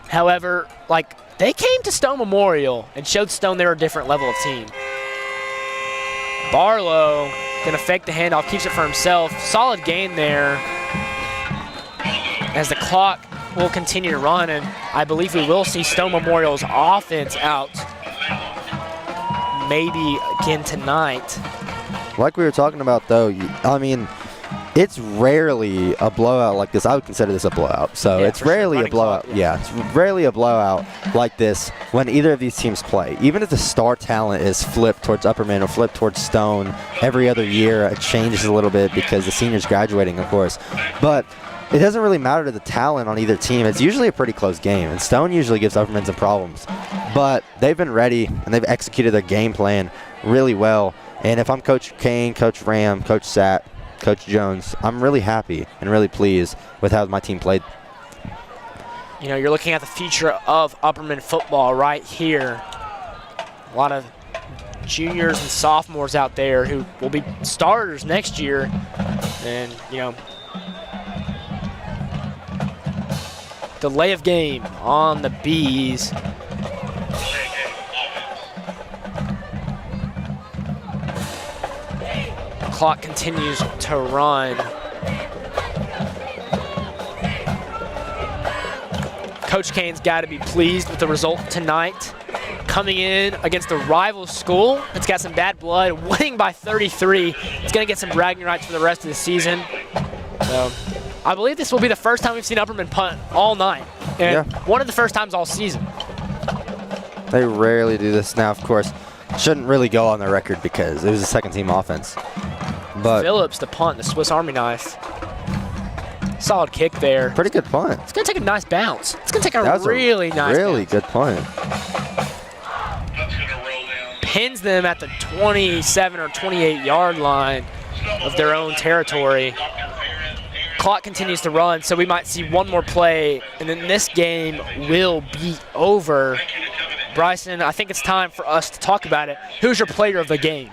However, like, they came to Stone Memorial and showed Stone they were a different level of team. Barlow going to fake the handoff, keeps it for himself. Solid gain there as the clock will continue to run, and I believe we will see Stone Memorial's offense out maybe again tonight. Like we were talking about, though, I mean, it's rarely a blowout like this. I would consider this a blowout. So Yeah, it's for sure. rarely a Running blowout. clock, Yeah, it's rarely a blowout like this when either of these teams play. Even if the star talent is flipped towards Upperman or flipped towards Stone every other year, it changes a little bit because the seniors graduating, of course. But it doesn't really matter to the talent on either team. It's usually a pretty close game, and Stone usually gives Upperman some problems. But they've been ready, and they've executed their game plan really well. And if I'm Coach Kane, Coach Ram, Coach Satt, Coach Jones, I'm really happy and really pleased with how my team played. You know, you're looking at the future of Upperman football right here. A lot of juniors and sophomores out there who will be starters next year. And, you know, delay of game on the Bees. Clock continues to run. Coach Kane's got to be pleased with the result tonight. Coming in against a rival school that's got some bad blood, winning by 33. It's going to get some bragging rights for the rest of the season. So I believe this will be the first time we've seen Upperman punt all night, and one of the first times all season. They rarely do this now, of course. Shouldn't really go on the record because it was a second-team offense. But Phillips to punt, the Swiss Army knife. Solid kick there. pretty good punt. It's going to take a nice bounce. It's going to take That a was really nice really bounce. good punt. That's going to roll down. Pins them at the 27 or 28-yard line of their own territory. Clock continues to run, so we might see one more play, and then this game will be over. Bryson, I think it's time for us to talk about it. Who's your player of the game?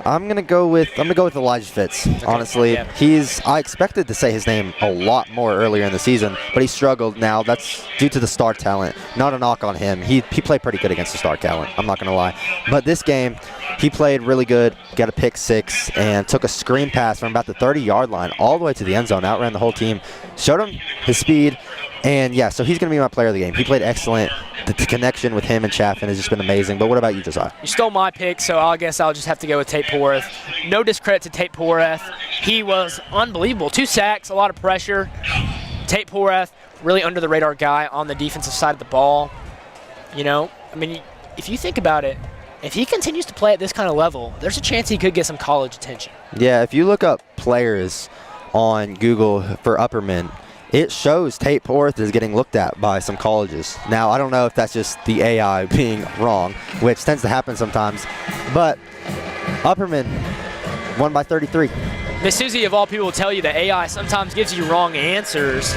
I'm gonna go with Elijah Fitz. Honestly, yeah. I expected to say his name a lot more earlier in the season, but he struggled. Now that's due to the star talent. Not a knock on him. He played pretty good against the star talent. I'm not gonna lie, but this game he played really good. Got a pick six and took a screen pass from about the 30-yard line all the way to the end zone. Outran the whole team. Showed him his speed. And, yeah, so he's going to be my player of the game. He played excellent. The connection with him and Chaffin has just been amazing. But what about you, Josiah? You stole my pick, so I guess I'll just have to go with Tate Porath. No discredit to Tate Porath. He was unbelievable. 2 sacks, a lot of pressure. Tate Porath, really under-the-radar guy on the defensive side of the ball. You know, I mean, if you think about it, if he continues to play at this kind of level, there's a chance he could get some college attention. Yeah, if you look up players on Google for Upperman, it shows Tate Porath is getting looked at by some colleges. Now, I don't know if that's just the AI being wrong, which tends to happen sometimes, but Upperman won by 33. Miss Susie, of all people, will tell you that AI sometimes gives you wrong answers.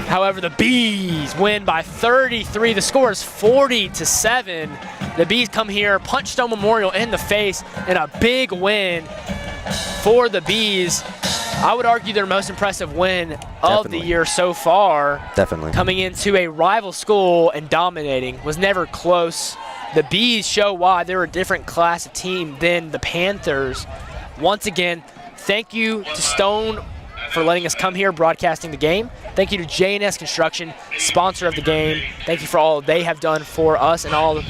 However, the Bees win by 33. The score is 40-7. The Bees come here, punch Stone Memorial in the face, and a big win for the Bees. I would argue their most impressive win of the year so far. Definitely. Coming into a rival school and dominating. Was never close. The Bees show why they're a different class of team than the Panthers. Once again, thank you to Stone for letting us come here broadcasting the game. Thank you to J&S Construction, sponsor of the game. Thank you for all they have done for us and all the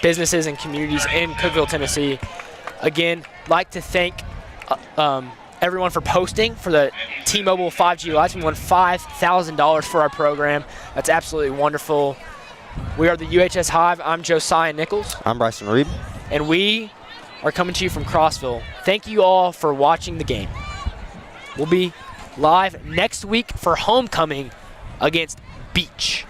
businesses and communities in Cookeville, Tennessee. Again, like to thank everyone for posting for the T-Mobile 5G Lights. We won $5,000 for our program. That's absolutely wonderful. We are the UHS Hive. I'm Josiah Nichols. I'm Bryson Reab. And we are coming to you from Crossville. Thank you all for watching the game. We'll be live next week for homecoming against Beach.